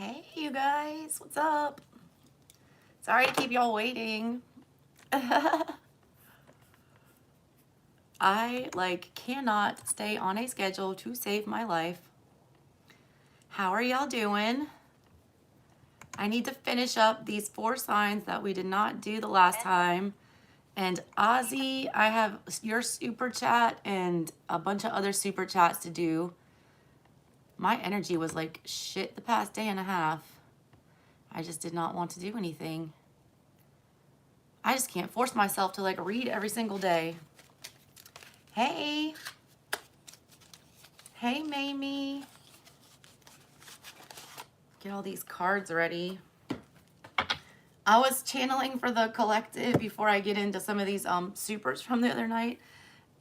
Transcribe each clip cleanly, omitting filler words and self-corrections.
Hey, you guys, what's up? Sorry to keep y'all waiting. I cannot stay on a schedule to save my life. How are y'all doing? I need to finish up these 4 signs that we did not do the last time. And Ozzy, I have your super chat and a bunch of other super chats to do. My energy was like shit the past day and a half. I just did not want to do anything. I just can't force myself to read every single day. Hey. Hey, Mamie. Get all these cards ready. I was channeling for the collective before I get into some of these supers from the other night.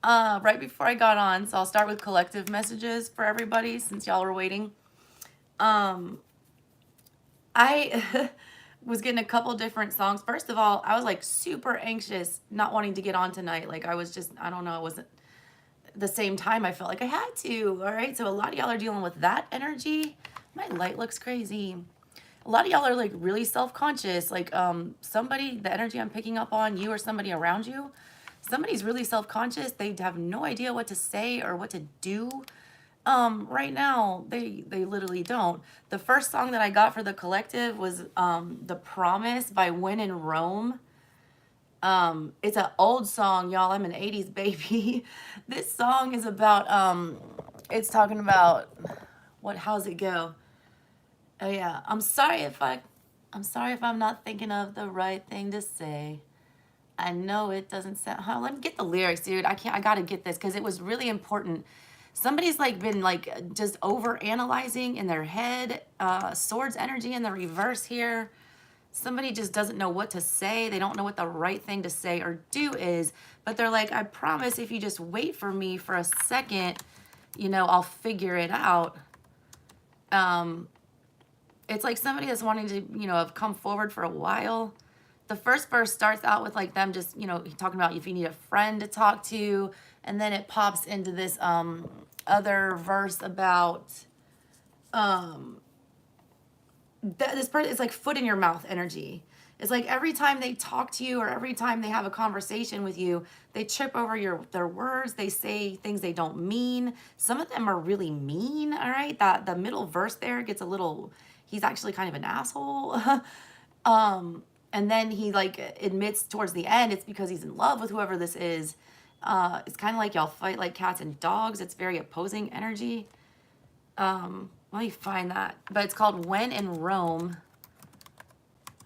Right before I got on. So I'll start with collective messages for everybody since y'all are waiting. I was getting a couple different songs. First of all, I was like super anxious not wanting to get on tonight. Like I was just, I don't know, it wasn't the same time I felt like I had to. All right, so a lot of y'all are dealing with that energy. My light looks crazy. A lot of y'all are like really self-conscious. Like somebody, the energy I'm picking up on, you or somebody around you, somebody's really self-conscious. They have no idea what to say or what to do. Right now, they literally don't. The first song that I got for the collective was The Promise by When in Rome. It's an old song, y'all. I'm an 80s baby. This song is about it's talking about how's it go? Oh yeah. I'm sorry if I'm not thinking of the right thing to say. I know it doesn't sound, let me get the lyrics, dude. I gotta get this because it was really important. Somebody's been just over analyzing in their head. Swords energy in the reverse here. Somebody just doesn't know what to say. They don't know what the right thing to say or do is, but they're like, I promise if you just wait for me for a second, I'll figure it out. It's like somebody that's wanting to, have come forward for a while. The first verse starts out with them just, talking about if you need a friend to talk to. And then it pops into this other verse about this person. It's like foot in your mouth energy. It's like every time they talk to you or every time they have a conversation with you, they trip over their words. They say things they don't mean. Some of them are really mean, all right? The middle verse there gets a little, he's actually kind of an asshole. And then he admits towards the end it's because he's in love with whoever this is. It's kind of like y'all fight like cats and dogs. It's very opposing energy. Let me find that. But it's called When in Rome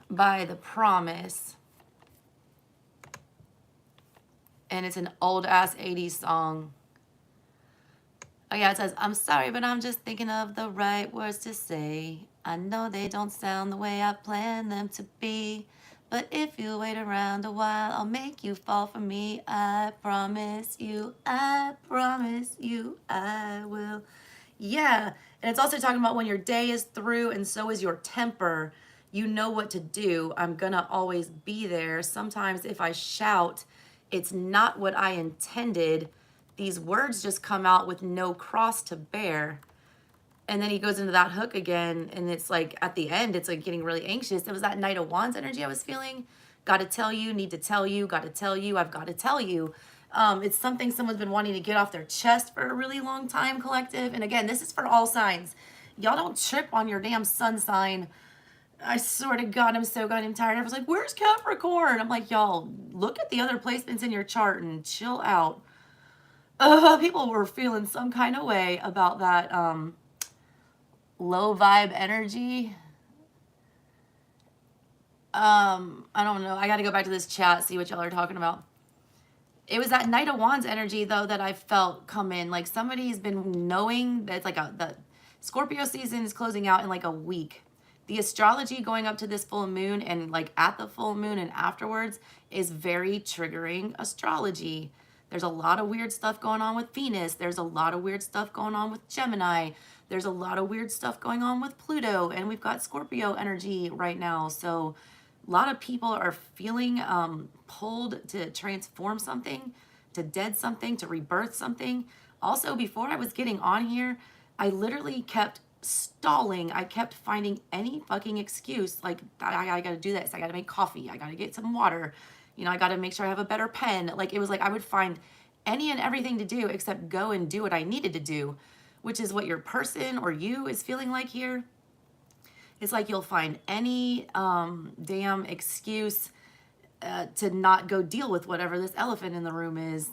by The Promise. And it's an old ass 80s song. Oh yeah, it says, I'm sorry, but I'm just thinking of the right words to say. I know they don't sound the way I planned them to be. But if you wait around a while, I'll make you fall for me. I promise you, I will. Yeah, and it's also talking about when your day is through and so is your temper. You know what to do. I'm gonna always be there. Sometimes if I shout, it's not what I intended. These words just come out with no cross to bear. And then he goes into that hook again, and it's like at the end, it's like getting really anxious. It was that Knight of Wands energy I was feeling. Gotta tell you, need to tell you, gotta tell you, I've gotta tell you. It's something someone's been wanting to get off their chest for a really long time, collective. And again, this is for all signs. Y'all don't trip on your damn sun sign. I swear to God, I'm so goddamn tired. I was like, where's Capricorn? I'm like, y'all, look at the other placements in your chart and chill out. People were feeling some kind of way about that low vibe energy. I don't know. I got to go back to this chat, see what y'all are talking about. It was that Knight of Wands energy, though, that I felt come in. Like somebody's been knowing that it's like the Scorpio season is closing out in like a week. The astrology going up to this full moon and like at the full moon and afterwards is very triggering astrology. There's a lot of weird stuff going on with Venus. There's a lot of weird stuff going on with Gemini. There's a lot of weird stuff going on with Pluto. And we've got Scorpio energy right now. So a lot of people are feeling pulled to transform something, to dead something, to rebirth something. Also, before I was getting on here, I literally kept stalling. I kept finding any fucking excuse. Like, I gotta do this. I gotta make coffee. I gotta get some water. You know, I gotta make sure I have a better pen. Like, it was like I would find any and everything to do except go and do what I needed to do, which is what your person or you is feeling like here. It's like you'll find any damn excuse to not go deal with whatever this elephant in the room is.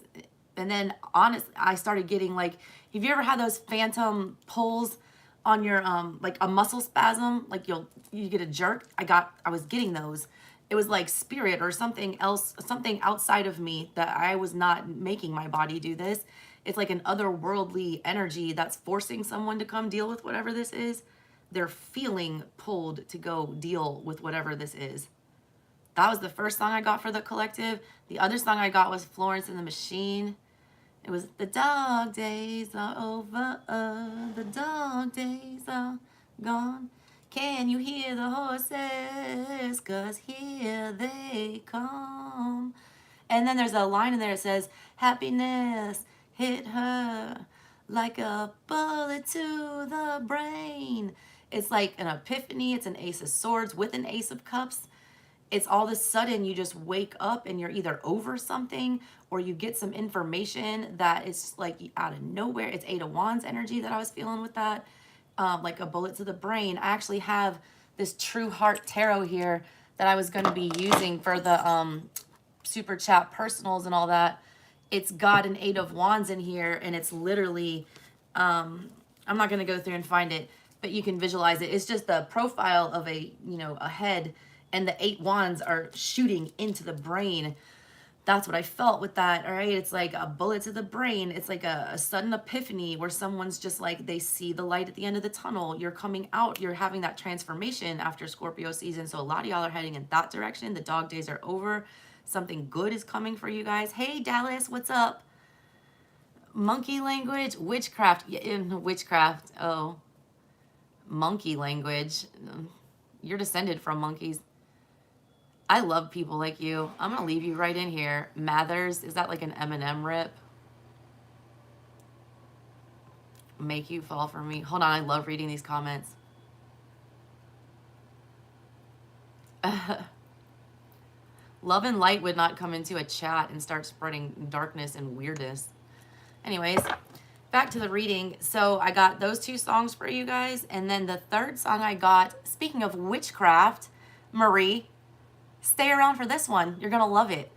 And then I started getting like, have you ever had those phantom pulls on your like a muscle spasm? Like you get a jerk. I was getting those. It was like spirit or something else, something outside of me that I was not making my body do this. It's like an otherworldly energy that's forcing someone to come deal with whatever this is. They're feeling pulled to go deal with whatever this is. That was the first song I got for the collective. The other song I got was Florence and the Machine. It was the dog days are over, the dog days are gone. Can you hear the horses? 'Cause here they come. And then there's a line in there that says, happiness hit her like a bullet to the brain. It's like an epiphany. It's an Ace of Swords with an Ace of Cups. It's all of a sudden you just wake up and you're either over something or you get some information that is like out of nowhere. It's Eight of Wands energy that I was feeling with that. Like a bullet to the brain. I actually have this True Heart Tarot here that I was going to be using for the super chat personals and all that. It's got an Eight of Wands in here, and it's literally, I'm not going to go through and find it, but you can visualize it. It's just the profile of a, you know, a head, and the 8 wands are shooting into the brain. That's what I felt with that, all right? It's like a bullet to the brain. It's like a sudden epiphany where someone's just like, they see the light at the end of the tunnel. You're coming out. You're having that transformation after Scorpio season. So a lot of y'all are heading in that direction. The dog days are over. Something good is coming for you guys. Hey, Dallas, what's up? Monkey language, witchcraft. In witchcraft, oh. Monkey language. You're descended from monkeys. I love people like you. I'm going to leave you right in here. Mathers, is that like an M&M rip? Make you fall for me. Hold on, I love reading these comments. Love and light would not come into a chat and start spreading darkness and weirdness. Anyways, back to the reading. So I got those 2 songs for you guys. And then the third song I got, speaking of witchcraft, Marie, stay around for this one. You're going to love it.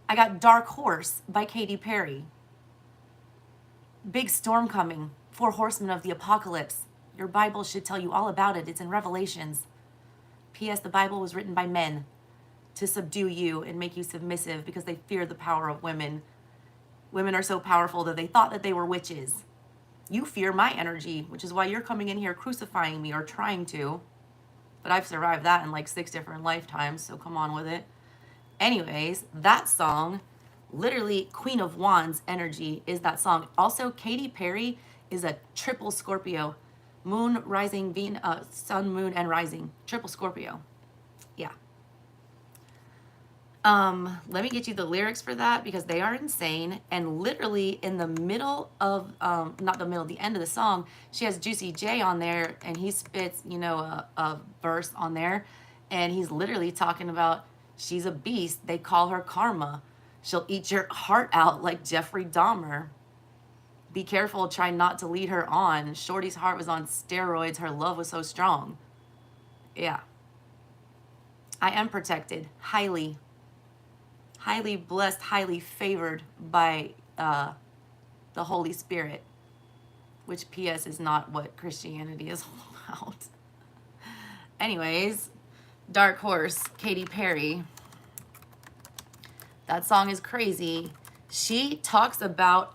I got Dark Horse by Katy Perry. Big storm coming. 4 horsemen of the apocalypse. Your Bible should tell you all about it. It's in Revelations. P.S. The Bible was written by men to subdue you and make you submissive because they fear the power of women. Women are so powerful that they thought that they were witches. You fear my energy, which is why you're coming in here crucifying me or trying to. But I've survived that in like 6 different lifetimes, so come on with it. Anyways, that song, literally Queen of Wands energy is that song. Also, Katy Perry is a triple Scorpio. Moon, rising, sun, moon, and rising. Triple Scorpio. Yeah. Let me get you the lyrics for that because they are insane. And literally in the middle of, not the middle, the end of the song, she has Juicy J on there and he spits, you know, a verse on there. And he's literally talking about, she's a beast. They call her karma. She'll eat your heart out like Jeffrey Dahmer. Be careful, try not to lead her on. Shorty's heart was on steroids. Her love was so strong. Yeah. I am protected, highly blessed, highly favored by the Holy Spirit, which P.S. is not what Christianity is all about. Anyways, Dark Horse, Katy Perry. That song is crazy. She talks about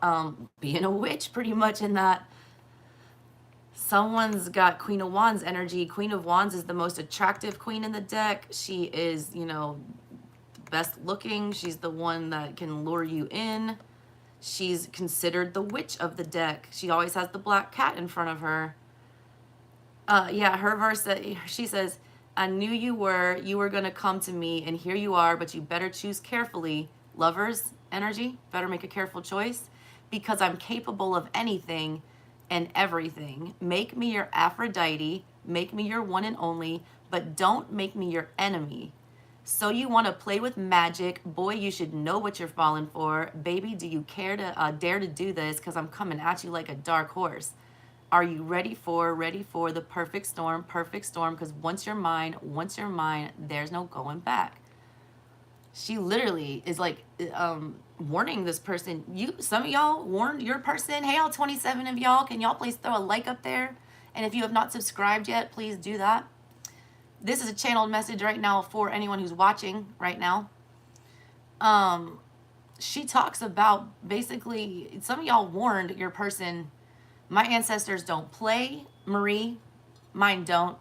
being a witch pretty much in that. Someone's got Queen of Wands energy. Queen of Wands is the most attractive queen in the deck. She is, you know, best looking. She's the one that can lure you in. She's considered the witch of the deck. She always has the black cat in front of her. Yeah, her verse that she says, I knew you were going to come to me and here you are, but you better choose carefully. Lovers energy, better make a careful choice because I'm capable of anything and everything. Make me your Aphrodite, make me your one and only, but don't make me your enemy. So you want to play with magic? Boy, you should know what you're falling for. Baby, do you care to dare to do this? Because I'm coming at you like a dark horse. Are you ready for the perfect storm? Perfect storm, because once you're mine, there's no going back. She literally is like warning this person. Some of y'all warned your person. Hey, all 27 of y'all, can y'all please throw a like up there? And if you have not subscribed yet, please do that. This is a channeled message right now for anyone who's watching right now. She talks about basically, some of y'all warned your person, my ancestors don't play, Marie, mine don't.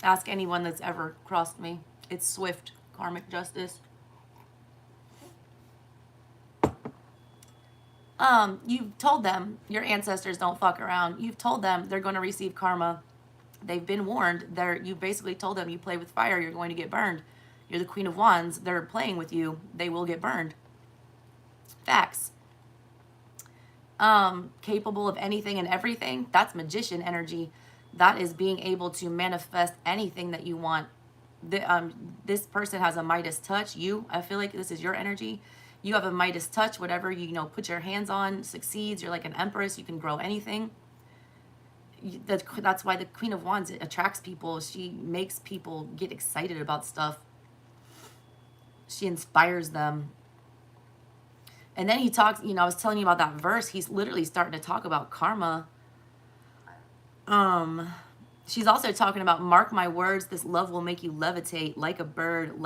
Ask anyone that's ever crossed me. It's swift karmic justice. You've told them your ancestors don't fuck around. You've told them they're going to receive karma. They've been warned. You basically told them you play with fire, you're going to get burned. You're the Queen of Wands. They're playing with you. They will get burned. Facts. Capable of anything and everything. That's magician energy. That is being able to manifest anything that you want. This person has a Midas touch. I feel like this is your energy. You have a Midas touch. Whatever you put your hands on succeeds. You're like an empress. You can grow anything. That's why the Queen of Wands attracts people. She makes people get excited about stuff. She inspires them. And then he talks, I was telling you about that verse. He's literally starting to talk about karma. She's also talking about, mark my words, this love will make you levitate like a bird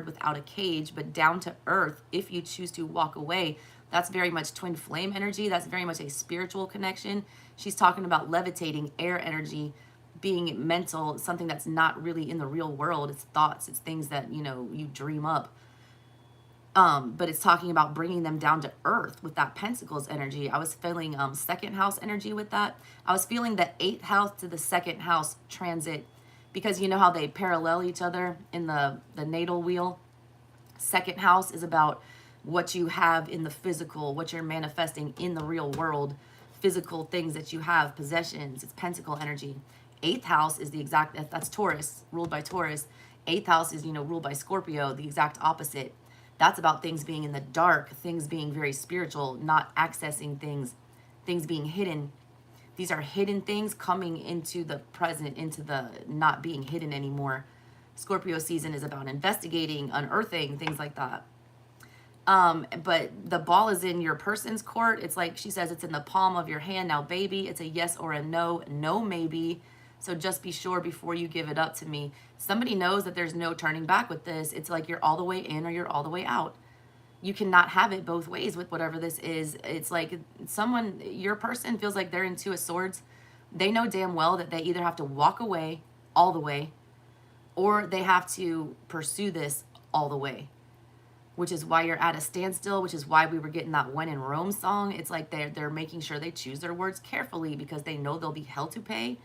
without a cage, but down to earth if you choose to walk away. That's very much twin flame energy. That's very much a spiritual connection. She's talking about levitating, air energy, being mental, something that's not really in the real world. It's thoughts, it's things that, you dream up. But it's talking about bringing them down to earth with that Pentacles energy. I was feeling second house energy with that. I was feeling the 8th house to the 2nd house transit, because you know how they parallel each other in the natal wheel. 2nd house is about what you have in the physical, what you're manifesting in the real world, physical things that you have, possessions. It's Pentacle energy. 8th house is that's Taurus, ruled by Taurus. 8th house is, ruled by Scorpio, the exact opposite. That's about things being in the dark, things being very spiritual, not accessing things being hidden. These are hidden things coming into the present, into the not being hidden anymore. Scorpio season is about investigating, unearthing, things like that. But the ball is in your person's court. It's like she says, it's in the palm of your hand. Now, baby, it's a yes or a no. No, maybe. So just be sure before you give it up to me. Somebody knows that there's no turning back with this. It's like you're all the way in or you're all the way out. You cannot have it both ways with whatever this is. It's like your person feels like they're in 2 of Swords. They know damn well that they either have to walk away all the way or they have to pursue this all the way, which is why you're at a standstill, which is why we were getting that When in Rome song. It's like they're making sure they choose their words carefully because they know they'll be hell to pay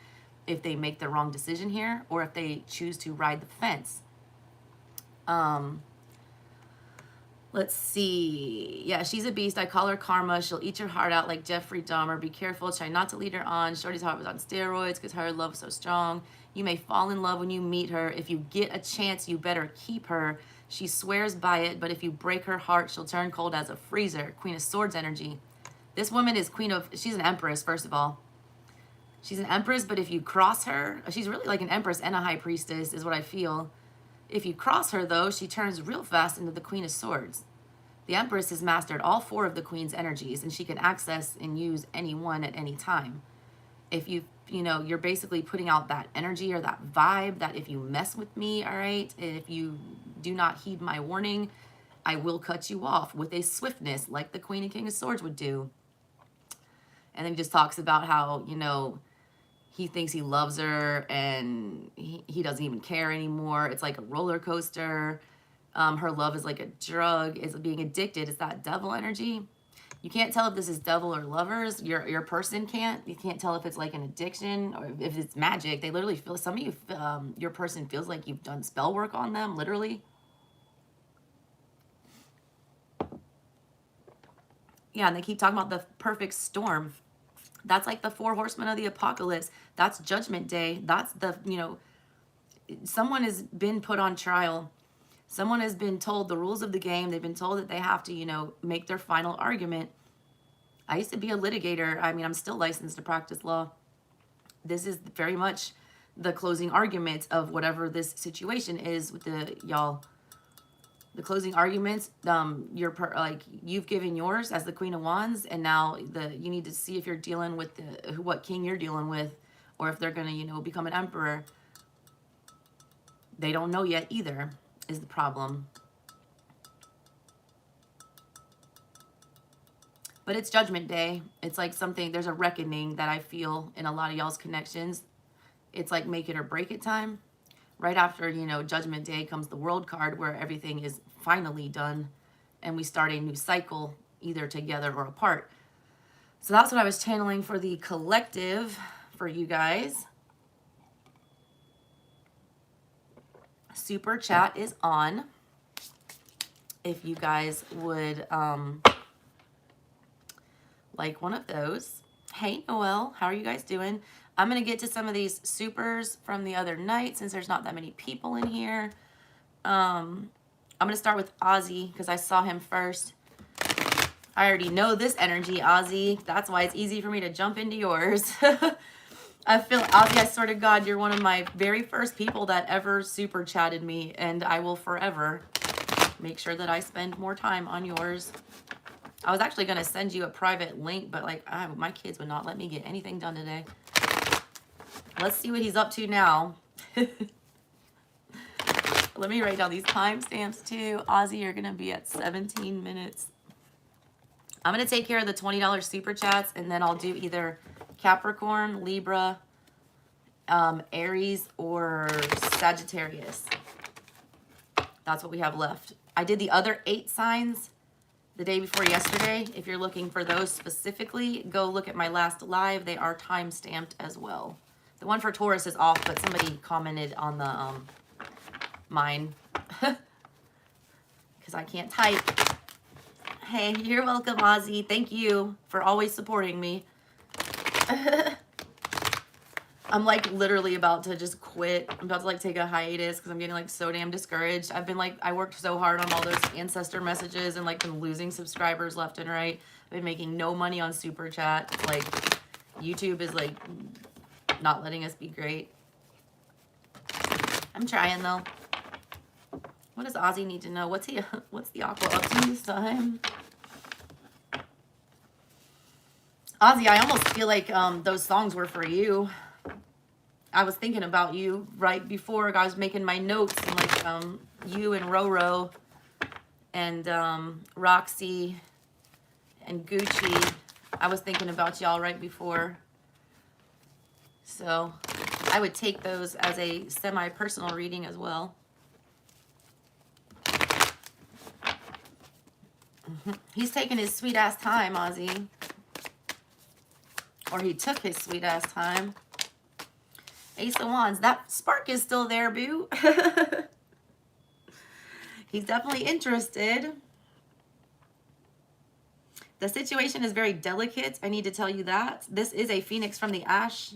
if they make the wrong decision here or if they choose to ride the fence. Let's see. Yeah, she's a beast. I call her Karma. She'll eat your heart out like Jeffrey Dahmer. Be careful. Try not to lead her on. Shorty's heart was on steroids because her love is so strong. You may fall in love when you meet her. If you get a chance, you better keep her. She swears by it, but if you break her heart, she'll turn cold as a freezer. Queen of Swords energy. This woman is she's an empress, first of all. She's an empress, but if you cross her, she's really like an empress and a high priestess is what I feel. If you cross her, though, she turns real fast into the Queen of Swords. The empress has mastered all 4 of the queen's energies, and she can access and use any one at any time. If you're basically putting out that energy or that vibe that if you mess with me, all right, if you do not heed my warning, I will cut you off with a swiftness like the Queen and King of Swords would do. And then he just talks about how, he thinks he loves her and he doesn't even care anymore. It's like a roller coaster. Her love is like a drug, is being addicted. It's that devil energy. You can't tell if this is devil or lovers. Your person can't. You can't tell if it's like an addiction or if it's magic. They literally feel, some of you, your person feels like you've done spell work on them, literally. Yeah, and they keep talking about the perfect storm. That's like the 4 horsemen of the apocalypse. That's judgment day. That's the, you know, someone has been put on trial. Someone has been told the rules of the game. They've been told that they have to, you know, make their final argument. I used to be a litigator. I mean, I'm still licensed to practice law. This is very much the closing arguments of whatever this situation is with the y'all. The closing arguments, like you've given yours as the Queen of Wands, and now you need to see if you're dealing with what king you're dealing with, or if they're gonna, you know, become an emperor. They don't know yet either, is the problem. But it's Judgment Day. It's like something, there's a reckoning that I feel in a lot of y'all's connections. It's like make it or break it time. Right after, you know, Judgment Day comes the World card, where everything is finally done and we start a new cycle, either together or apart. So that's what I was channeling for the collective for you guys. Super chat is on. If you guys would like one of those. Hey, Noelle, how are you guys doing? I'm going to get to some of these supers from the other night since there's not that many people in here. I'm going to start with Ozzy because I saw him first. I already know this energy, Ozzy. That's why it's easy for me to jump into yours. I feel, Ozzy, I swear to God, you're one of my very first people that ever super chatted me, and I will forever make sure that I spend more time on yours. I was actually going to send you a private link, but like my kids would not let me get anything done today. Let's see what he's up to now. Let me write down these timestamps too. Ozzy, you're going to be at 17 minutes. I'm going to take care of the $20 super chats, and then I'll do either Capricorn, Libra, Aries, or Sagittarius. That's what we have left. I did the other 8 signs the day before yesterday. If you're looking for those specifically, go look at my last live. They are time stamped as well. The one for Taurus is off, but somebody commented on the mine because I can't type. Hey, you're welcome, Ozzy. Thank you for always supporting me. I'm like literally about to just quit. I'm about to like take a hiatus because I'm getting like so damn discouraged. I've been like, I worked so hard on all those ancestor messages and like been losing subscribers left and right. I've been making no money on super chat. Like YouTube is like not letting us be great. I'm trying though. What does Ozzy need to know? What's the Aqua up to this time? Ozzy, I almost feel like those songs were for you. I was thinking about you right before I was making my notes, and like you and Roro and Roxy and Gucci. I was thinking about y'all right before. So I would take those as a semi-personal reading as well. He's taking his sweet ass time, Ozzy. Or he took his sweet ass time. Ace of Wands. That spark is still there, boo. He's definitely interested. The situation is very delicate. I need to tell you that. This is a phoenix from the ash.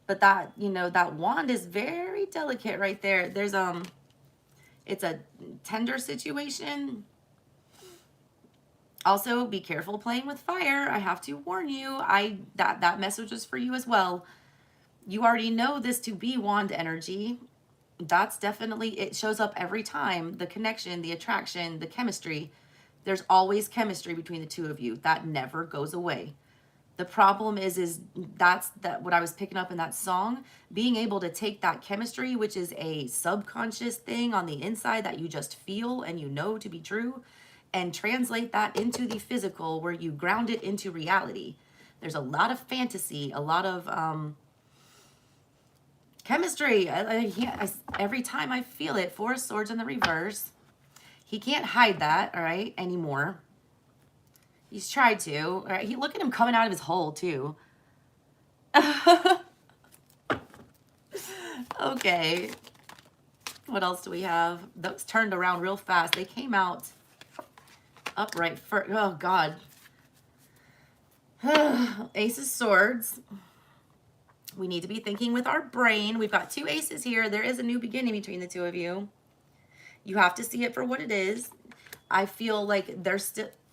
But that, you know, that wand is very delicate right there. There's, it's a tender situation. Also, be careful playing with fire. I have to warn you. That message is for you as well. You already know this to be wand energy. That's definitely, it shows up every time. The connection, the attraction, the chemistry. There's always chemistry between the two of you. That never goes away. The problem is that's what I was picking up in that song. Being able to take that chemistry, which is a subconscious thing on the inside that you just feel and you know to be true, and translate that into the physical where you ground it into reality. There's a lot of fantasy, a lot of chemistry. Every time I feel it. 4 of Swords in the reverse. He can't hide that, all right, anymore. He's tried to. All right, look at him coming out of his hole, too. Okay. What else do we have? Those turned around real fast. They came out upright first. Oh, God. Ace of Swords. We need to be thinking with our brain. We've got two aces here. There is a new beginning between the two of you. You have to see it for what it is. I feel like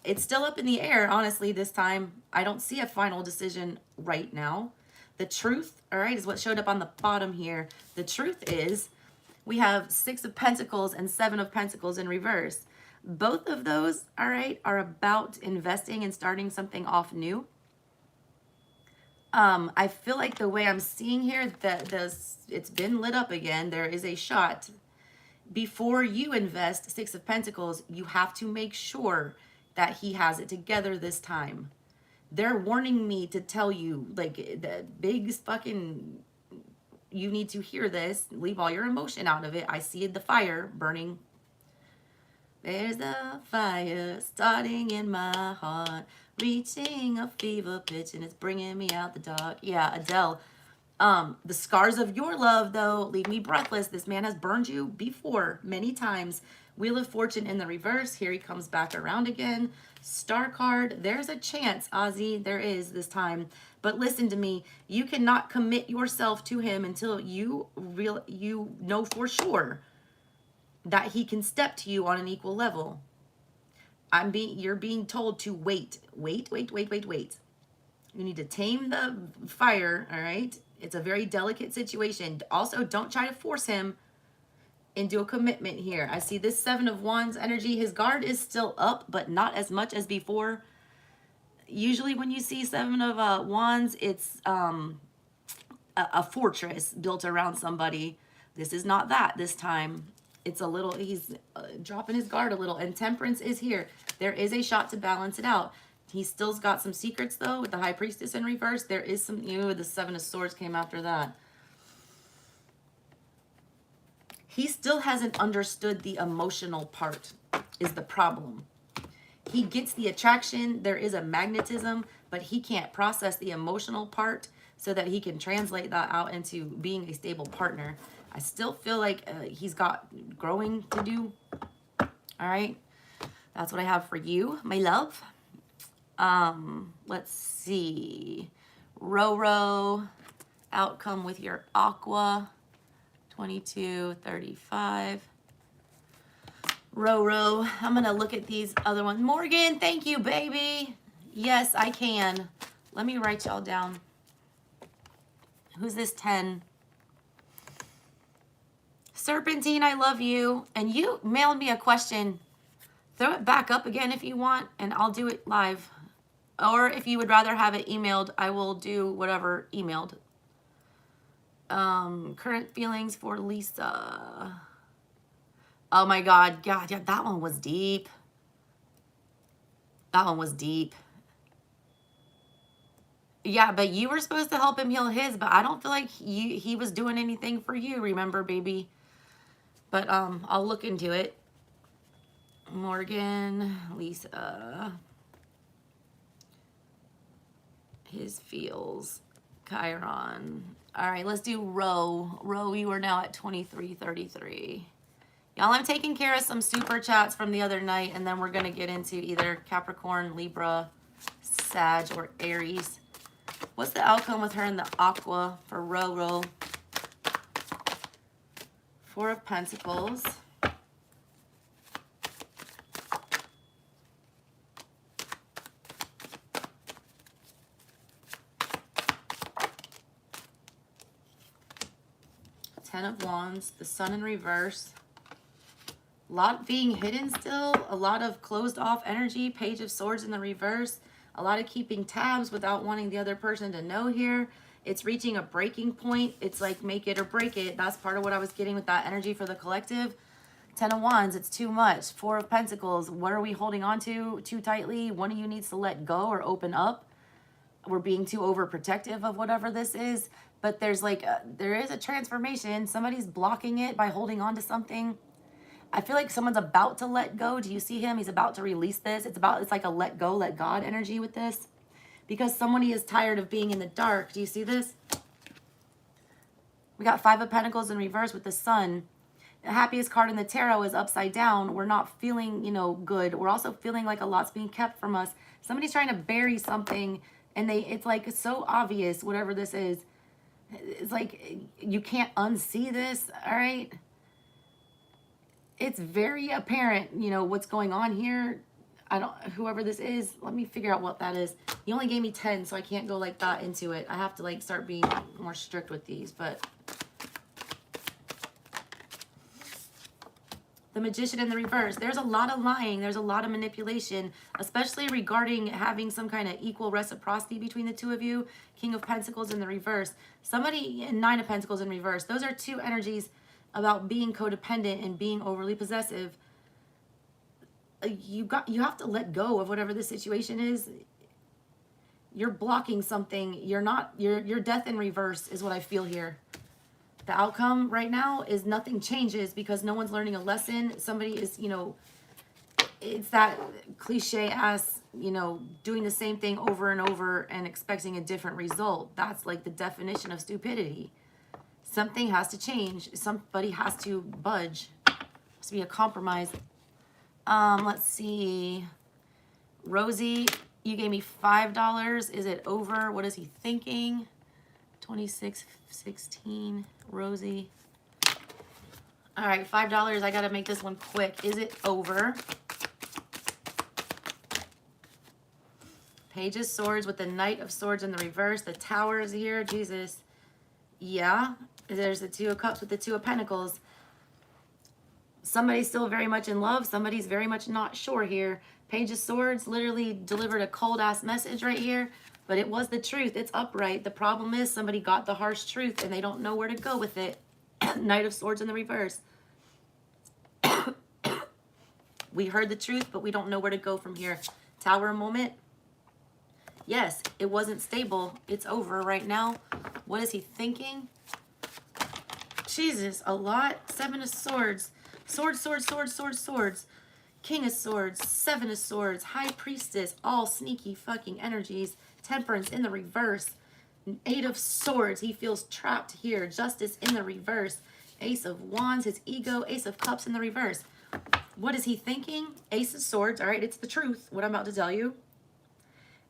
it's still up in the air, honestly, this time. I don't see a final decision right now. The truth, all right, is what showed up on the bottom here. The truth is we have 6 of Pentacles and 7 of Pentacles in reverse. Both of those, all right, are about investing and starting something off new. I feel like the way I'm seeing here that it's been lit up again. There is a shot. Before you invest 6 of Pentacles, you have to make sure that he has it together this time. They're warning me to tell you, like, the big fucking, you need to hear this. Leave all your emotion out of it. I see the fire burning. There's a fire starting in my heart, reaching a fever pitch, and it's bringing me out the dark. Yeah, Adele. The scars of your love, though, leave me breathless. This man has burned you before, many times. Wheel of Fortune in the reverse. Here he comes back around again. Star card. There's a chance, Ozzy. There is this time. But listen to me. You cannot commit yourself to him until you know for sure that he can step to you on an equal level. You're being told to wait. Wait. You need to tame the fire, all right? It's a very delicate situation. Also, don't try to force him into a commitment here. I see this 7 of Wands energy. His guard is still up, but not as much as before. Usually when you see 7 of Wands, it's a fortress built around somebody. This is not that this time. It's a little, he's dropping his guard a little, and Temperance is here. There is a shot to balance it out. He's still's got some secrets, though, with the High Priestess in reverse. There is some, the 7 of Swords came after that. He still hasn't understood the emotional part is the problem. He gets the attraction. There is a magnetism, but he can't process the emotional part so that he can translate that out into being a stable partner. I still feel like he's got growing to do. All right. That's what I have for you, my love. Let's see. Roro, outcome with your aqua. 2235. Roro, I'm going to look at these other ones. Morgan, thank you, baby. Yes, I can. Let me write y'all down. Who's this 10? Serpentine, I love you. And you mailed me a question. Throw it back up again if you want, and I'll do it live. Or if you would rather have it emailed, I will do whatever emailed. Current feelings for Lisa. Oh my God. God, yeah, that one was deep. That one was deep. Yeah, but you were supposed to help him heal his, but I don't feel like he was doing anything for you, remember, baby? But I'll look into it. Morgan, Lisa. His feels. Chiron. All right, let's do Ro. Ro, you are now at 2333. Y'all, I'm taking care of some super chats from the other night, and then we're going to get into either Capricorn, Libra, Sag, or Aries. What's the outcome with her in the aqua for Roro? 4 of Pentacles. Ten of Wands, the Sun in reverse. A lot being hidden still, a lot of closed off energy, Page of Swords in the reverse, a lot of keeping tabs without wanting the other person to know here. It's reaching a breaking point. It's like make it or break it. That's part of what I was getting with that energy for the collective. 10 of Wands, it's too much. 4 of Pentacles, what are we holding on to too tightly? One of you needs to let go or open up. We're being too overprotective of whatever this is. But there's like, there is a transformation. Somebody's blocking it by holding on to something. I feel like someone's about to let go. Do you see him? He's about to release this. It's like a let go, let God energy with this. Because somebody is tired of being in the dark. Do you see this? We got 5 of Pentacles in reverse with the Sun. The happiest card in the tarot is upside down. We're not feeling, good. We're also feeling like a lot's being kept from us. Somebody's trying to bury something And it's like so obvious, whatever this is. It's like you can't unsee this, all right? It's very apparent, you know, what's going on here. Whoever this is, let me figure out what that is. You only gave me 10, so I can't go like that into it. I have to like start being more strict with these, but the Magician in the reverse. There's a lot of lying. There's a lot of manipulation, especially regarding having some kind of equal reciprocity between the two of you. King of Pentacles in the reverse. Somebody, Nine of Pentacles in reverse. Those are two energies about being codependent and being overly possessive. You have to let go of whatever the situation is. You're blocking something. You're death in reverse is what I feel here. The outcome right now is nothing changes because no one's learning a lesson. Somebody is, you know, it's that cliche ass, you know, doing the same thing over and over and expecting a different result. That's like the definition of stupidity. Something has to change. Somebody has to budge. There has to be a compromise. Let's see. Rosie, you gave me $5. Is it over? What is he thinking? 26.16. Rosie. All right, $5. I got to make this one quick. Is it over? Page of Swords with the Knight of Swords in the reverse. The Tower is here. Jesus. Yeah. There's the Two of Cups with the Two of Pentacles. Somebody's still very much in love. Somebody's very much not sure here. Page of Swords literally delivered a cold-ass message right here. But it was the truth. It's upright. The problem is somebody got the harsh truth and they don't know where to go with it. Knight of Swords in the reverse. We heard the truth, but we don't know where to go from here. Tower moment. Yes, it wasn't stable. It's over right now. What is he thinking? Jesus, a lot. Seven of Swords. Swords, swords, swords, swords, swords. King of Swords. Seven of Swords. High Priestess. All sneaky fucking energies. Temperance in the reverse. Eight of Swords. He feels trapped here. Justice in the reverse. Ace of Wands. His ego. Ace of Cups in the reverse. What is he thinking? Ace of Swords. All right, it's the truth. What I'm about to tell you.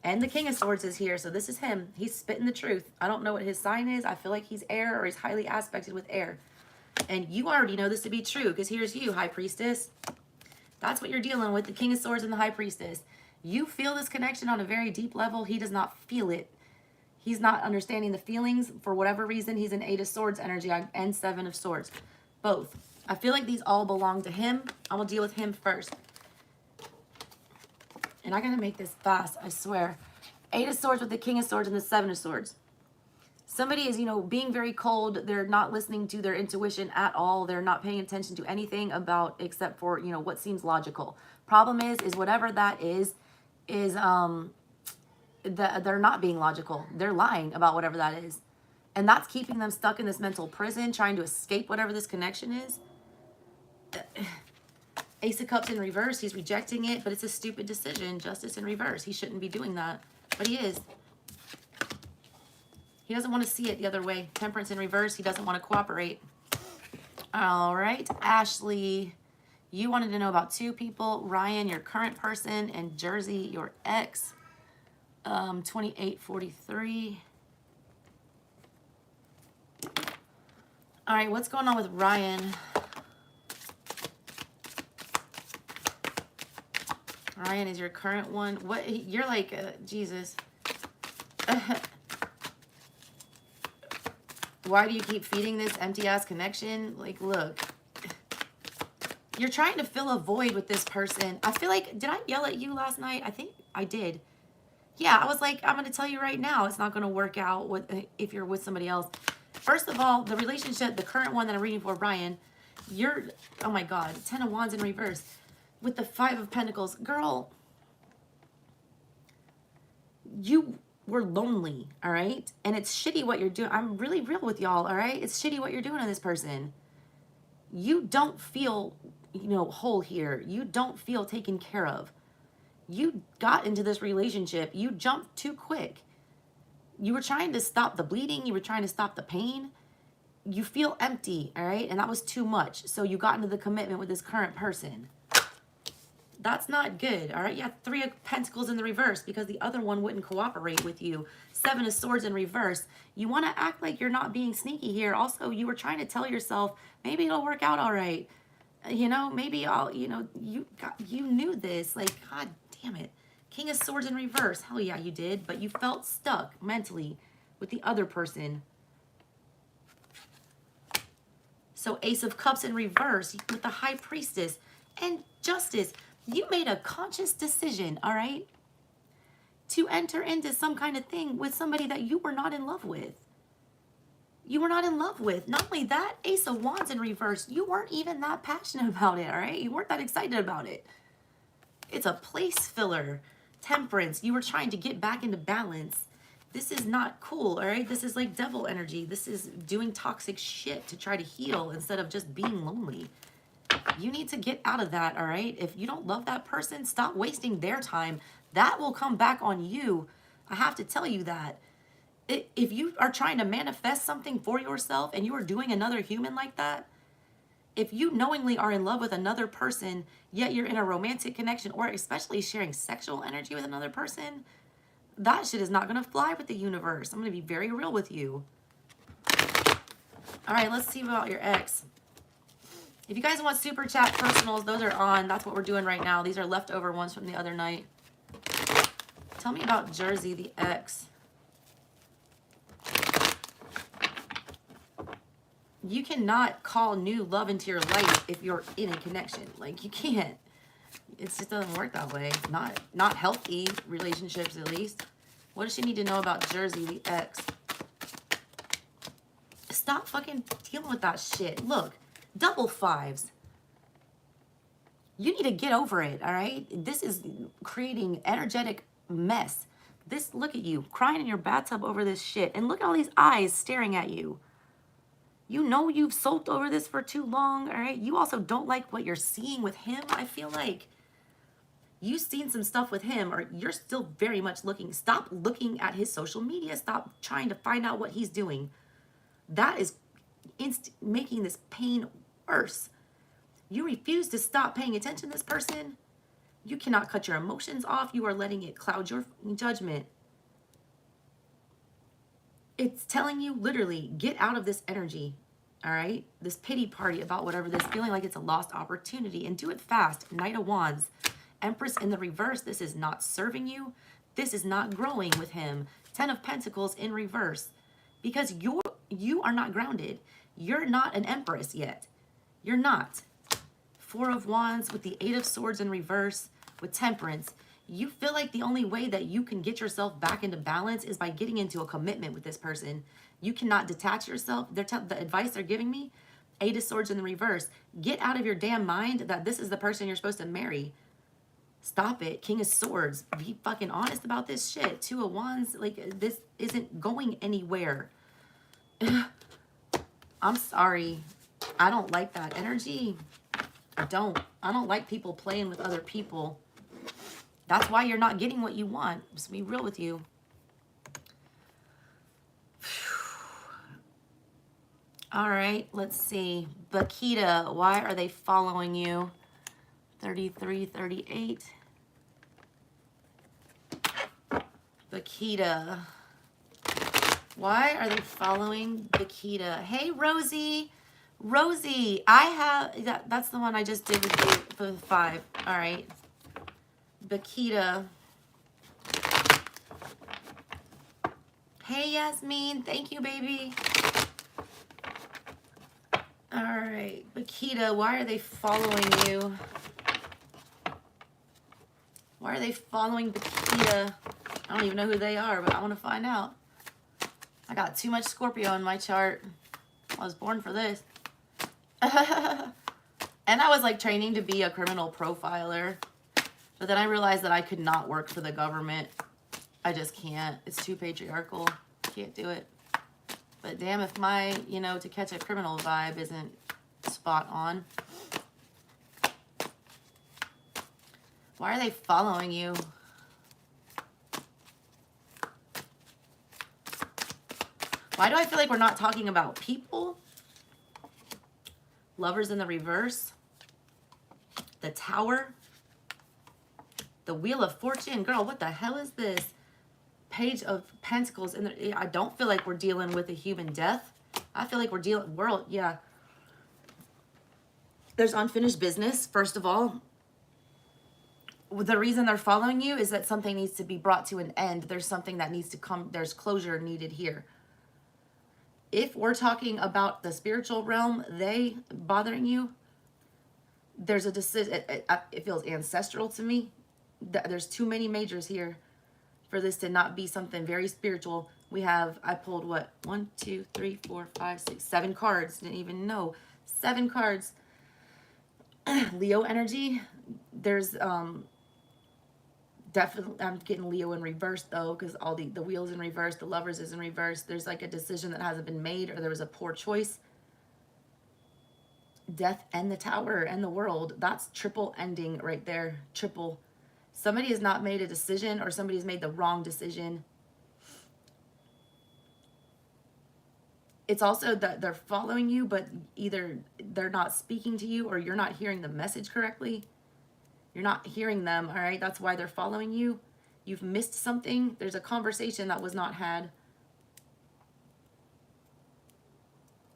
And the King of Swords is here. So this is him. He's spitting the truth. I don't know what his sign is. I feel like he's air or he's highly aspected with air. And you already know this to be true because here's you, High Priestess. That's what you're dealing with. The King of Swords and the High Priestess. You feel this connection on a very deep level. He does not feel it. He's not understanding the feelings. For whatever reason, he's an Eight of Swords energy and Seven of Swords. Both. I feel like these all belong to him. I will deal with him first. And I gotta make this fast, I swear. Eight of Swords with the King of Swords and the Seven of Swords. Somebody is, you know, being very cold. They're not listening to their intuition at all. They're not paying attention to anything about except for, you know, what seems logical. Problem is whatever that is they're not being logical. They're lying about whatever that is. And that's keeping them stuck in this mental prison, trying to escape whatever this connection is. Ace of Cups in reverse. He's rejecting it, but it's a stupid decision. Justice in reverse. He shouldn't be doing that, but he is. He doesn't want to see it the other way. Temperance in reverse. He doesn't want to cooperate. All right. Ashley, you wanted to know about two people. Ryan, your current person, and Jersey, your ex. 2843. All right. What's going on with Ryan? Ryan is your current one. What? You're like, Jesus. Why do you keep feeding this empty-ass connection? Like, look. You're trying to fill a void with this person. I feel like, did I yell at you last night? I think I did. Yeah, I was like, I'm going to tell you right now, it's not going to work out if you're with somebody else. First of all, the relationship, the current one that I'm reading for, Brian, you're, oh my God, 10 of Wands in reverse. With the 5 of Pentacles. Girl, you were lonely, all right? And it's shitty what you're doing. I'm really real with y'all, all right? It's shitty what you're doing to this person. You don't feel, you know, whole here. You don't feel taken care of. You got into this relationship. You jumped too quick. You were trying to stop the bleeding. You were trying to stop the pain. You feel empty, all right? And that was too much. So you got into the commitment with this current person. That's not good, all right? You have 3 of Pentacles in the reverse because the other one wouldn't cooperate with you. 7 of Swords in reverse. You want to act like you're not being sneaky here. Also, you were trying to tell yourself, maybe it'll work out all right. You know, maybe you knew this. Like, God damn it. King of Swords in reverse. Hell yeah, you did. But you felt stuck mentally with the other person. So Ace of Cups in reverse with the High Priestess and Justice. You made a conscious decision, all right, to enter into some kind of thing with somebody that you were not in love with. You were not in love with. Not only that, Ace of Wands in reverse, you weren't even that passionate about it, all right? You weren't that excited about it. It's a place filler. Temperance, you were trying to get back into balance. This is not cool, all right? This is like devil energy. This is doing toxic shit to try to heal instead of just being lonely. You need to get out of that, all right? If you don't love that person, stop wasting their time. That will come back on you. I have to tell you that. If you are trying to manifest something for yourself and you are doing another human like that, if you knowingly are in love with another person, yet you're in a romantic connection or especially sharing sexual energy with another person, that shit is not going to fly with the universe. I'm going to be very real with you. All right, let's see about your ex. If you guys want super chat personals, those are on. That's what we're doing right now. These are leftover ones from the other night. Tell me about Jersey, the ex. You cannot call new love into your life if you're in a connection. Like, you can't. It just doesn't work that way. Not healthy relationships, at least. What does she need to know about Jersey, the ex? Stop fucking dealing with that shit. Look, double 5s. You need to get over it, all right? This is creating energetic mess. Look at you, crying in your bathtub over this shit. And look at all these eyes staring at you. You know you've sulked over this for too long, all right? You also don't like what you're seeing with him. I feel like you've seen some stuff with him, or you're still very much looking. Stop looking at his social media. Stop trying to find out what he's doing. That is making this pain worse. You refuse to stop paying attention to this person. You cannot cut your emotions off. You are letting it cloud your judgment. It's telling you literally, get out of this energy, all right? This pity party about whatever this, feeling like it's a lost opportunity, and do it fast. Knight of Wands, Empress in the reverse. This is not serving you. This is not growing with him. 10 of Pentacles in reverse, because you are not grounded. You're not an Empress yet. You're not. 4 of Wands with the 8 of Swords in reverse with Temperance. You feel like the only way that you can get yourself back into balance is by getting into a commitment with this person. You cannot detach yourself. The advice they're giving me, 8 of Swords in the reverse. Get out of your damn mind that this is the person you're supposed to marry. Stop it. King of Swords. Be fucking honest about this shit. 2 of Wands. Like, this isn't going anywhere. I'm sorry. I don't like that energy. I don't like people playing with other people. That's why you're not getting what you want. Just be real with you. All right, let's see. Bakita, why are they following you? 33, 38. Bakita. Why are they following Bakita? Hey, Rosie. Rosie, I have... That's the one I just did with you for the 5. All right. Bakita. Hey, Yazmin. Thank you, baby. All right. Bakita, why are they following you? Why are they following Bakita? I don't even know who they are, but I want to find out. I got too much Scorpio in my chart. I was born for this. And I was like training to be a criminal profiler. But then I realized that I could not work for the government. I just can't. It's too patriarchal. Can't do it. But damn if my, to catch a criminal vibe isn't spot on. Why are they following you? Why do I feel like we're not talking about people? Lovers in the reverse. The Tower. The Wheel of Fortune. Girl, what the hell is this? Page of Pentacles. And I don't feel like we're dealing with a human death. I feel like we're dealing, yeah. There's unfinished business, first of all. The reason they're following you is that something needs to be brought to an end. There's something that needs to come. There's closure needed here. If we're talking about the spiritual realm, they bothering you, there's a decision. It feels ancestral to me. There's too many majors here for this to not be something very spiritual. We have, I pulled what? 1, 2, 3, 4, 5, 6, 7 cards. Didn't even know. 7 cards. Leo energy. There's definitely, I'm getting Leo in reverse though, because all the wheels in reverse, the lovers is in reverse. There's like a decision that hasn't been made, or there was a poor choice. Death and the Tower and the World. That's triple ending right there. Triple. Somebody has not made a decision, or somebody's made the wrong decision. It's also that they're following you, but either they're not speaking to you, or you're not hearing the message correctly. You're not hearing them, all right? That's why they're following you. You've missed something. There's a conversation that was not had.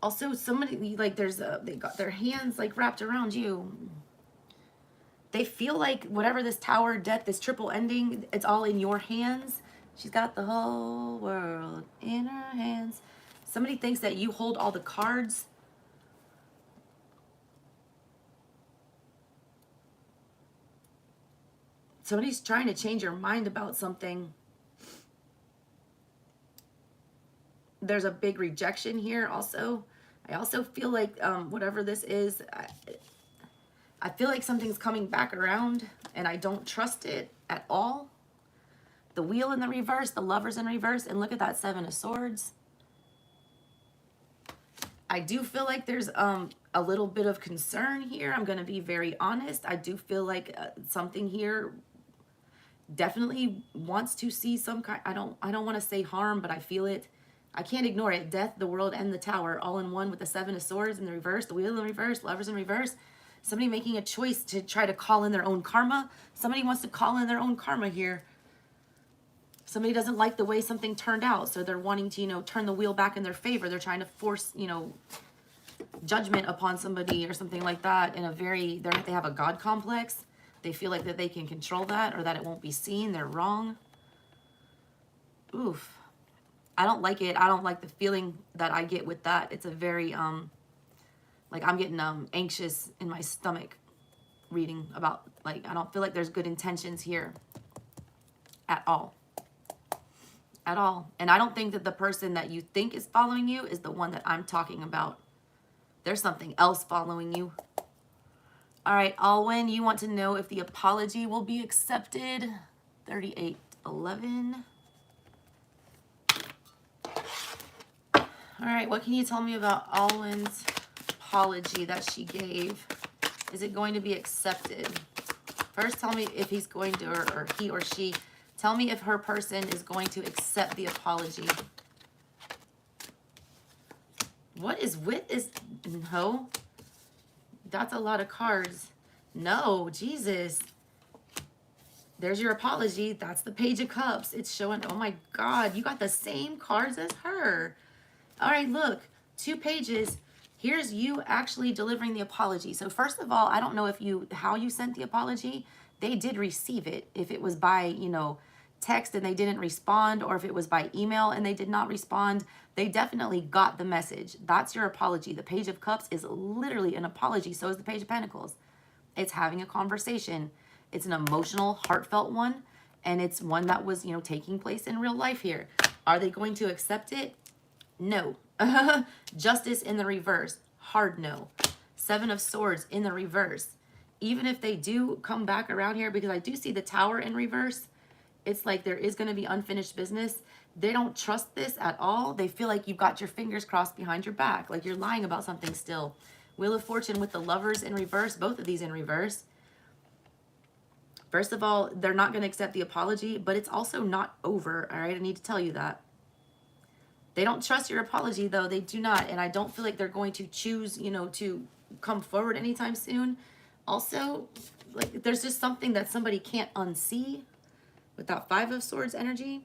Also, somebody, like, they got their hands, like, wrapped around you. They feel like whatever this Tower, death, this triple ending, it's all in your hands. She's got the whole world in her hands. Somebody thinks that you hold all the cards. Somebody's trying to change your mind about something. There's a big rejection here also. I also feel like whatever this is, I feel like something's coming back around, and I don't trust it at all. The Wheel in the reverse, the Lovers in reverse, and look at that 7 of Swords. I do feel like there's a little bit of concern here. I'm going to be very honest. I do feel like something here definitely wants to see some kind, I don't want to say harm, but I feel it. I can't ignore it. Death, the World, and the Tower all in one, with the 7 of Swords in the reverse, the Wheel in reverse, Lovers in reverse. Somebody making a choice to try to call in their own karma. Somebody wants to call in their own karma here. Somebody doesn't like the way something turned out, so they're wanting to, you know, turn the wheel back in their favor. They're trying to force, you know, judgment upon somebody or something like that in a very, they have a God complex. They feel like that they can control that, or that it won't be seen. They're wrong. Oof. I don't like it. I don't like the feeling that I get with that. It's a very, like, I'm getting anxious in my stomach reading about, like, I don't feel like there's good intentions here at all. At all. And I don't think that the person that you think is following you is the one that I'm talking about. There's something else following you. All right, Allwen, you want to know if the apology will be accepted. 3811. All right, what can you tell me about Allwen's apology that she gave? Is it going to be accepted? First, tell me if he's going to, or he or she, tell me if her person is going to accept the apology. What is with this? No. That's a lot of cards. No, Jesus. There's your apology. That's the Page of Cups. It's showing, oh my God, you got the same cards as her. All right, look, 2 pages. Here's you actually delivering the apology. So first of all, I don't know how you sent the apology. They did receive it. If it was by, you know, text and they didn't respond, or if it was by email and they did not respond, they definitely got the message. That's your apology. The Page of Cups is literally an apology. So is the Page of Pentacles. It's having a conversation. It's an emotional, heartfelt one, and it's one that was, you know, taking place in real life here. Are they going to accept it? No. Justice in the reverse. Hard no. 7 of Swords in the reverse. Even if they do come back around here, because I do see the Tower in reverse, it's like there is going to be unfinished business. They don't trust this at all. They feel like you've got your fingers crossed behind your back, like you're lying about something still. Wheel of Fortune with the Lovers in reverse, both of these in reverse. First of all, they're not going to accept the apology, but it's also not over, all right? I need to tell you that. They don't trust your apology, though. They do not, and I don't feel like they're going to choose, you know, to come forward anytime soon. Also, like there's just something that somebody can't unsee with that Five of Swords energy.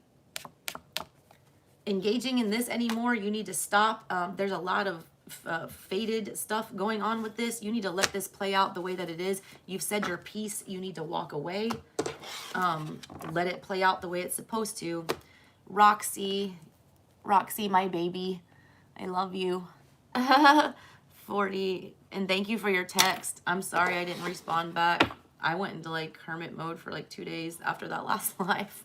Engaging in this anymore, you need to stop. There's a lot of faded stuff going on with this. You need to let this play out the way that it is. You've said your piece. You need to walk away. Let it play out the way it's supposed to. Roxy, my baby, I love you. 40, and thank you for your text. I'm sorry I didn't respond back. I went into like hermit mode for like 2 days after that last live.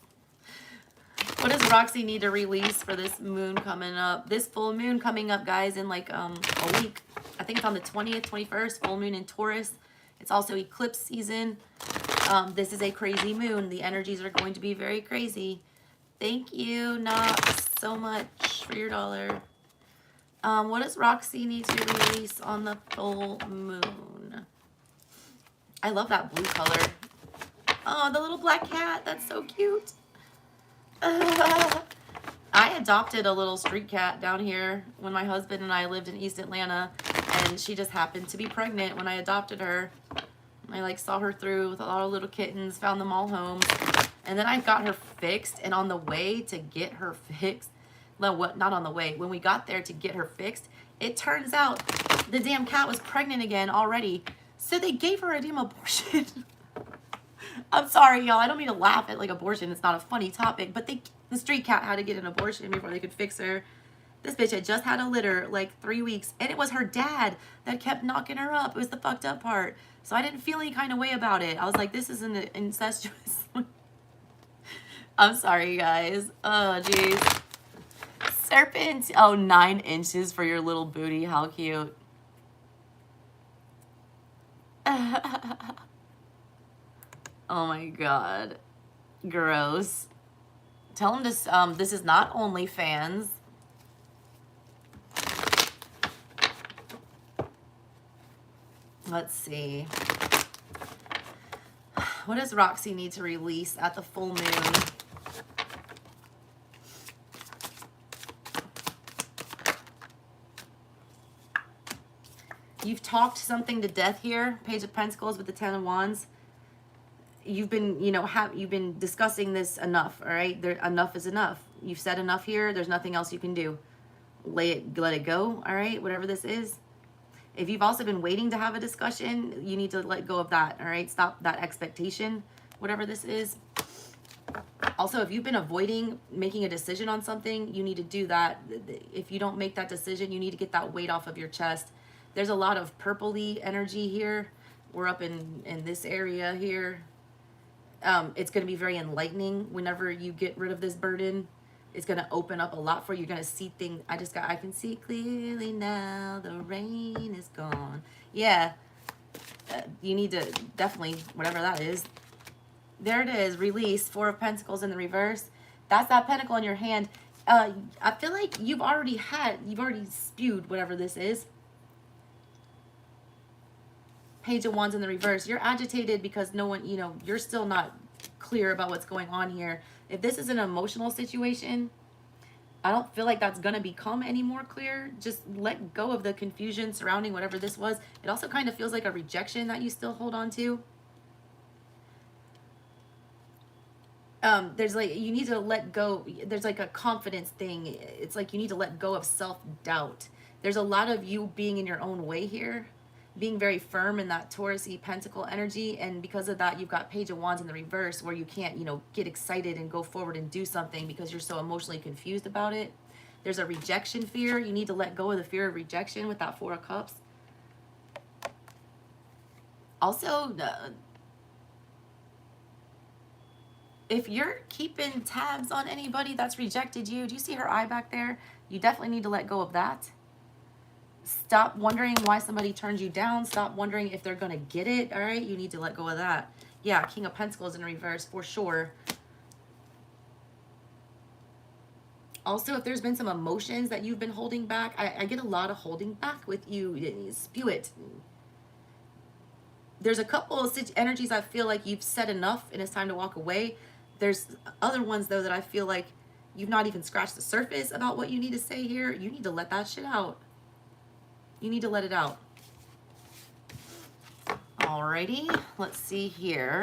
What does Roxy need to release for this moon coming up? This full moon coming up, guys, in like a week. I think it's on the 20th, 21st, full moon in Taurus. It's also eclipse season. This is a crazy moon. The energies are going to be very crazy. Thank you, Knox, so much for your dollar. What does Roxy need to release on the full moon? I love that blue color. Oh, the little black cat. That's so cute. I adopted a little street cat down here when my husband and I lived in East Atlanta, and she just happened to be pregnant when I adopted her. I like saw her through with a lot of little kittens, found them all homes, and then I got her fixed. And on the way to get her fixed, no, what? Not on the way. When we got there to get her fixed, it turns out the damn cat was pregnant again already. So they gave her a damn abortion. I'm sorry, y'all. I don't mean to laugh at like abortion. It's not a funny topic, but the street cat had to get an abortion before they could fix her. This bitch had just had a litter like 3 weeks, and it was her dad that kept knocking her up. It was the fucked up part. So I didn't feel any kind of way about it. I was like, this isn't incestuous. I'm sorry, guys. Oh, jeez. Serpent. Oh, 9 inches for your little booty. How cute. Oh my god. Gross. Tell him this, this is not OnlyFans. Let's see. What does Roxy need to release at the full moon? You've talked something to death here. Page of Pentacles with the 10 of Wands. You've been, you know, you've been discussing this enough, all right? Enough is enough. You've said enough here. There's nothing else you can do. Let it go, all right? Whatever this is. If you've also been waiting to have a discussion, you need to let go of that, all right? Stop that expectation, whatever this is. Also, if you've been avoiding making a decision on something, you need to do that. If you don't make that decision, you need to get that weight off of your chest. There's a lot of purpley energy here. We're up in this area here. It's going to be very enlightening whenever you get rid of this burden. It's going to open up a lot for you. You're going to see things. I can see clearly now. The rain is gone. Yeah. You need to definitely, whatever that is. There it is. Release. 4 of Pentacles in the reverse. That's that pentacle in your hand. I feel like you've already spewed whatever this is. Page of Wands in the reverse. You're agitated because no one, you know, you're still not clear about what's going on here. If this is an emotional situation, I don't feel like that's going to become any more clear. Just let go of the confusion surrounding whatever this was. It also kind of feels like a rejection that you still hold on to. There's like, you need to let go. There's like a confidence thing. It's like you need to let go of self-doubt. There's a lot of you being in your own way here, being very firm in that Taurus-y pentacle energy, and because of that, you've got Page of Wands in the reverse, where you can't, you know, get excited and go forward and do something because you're so emotionally confused about it. There's a rejection fear. You need to let go of the fear of rejection with that 4 of Cups. Also, if you're keeping tabs on anybody that's rejected you, do you see her eye back there? You definitely need to let go of that. Stop wondering why somebody turns you down. Stop wondering if they're going to get it. All right. You need to let go of that. Yeah. King of Pentacles in reverse for sure. Also, if there's been some emotions that you've been holding back, I get a lot of holding back with you. Spew it. There's a couple of energies I feel like you've said enough and it's time to walk away. There's other ones, though, that I feel like you've not even scratched the surface about what you need to say here. You need to let that shit out. You need to let it out. All Alrighty, let's see here.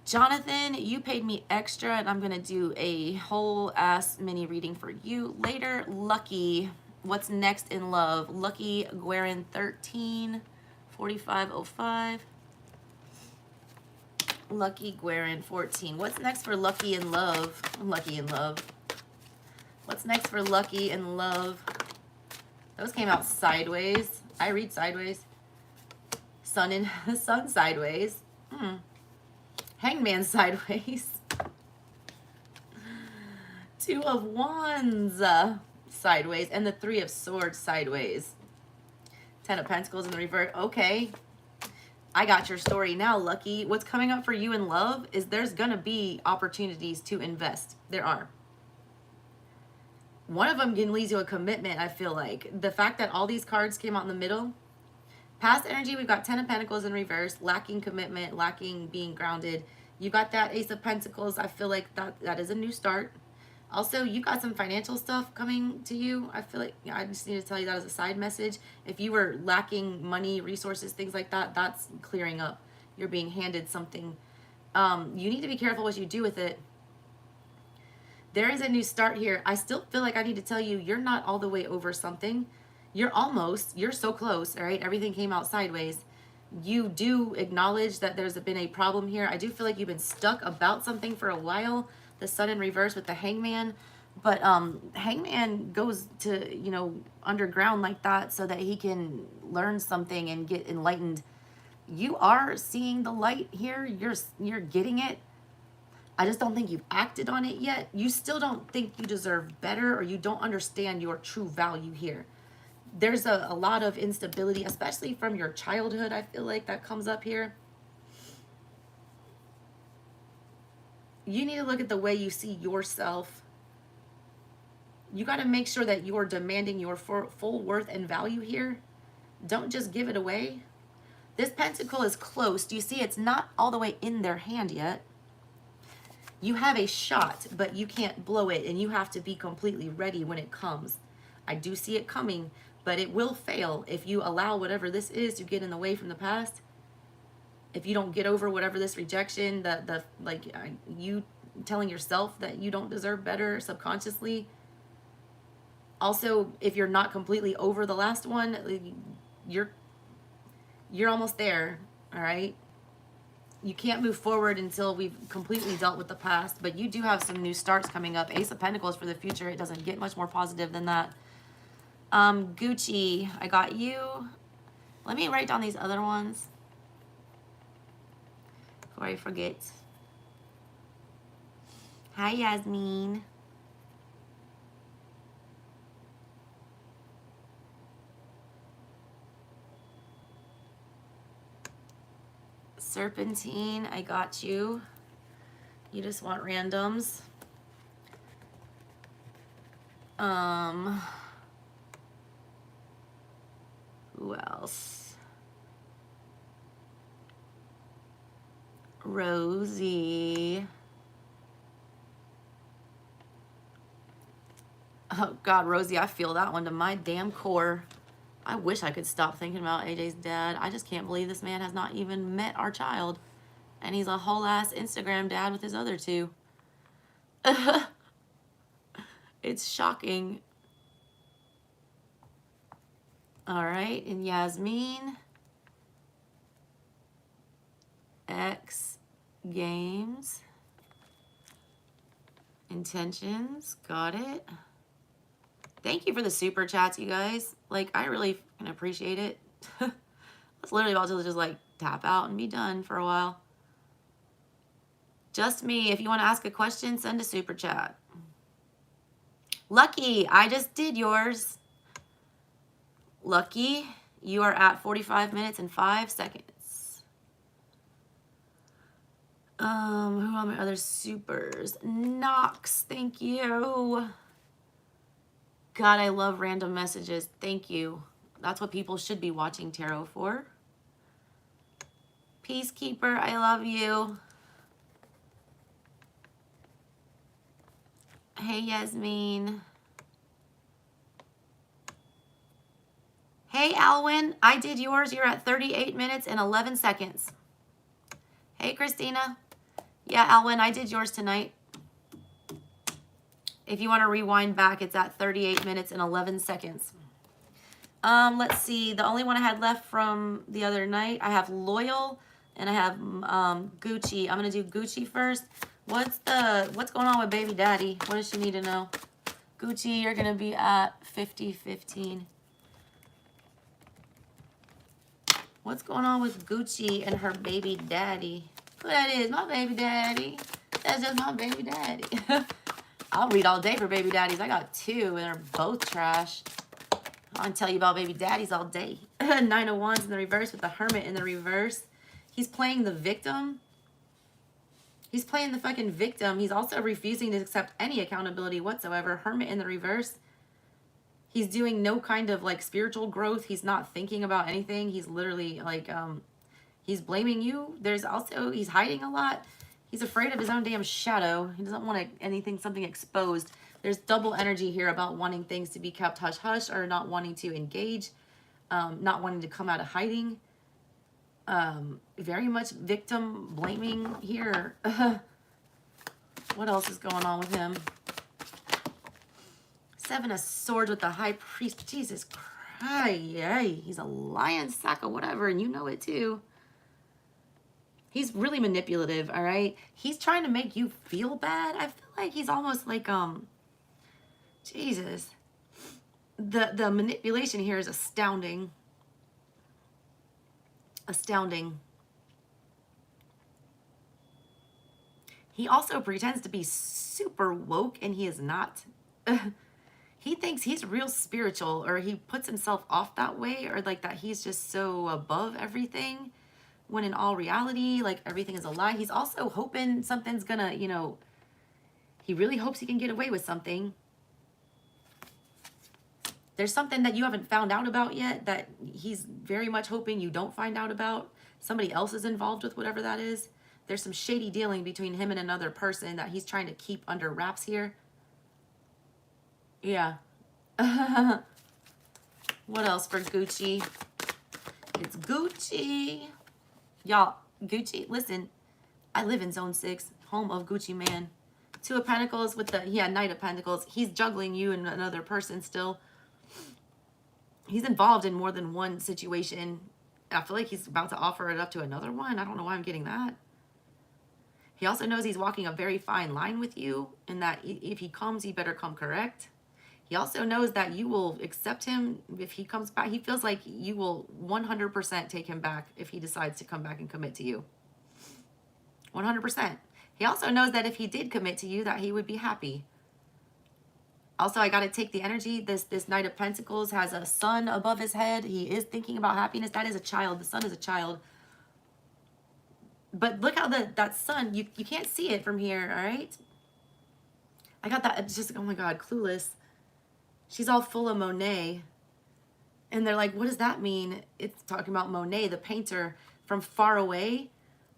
Jonathan, you paid me extra, and I'm going to do a whole ass mini reading for you later. Lucky, what's next in love? Lucky Guerin 13, 4505. Lucky Guerin 14. What's next for Lucky in love? Lucky in love. What's next for Lucky in love? Those came out sideways. I read sideways. Sun sideways. Hangman sideways. Two of Wands sideways. And the Three of Swords sideways. Ten of Pentacles in the reverse. Okay. I got your story now, Lucky. What's coming up for you in love is there's going to be opportunities to invest. There are. One of them can lead to a commitment, I feel like. The fact that all these cards came out in the middle. Past energy, we've got Ten of Pentacles in reverse. Lacking commitment, lacking being grounded. You got that Ace of Pentacles. I feel like that is a new start. Also, you got some financial stuff coming to you. I feel like I just need to tell you that as a side message. If you were lacking money, resources, things like that, that's clearing up. You're being handed something. You need to be careful what you do with it. There is a new start here. I still feel like I need to tell you, you're not all the way over something. You're so close, all right? Everything came out sideways. You do acknowledge that there's been a problem here. I do feel like you've been stuck about something for a while. The Sun in reverse with the Hangman. But Hangman goes to, you know, underground like that so that he can learn something and get enlightened. You are seeing the light here. You're getting it. I just don't think you've acted on it yet. You still don't think you deserve better, or you don't understand your true value here. There's a lot of instability, especially from your childhood, I feel like that comes up here. You need to look at the way you see yourself. You got to make sure that you're demanding your full worth and value here. Don't just give it away. This pentacle is close. Do you see it's not all the way in their hand yet? You have a shot, but you can't blow it, and you have to be completely ready when it comes. I do see it coming, but it will fail if you allow whatever this is to get in the way from the past. If you don't get over whatever this rejection, you telling yourself that you don't deserve better subconsciously. Also, if you're not completely over the last one, you're almost there, all right? You can't move forward until we've completely dealt with the past, but you do have some new starts coming up. Ace of Pentacles for the future. It doesn't get much more positive than that. Gucci, I got you. Let me write down these other ones before I forget. Hi, Yazmin. Serpentine, I got you. You just want randoms. Who else? Rosie. Oh God, Rosie, I feel that one to my damn core. I wish I could stop thinking about AJ's dad. I just can't believe this man has not even met our child. And he's a whole ass Instagram dad with his other two. It's shocking. All right, and Yazmin. X Games. Intentions, got it. Thank you for the super chats, you guys. Like, I really can appreciate it. I was literally about to just like tap out and be done for a while. Just me. If you want to ask a question, send a super chat. Lucky, I just did yours. Lucky, you are at 45 minutes and 5 seconds. Who are my other supers? Nox, thank you. God, I love random messages. Thank you. That's what people should be watching tarot for. Peacekeeper, I love you. Hey, Yazmin. Hey, Allwen, I did yours. You're at 38 minutes and 11 seconds. Hey, Christina. Yeah, Allwen, I did yours tonight. If you want to rewind back, it's at 38 minutes and 11 seconds. Let's see. The only one I had left from the other night, I have Loyal and I have Gucci. I'm gonna do Gucci first. What's going on with baby daddy? What does she need to know? Gucci, you're gonna be at 50-15. What's going on with Gucci and her baby daddy? Who that is? My baby daddy. That's just my baby daddy. I'll read all day for baby daddies. I got 2 and they're both trash. I can tell you about baby daddies all day. 9 of Wands in the reverse with the Hermit in the reverse. He's playing the victim. He's playing the fucking victim. He's also refusing to accept any accountability whatsoever. Hermit in the reverse. He's doing no kind of like spiritual growth. He's not thinking about anything. He's literally like, he's blaming you. There's also, he's hiding a lot. He's afraid of his own damn shadow. He doesn't want something exposed. There's double energy here about wanting things to be kept hush-hush or not wanting to engage, not wanting to come out of hiding. Very much victim blaming here. What else is going on with him? 7 of Swords with the High Priest. Jesus Christ. Yay. He's a lion, sack of whatever, and you know it too. He's really manipulative, all right? He's trying to make you feel bad. I feel like he's almost like, Jesus. The manipulation here is astounding. Astounding. He also pretends to be super woke, and he is not. He thinks he's real spiritual, or he puts himself off that way, or like that he's just so above everything, when in all reality, like everything is a lie. He's also hoping something's gonna, you know, he really hopes he can get away with something. There's something that you haven't found out about yet that he's very much hoping you don't find out about. Somebody else is involved with whatever that is. There's some shady dealing between him and another person that he's trying to keep under wraps here. Yeah. What else for Gucci? It's Gucci. Y'all, Gucci, listen, I live in Zone 6, home of Gucci Man. 2 of Pentacles with the, Knight of Pentacles. He's juggling you and another person still. He's involved in more than one situation. I feel like he's about to offer it up to another one. I don't know why I'm getting that. He also knows he's walking a very fine line with you, and that if he comes, he better come correct. He also knows that you will accept him if he comes back. He feels like you will 100% take him back if he decides to come back and commit to you. 100%. He also knows that if he did commit to you, that he would be happy. Also, I got to take the energy. This Knight of Pentacles has a sun above his head. He is thinking about happiness. That is a child. The sun is a child. But look how that sun, you can't see it from here, all right? I got that. It's just, oh my God, Clueless. She's all full of Monet. And they're like, what does that mean? It's talking about Monet, the painter. From far away,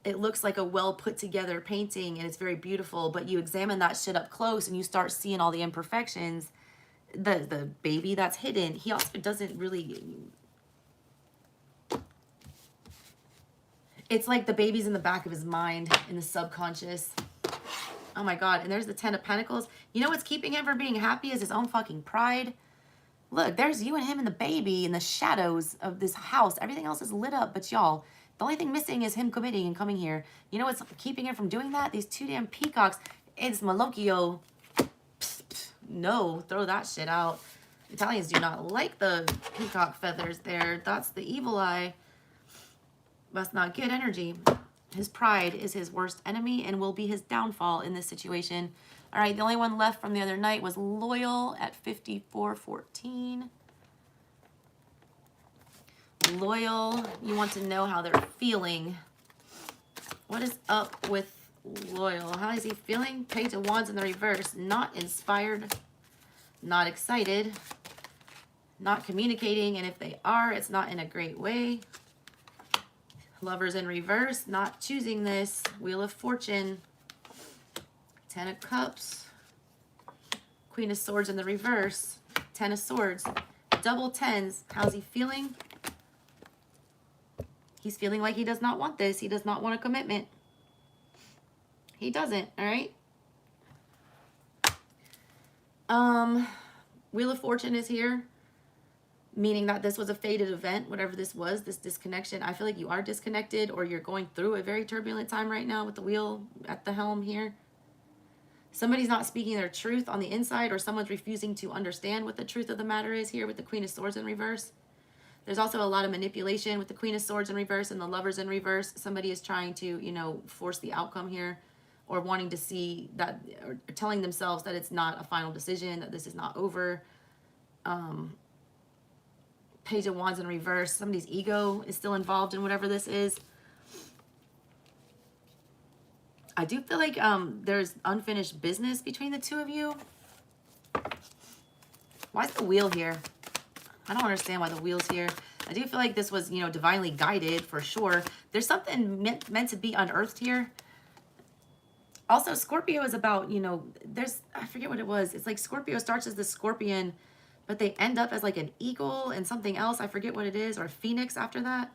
it looks like a well put together painting and it's very beautiful. But you examine that shit up close and you start seeing all the imperfections. The baby that's hidden. He also doesn't really... It's like the baby's in the back of his mind, in the subconscious. Oh my God. And there's the 10 of Pentacles. You know what's keeping him from being happy is his own fucking pride. Look, there's you and him and the baby in the shadows of this house. Everything else is lit up, but y'all, the only thing missing is him committing and coming here. You know what's keeping him from doing that? These 2 damn peacocks. It's Malocchio. No, throw that shit out. Italians do not like the peacock feathers there. That's the evil eye. That's not good energy. His pride is his worst enemy and will be his downfall in this situation. All right, the only one left from the other night was Loyal at 54-14. Loyal, you want to know how they're feeling. What is up with Loyal? How is he feeling? Page of Wands in the reverse. Not inspired, not excited, not communicating, and if they are, it's not in a great way. Lovers in reverse, not choosing this. Wheel of Fortune. 10 of Cups. Queen of Swords in the reverse. 10 of Swords. double tens. How's he feeling? He's feeling like he does not want this. He does not want a commitment. He doesn't, all right? Wheel of Fortune is here, meaning that this was a fated event, whatever this was, this disconnection. I feel like you are disconnected, or you're going through a very turbulent time right now with the wheel at the helm here. Somebody's not speaking their truth on the inside, or someone's refusing to understand what the truth of the matter is here with the Queen of Swords in reverse. There's also a lot of manipulation with the Queen of Swords in reverse and the Lovers in reverse. Somebody is trying to, you know, force the outcome here, or wanting to see that, or telling themselves that it's not a final decision, that this is not over. Page of Wands in reverse. Somebody's ego is still involved in whatever this is. I do feel like there's unfinished business between the two of you. Why is the wheel here? I don't understand why the wheel's here. I do feel like this was, you know, divinely guided for sure. There's something meant to be unearthed here. Also, Scorpio is about, you know, I forget what it was. It's like Scorpio starts as the scorpion, but they end up as like an eagle and something else. I forget what it is, or a phoenix after that.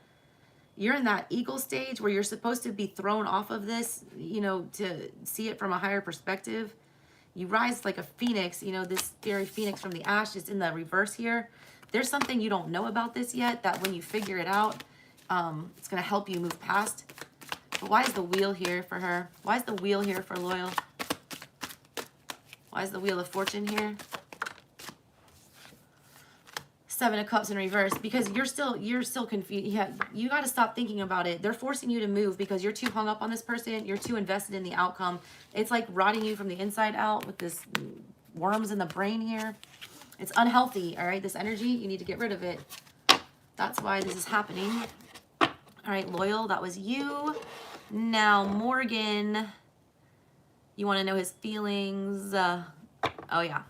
You're in that eagle stage where you're supposed to be thrown off of this, you know, to see it from a higher perspective. You rise like a phoenix, you know, this fairy phoenix from the ash is in the reverse here. There's something you don't know about this yet that when you figure it out, it's going to help you move past. But why is the wheel here for her? Why is the wheel here for Loyal? Why is the Wheel of Fortune here? Seven of Cups in reverse, because you're still confused. Yeah, you got to stop thinking about it. They're forcing you to move because you're too hung up on this person. You're too invested in the outcome. It's like rotting you from the inside out with this worms in the brain here. It's unhealthy, all right? This energy, you need to get rid of it. That's why this is happening. All right, Loyal, that was you. Now, Morgan, you want to know his feelings. Oh, yeah.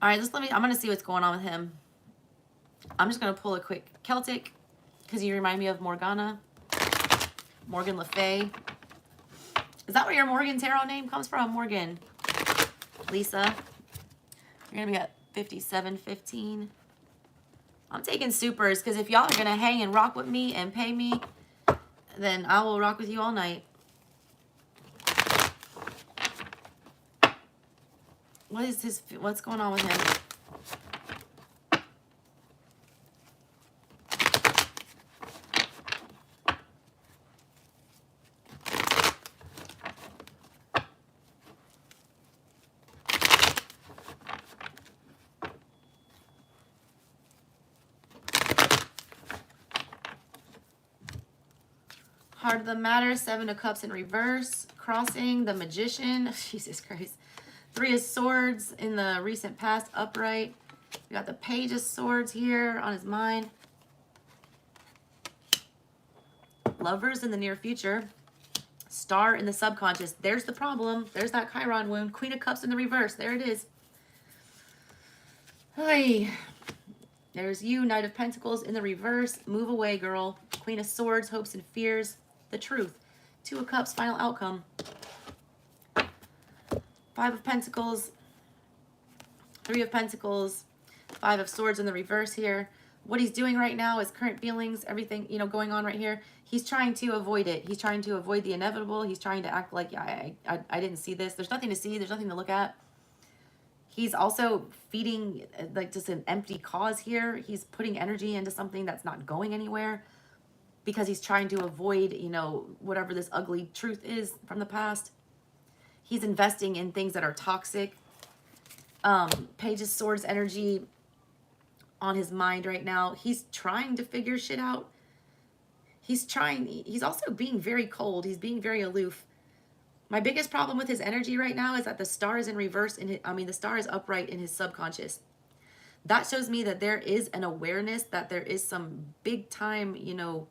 All right, I'm going to see what's going on with him. I'm just going to pull a quick Celtic because you remind me of Morgana. Morgan Le Fay. Is that where your Morgan Tarot name comes from? Morgan. Lisa. You're going to be at 57.15. I'm taking supers because if y'all are going to hang and rock with me and pay me, then I will rock with you all night. What's going on with him? Heart of the Matter, Seven of Cups in reverse, crossing, the Magician, Jesus Christ. Three of Swords in the recent past, upright. We got the Page of Swords here on his mind. Lovers in the near future. Star in the subconscious. There's the problem. There's that Chiron wound. Queen of Cups in the reverse. There it is. Hi. There's you, Knight of Pentacles in the reverse. Move away, girl. Queen of Swords, hopes and fears. The truth. Two of Cups, final outcome. Five of Pentacles. Three of Pentacles. Five of Swords in the reverse here. What he's doing right now is current feelings, everything, you know, going on right here. He's trying to avoid it. He's trying to avoid the inevitable. He's trying to act like, yeah, I didn't see this. There's nothing to see. There's nothing to look at. He's also feeding like just an empty cause here. He's putting energy into something that's not going anywhere because he's trying to avoid, you know, whatever this ugly truth is from the past. He's investing in things that are toxic. Page of Swords energy on his mind right now. He's trying to figure shit out. He's also being very cold. He's being very aloof. My biggest problem with his energy right now is that the star is in reverse. The star is upright in his subconscious. That shows me that there is an awareness that there is some big time, you know,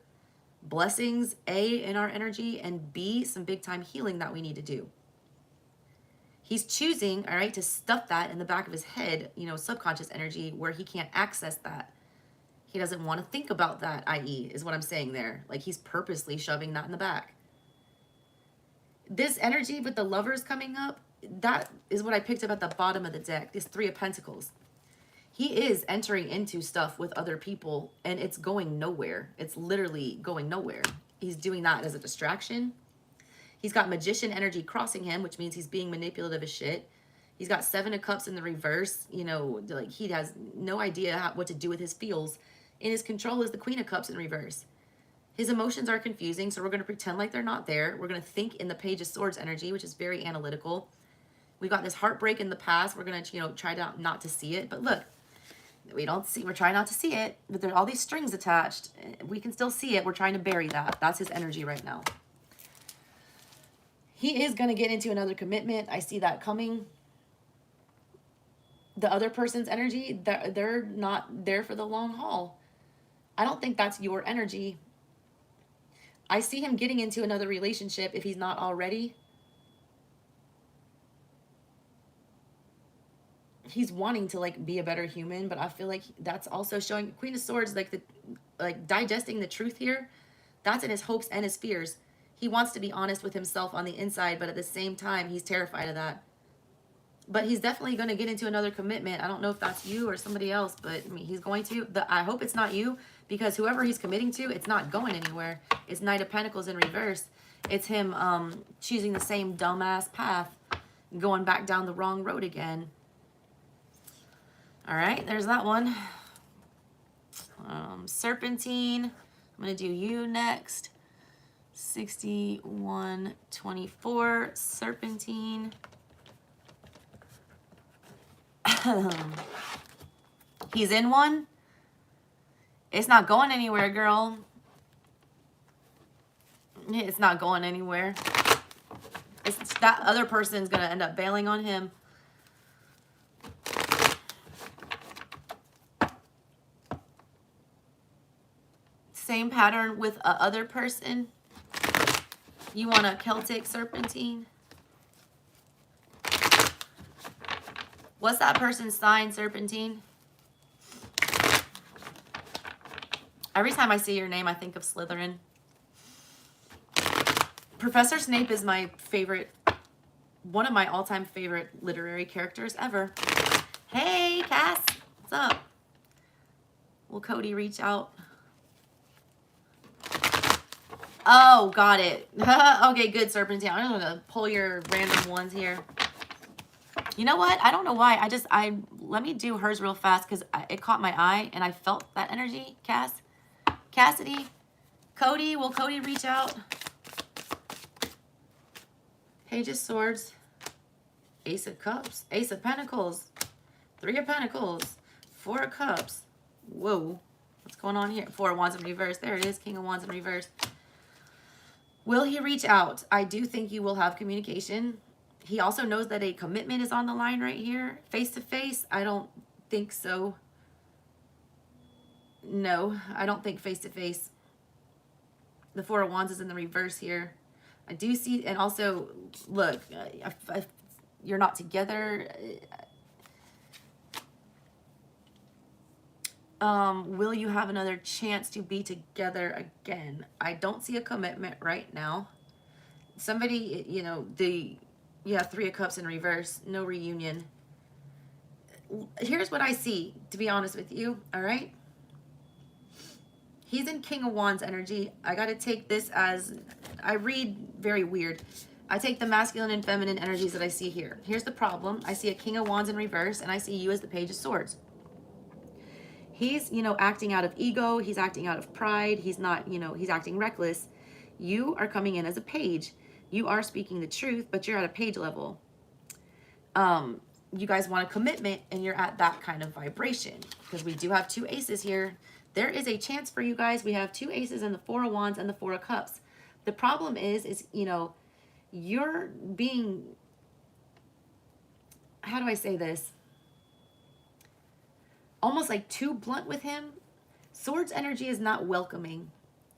blessings, A, in our energy, and B, some big time healing that we need to do. He's choosing, all right, to stuff that in the back of his head, you know, subconscious energy where he can't access that. He doesn't want to think about that, i.e., is what I'm saying there. Like he's purposely shoving that in the back. This energy with the Lovers coming up, that is what I picked up at the bottom of the deck, this Three of Pentacles. He is entering into stuff with other people and it's going nowhere. It's literally going nowhere. He's doing that as a distraction. He's got magician energy crossing him, which means he's being manipulative as shit. He's got 7 of Cups in the reverse. You know, like he has no idea what to do with his feels. In his control is the Queen of Cups in reverse. His emotions are confusing, so we're going to pretend like they're not there. We're going to think in the Page of Swords energy, which is very analytical. We got this heartbreak in the past. We're going to, you know, try not to see it. But look, we're trying not to see it, but there are all these strings attached. We can still see it. We're trying to bury that. That's his energy right now. He is going to get into another commitment. I see that coming. The other person's energy, they're not there for the long haul. I don't think that's your energy. I see him getting into another relationship if he's not already. He's wanting to like be a better human, but I feel like that's also showing Queen of Swords, like digesting the truth here. That's in his hopes and his fears. He wants to be honest with himself on the inside, but at the same time, he's terrified of that. But he's definitely going to get into another commitment. I don't know if that's you or somebody else, but I mean, he's going to. I hope it's not you, because whoever he's committing to, it's not going anywhere. It's Knight of Pentacles in reverse. It's him choosing the same dumbass path, going back down the wrong road again. All right, there's that one. Serpentine. I'm going to do you next. 6124 Serpentine. He's in one. It's not going anywhere, girl. It's not going anywhere. That other person's going to end up bailing on him. Same pattern with a other person. You want a Celtic Serpentine? What's that person's sign, Serpentine? Every time I see your name, I think of Slytherin. Professor Snape is my favorite, one of my all-time favorite literary characters ever. Hey, Cass. What's up? Will Cody reach out? Oh, got it. Okay, good, Serpentine. I'm going to pull your random ones here. You know what? I don't know why. Let me do hers real fast because it caught my eye and I felt that energy. Cassidy, Cody, will Cody reach out? Page of Swords, Ace of Cups, Ace of Pentacles, 3 of Pentacles, 4 of Cups. Whoa, what's going on here? 4 of Wands in reverse. There it is, King of Wands in reverse. Will he reach out? I do think you will have communication. He also knows that a commitment is on the line right here. Face to face, I don't think so. No, I don't think face to face. The 4 of Wands is in the reverse here. I do see, and also, look, if you're not together. Will you have another chance to be together again? I don't see a commitment right now. Somebody, you know, you have 3 of Cups in reverse, no reunion. Here's what I see, to be honest with you, all right? He's in King of Wands energy. I got to take this as, I read very weird. I take the masculine and feminine energies that I see here. Here's the problem. I see a King of Wands in reverse, and I see you as the Page of Swords. He's, you know, acting out of ego. He's acting out of pride. He's not, you know, he's acting reckless. You are coming in as a page. You are speaking the truth, but you're at a page level. You guys want a commitment, and you're at that kind of vibration because we do have 2 aces here. There is a chance for you guys. We have 2 aces and the 4 of Wands and the 4 of Cups. The problem is, you know, you're being, how do I say this? Almost like too blunt with him. Swords energy is not welcoming.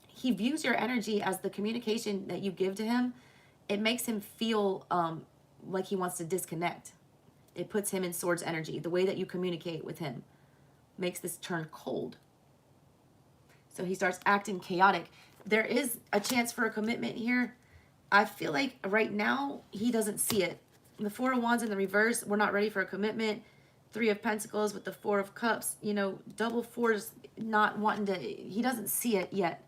He views your energy as the communication that you give to him. It makes him feel like he wants to disconnect. It puts him in Swords energy. The way that you communicate with him makes this turn cold. So he starts acting chaotic. There is a chance for a commitment here. I feel like right now he doesn't see it. The 4 of Wands in the reverse, we're not ready for a commitment. Three of Pentacles with the Four of Cups. You know, double fours not wanting to, he doesn't see it yet.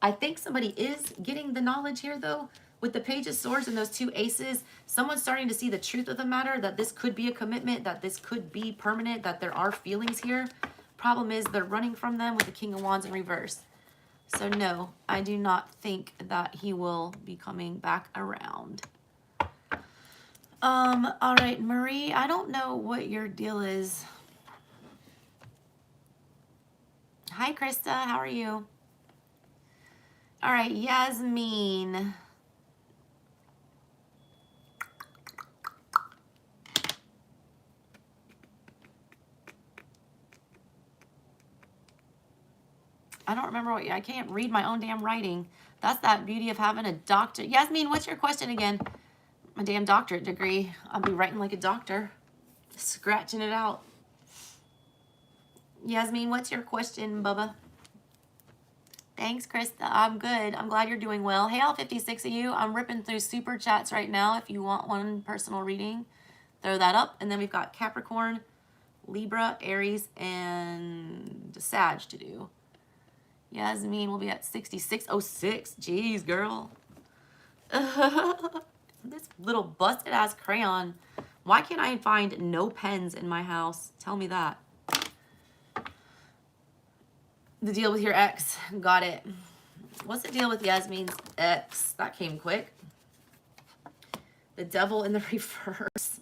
I think somebody is getting the knowledge here, though. With the Page of Swords and those two aces, someone's starting to see the truth of the matter, that this could be a commitment, that this could be permanent, that there are feelings here. Problem is they're running from them with the King of Wands in reverse. So no, I do not think that he will be coming back around. All right, Marie, I don't know what your deal is. Hi, Krista, how are you? All right, Yazmin. I don't remember what, I can't read my own damn writing. That's that beauty of having a doctor. Yazmin, what's your question again? My damn doctorate degree. I'll be writing like a doctor. Scratching it out. Yazmin, what's your question, Bubba? Thanks, Krista. I'm good. I'm glad you're doing well. Hey, all 56 of you. I'm ripping through super chats right now. If you want one personal reading, throw that up. And then we've got Capricorn, Libra, Aries, and Sag to do. Yazmin will be at 6606. Jeez, girl. This little busted ass crayon. Why can't I find no pens in my house? Tell me that. The deal with your ex. Got it. What's the deal with Yazmin's ex? That came quick. The Devil in the reverse.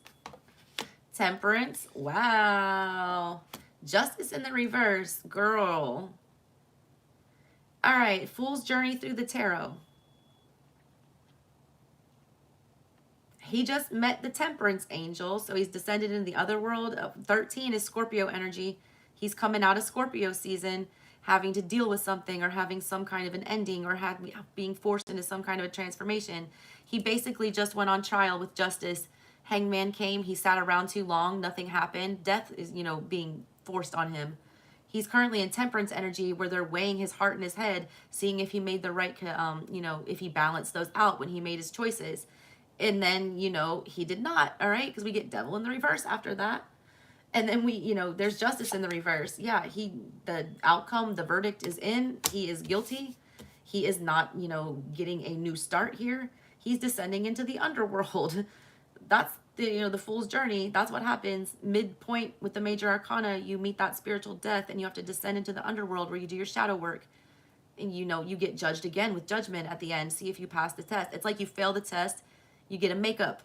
Temperance. Wow. Justice in the reverse. Girl. All right. Fool's Journey through the Tarot. He just met the Temperance angel, so he's descended into the other world. 13 is Scorpio energy. He's coming out of Scorpio season, having to deal with something or having some kind of an ending or being forced into some kind of a transformation. He basically just went on trial with justice. Hangman came. He sat around too long. Nothing happened. Death is, you know, being forced on him. He's currently in Temperance energy where they're weighing his heart and his head, seeing if he made the right, you know, if he balanced those out when he made his choices. And then, you know, he did not, all right? Because we get Devil in the reverse after that. And then we, you know, there's Justice in the reverse. Yeah, the outcome, the verdict is in. He is guilty. He is not, you know, getting a new start here. He's descending into the underworld. That's the, you know, the Fool's Journey. That's what happens. Midpoint with the Major Arcana, you meet that spiritual death and you have to descend into the underworld where you do your shadow work. And, you know, you get judged again with judgment at the end. See if you pass the test. It's like you fail the test. You get a makeup.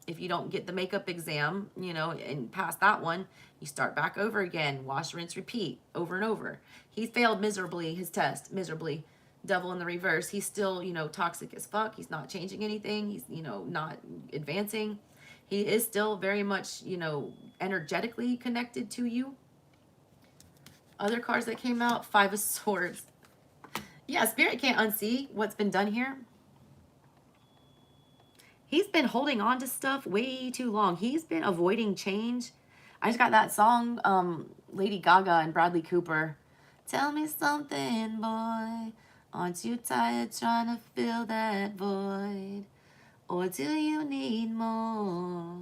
If you don't get the makeup exam, you know, and pass that one, you start back over again. Wash, rinse, repeat over and over. He failed miserably his test, miserably. Devil in the reverse. He's still, you know, toxic as fuck. He's not changing anything. He's, you know, not advancing. He is still very much, you know, energetically connected to you. Other cards that came out, Five of Swords. Yeah, Spirit can't unsee what's been done here. He's been holding on to stuff way too long. He's been avoiding change. I just got that song, Lady Gaga and Bradley Cooper. Tell me something, boy. Aren't you tired trying to fill that void? Or do you need more?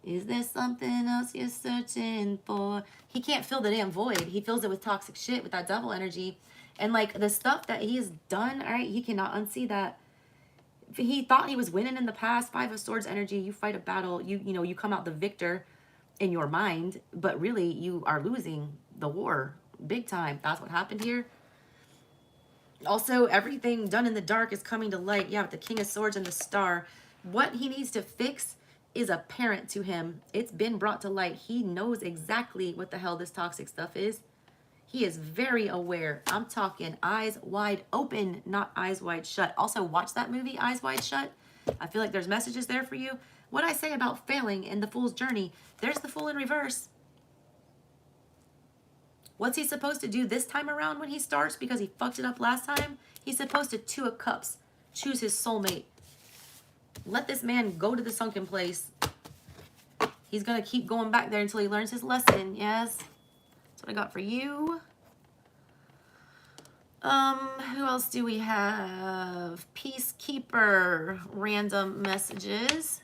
Is there something else you're searching for? He can't fill the damn void. He fills it with toxic shit, with that devil energy. And like the stuff that he has done, all right, he cannot unsee that. He thought he was winning in the past. Five of Swords energy, you fight a battle, you know, you come out the victor in your mind, but really you are losing the war big time. That's what happened here. Also, everything done in the dark is coming to light. Yeah, with the King of Swords and the Star. What he needs to fix is apparent to him. It's been brought to light. He knows exactly what the hell this toxic stuff is. He is very aware. I'm talking eyes wide open, not eyes wide shut. Also, watch that movie, Eyes Wide Shut. I feel like there's messages there for you. What I say about failing in the Fool's Journey, there's the Fool in reverse. What's he supposed to do this time around when he starts because he fucked it up last time? He's supposed to Two of Cups, choose his soulmate. Let this man go to the sunken place. He's going to keep going back there until he learns his lesson, yes? What I got for you. Who else do we have? Peacekeeper, random messages.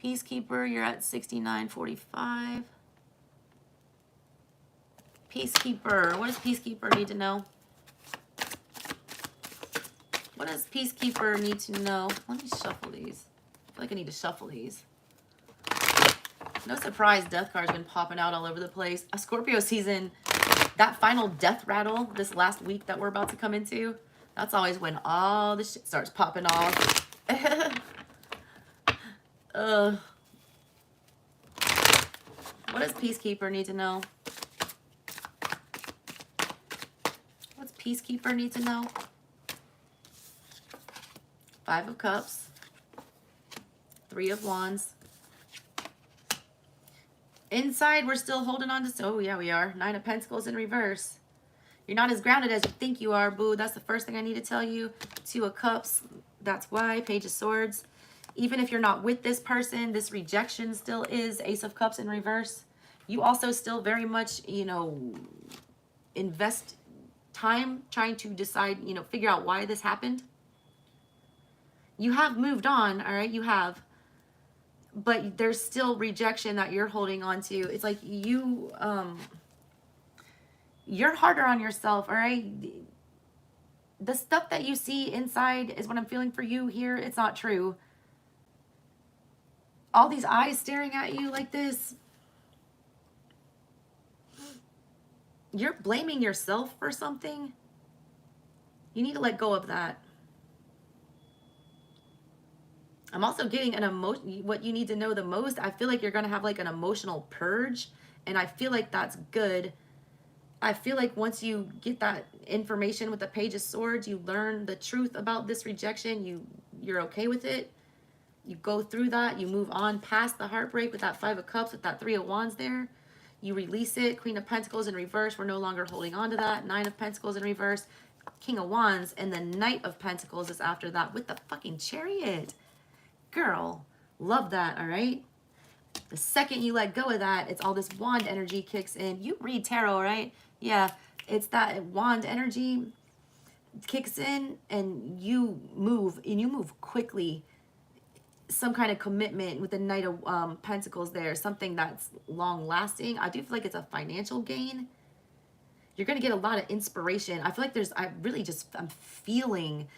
Peacekeeper, you're at 69.45. Peacekeeper, what does Peacekeeper need to know? What does Peacekeeper need to know? Let me shuffle these. I feel like I need to shuffle these. No surprise, death card's been popping out all over the place. A Scorpio season, that final death rattle this last week that we're about to come into, that's always when all the shit starts popping off. What does Peacekeeper need to know? What's Peacekeeper need to know? 5 of Cups. 3 of Wands. Inside, we're still holding on to... Oh, yeah, we are. 9 of Pentacles in reverse. You're not as grounded as you think you are, boo. That's the first thing I need to tell you. 2 of Cups. That's why. Page of Swords. Even if you're not with this person, this rejection still is Ace of Cups in reverse. You also still very much, you know, invest time trying to decide, you know, figure out why this happened. You have moved on, all right? You have. But there's still rejection that you're holding on to. It's like you're harder on yourself, all right? The stuff that you see inside is what I'm feeling for you here. It's not true. All these eyes staring at you like this. You're blaming yourself for something. You need to let go of that. I'm also getting an emotion. What you need to know the most, I feel like you're going to have like an emotional purge. And I feel like that's good. I feel like once you get that information with the Page of Swords, you learn the truth about this rejection. You're okay with it. You go through that. You move on past the heartbreak with that 5 of Cups, with that 3 of Wands there. You release it. Queen of Pentacles in reverse. We're no longer holding on to that. 9 of Pentacles in reverse. King of Wands. And the Knight of Pentacles is after that with the fucking Chariot. Girl, love that, all right? The second you let go of that, it's all this wand energy kicks in. You read tarot, right? Yeah, it's that wand energy kicks in and you move quickly. Some kind of commitment with the Knight of Pentacles there, something that's long lasting. I do feel like it's a financial gain. You're going to get a lot of inspiration. I feel like I'm feeling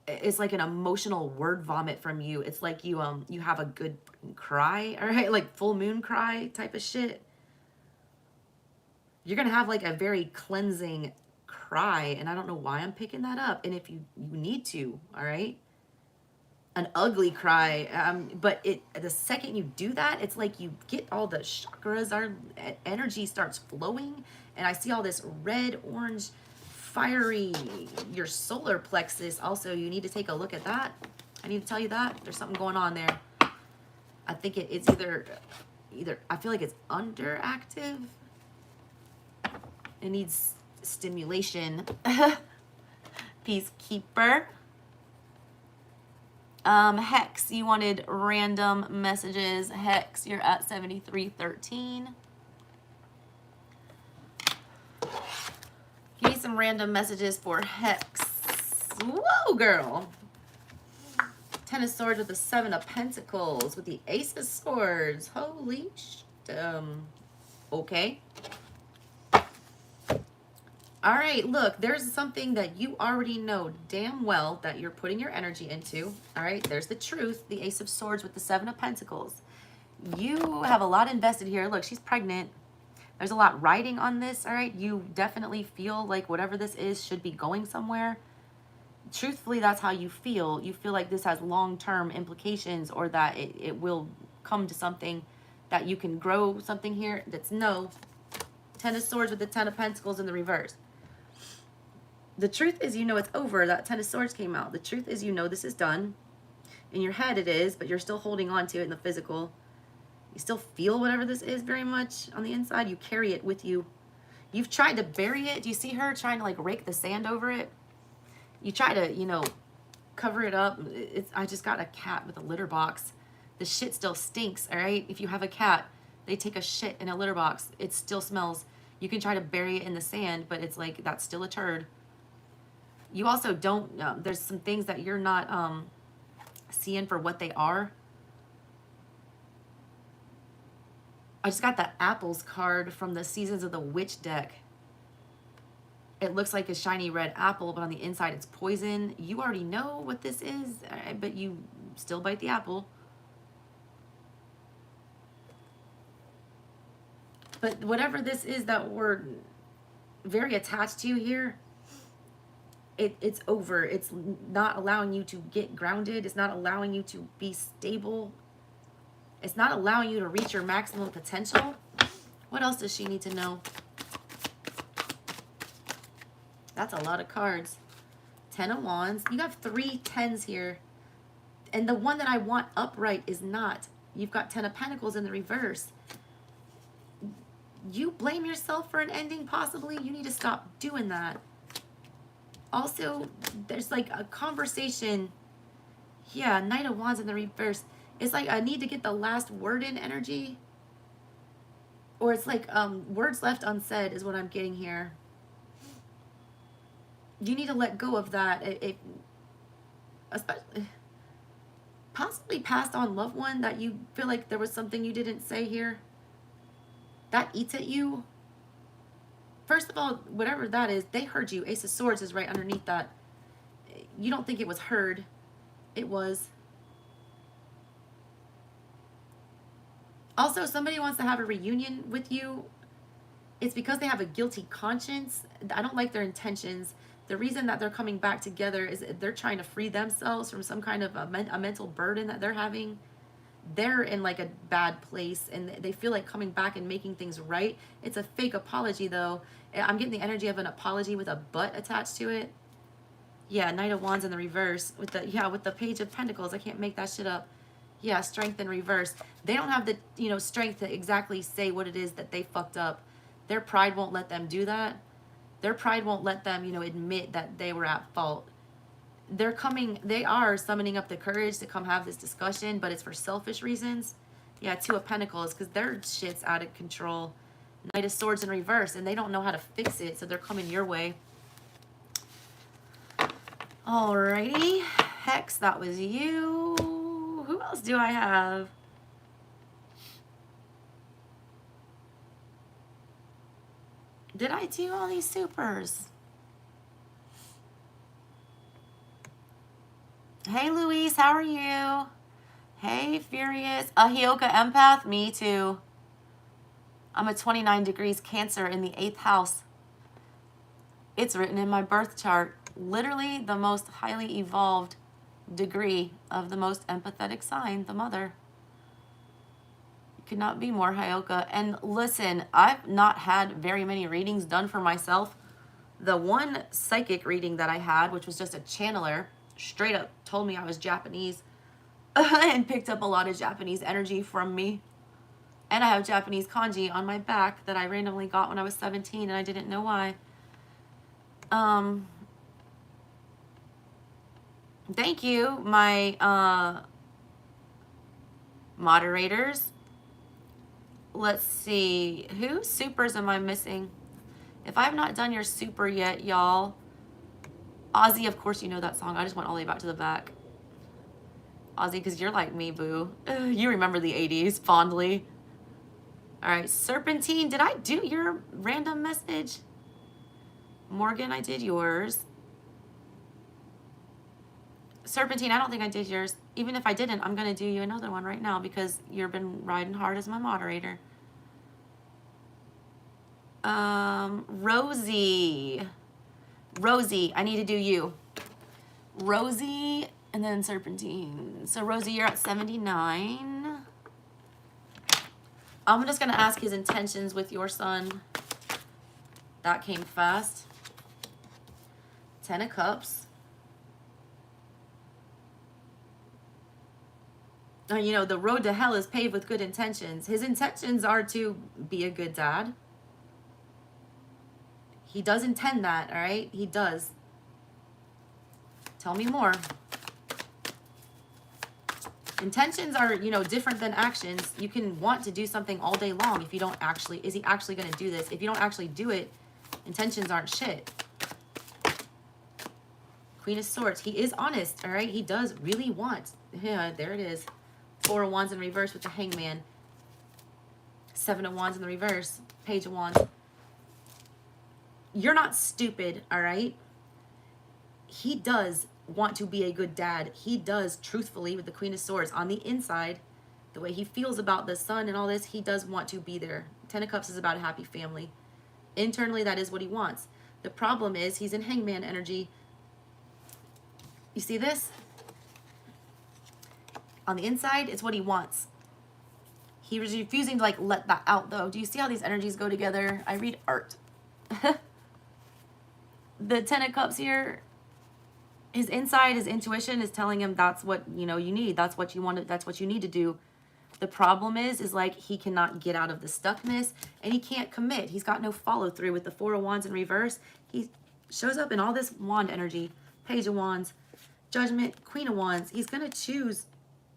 it's like an emotional word vomit from you. It's like you have a good cry, all right? Like full moon cry type of shit. You're going to have like a very cleansing cry, and I don't know why I'm picking that up. And if you need to, all right? An ugly cry, but the second you do that, it's like you get all the chakras, our energy starts flowing, and I see all this red, orange, fiery, your solar plexus. Also, you need to take a look at that. I need to tell you that there's something going on there. I think it's either I feel like it's underactive. It needs stimulation. Peacekeeper. Hex, you wanted random messages. Hex, you're at 7313. Give me some random messages for Hex. Whoa, girl. 10 of Swords with the 7 of Pentacles with the Ace of Swords. Holy shit. Okay. All right, look, there's something that you already know damn well that you're putting your energy into. All right, there's the truth, the Ace of Swords with the 7 of Pentacles. You have a lot invested here. Look, she's pregnant. There's a lot riding on this, all right? You definitely feel like whatever this is should be going somewhere. Truthfully, that's how you feel. You feel like this has long-term implications, or that it will come to something, that you can grow something here. That's no. 10 of Swords with the 10 of Pentacles in the reverse. The truth is, you know it's over. That 10 of Swords came out. The truth is, you know this is done. In your head it is, but you're still holding on to it in the physical. You still feel whatever this is very much on the inside. You carry it with you. You've tried to bury it. Do you see her trying to like rake the sand over it? You try to, you know, cover it up. I just got a cat with a litter box. The shit still stinks, all right? If you have a cat, they take a shit in a litter box. It still smells. You can try to bury it in the sand, but it's like, that's still a turd. You also don't, there's some things that you're not seeing for what they are. I just got the apples card from the Seasons of the Witch deck. It looks like a shiny red apple, but on the inside it's poison. You already know what this is, but you still bite the apple. But whatever this is that we're very attached to here, it's over. It's not allowing you to get grounded. It's not allowing you to be stable. It's not allowing you to reach your maximum potential. What else does she need to know? That's a lot of cards. 10 of Wands. You have 3 10s here. And the one that I want upright is not. You've got 10 of Pentacles in the reverse. You blame yourself for an ending, possibly. You need to stop doing that. Also, there's like a conversation. Yeah, Knight of Wands in the reverse. It's like I need to get the last word in energy. Or it's like words left unsaid is what I'm getting here. You need to let go of that. Especially, possibly passed on loved one that you feel like there was something you didn't say here. That eats at you. First of all, whatever that is, they heard you. Ace of Swords is right underneath that. You don't think it was heard. It was. Also, somebody wants to have a reunion with you. It's because they have a guilty conscience. I don't like their intentions. The reason that they're coming back together is they're trying to free themselves from some kind of a mental burden that they're having. They're in like a bad place and they feel like coming back and making things right. It's a fake apology though. I'm getting the energy of an apology with a but attached to it. Yeah, Knight of Wands in the reverse with the Page of Pentacles. I can't make that shit up. Yeah, Strength in reverse. They don't have the, strength to exactly say what it is that they fucked up. Their pride won't let them do that. Their pride won't let them, admit that they were at fault. They are summoning up the courage to come have this discussion, but it's for selfish reasons. Yeah, 2 of Pentacles, because their shit's out of control. Knight of Swords in reverse, and they don't know how to fix it, so they're coming your way. Alrighty. Hex, that was you. Who else do I have? Did I do all these supers? Hey, Luis, how are you? Hey, Furious. A Hyoka empath? Me too. I'm a 29 degrees Cancer in the 8th house. It's written in my birth chart. Literally the most highly evolved degree of the most empathetic sign, the mother. Could not be more Hyoka. And listen, I've not had very many readings done for myself. The one psychic reading that I had, which was just a channeler, straight up told me I was Japanese and picked up a lot of Japanese energy from me. And I have Japanese kanji on my back that I randomly got when I was 17 and I didn't know why. Thank you, my moderators. Let's see. Whose supers am I missing? If I have not done your super yet, y'all. Ozzy, of course you know that song. I just went all the way back to the back. Ozzy, because you're like me, boo. You remember the 80s fondly. All right, Serpentine. Did I do your random message? Morgan, I did yours. Serpentine, I don't think I did yours. Even if I didn't, I'm going to do you another one right now because you've been riding hard as my moderator. Rosie. Rosie, I need to do you. Rosie and then Serpentine. So Rosie, you're at 79. I'm just going to ask his intentions with your son. That came fast. 10 of Cups. The road to hell is paved with good intentions. His intentions are to be a good dad. He does intend that, all right? He does. Tell me more. Intentions are, different than actions. You can want to do something all day long if you don't actually, is he actually going to do this? If you don't actually do it, intentions aren't shit. Queen of Swords. He is honest, all right? He does really want. Yeah, there it is. 4 of Wands in reverse with the Hangman. Seven of Wands in the reverse. Page of Wands. You're not stupid, all right? He does want to be a good dad. He does, truthfully, with the Queen of Swords. On the inside, the way he feels about the son and all this, he does want to be there. Ten of Cups is about a happy family. Internally, that is what he wants. The problem is he's in Hangman energy. You see this? On the inside, it's what he wants. He was refusing to like let that out though. Do you see how these energies go together? I read art. The Ten of Cups here, his inside, his intuition is telling him that's what, you know, you need. That's what you want. That's what you need to do. The problem is like he cannot get out of the stuckness and he can't commit. He's got no follow through with the Four of Wands in reverse. He shows up in all this wand energy. Page of Wands, Judgment, Queen of Wands. He's going to choose,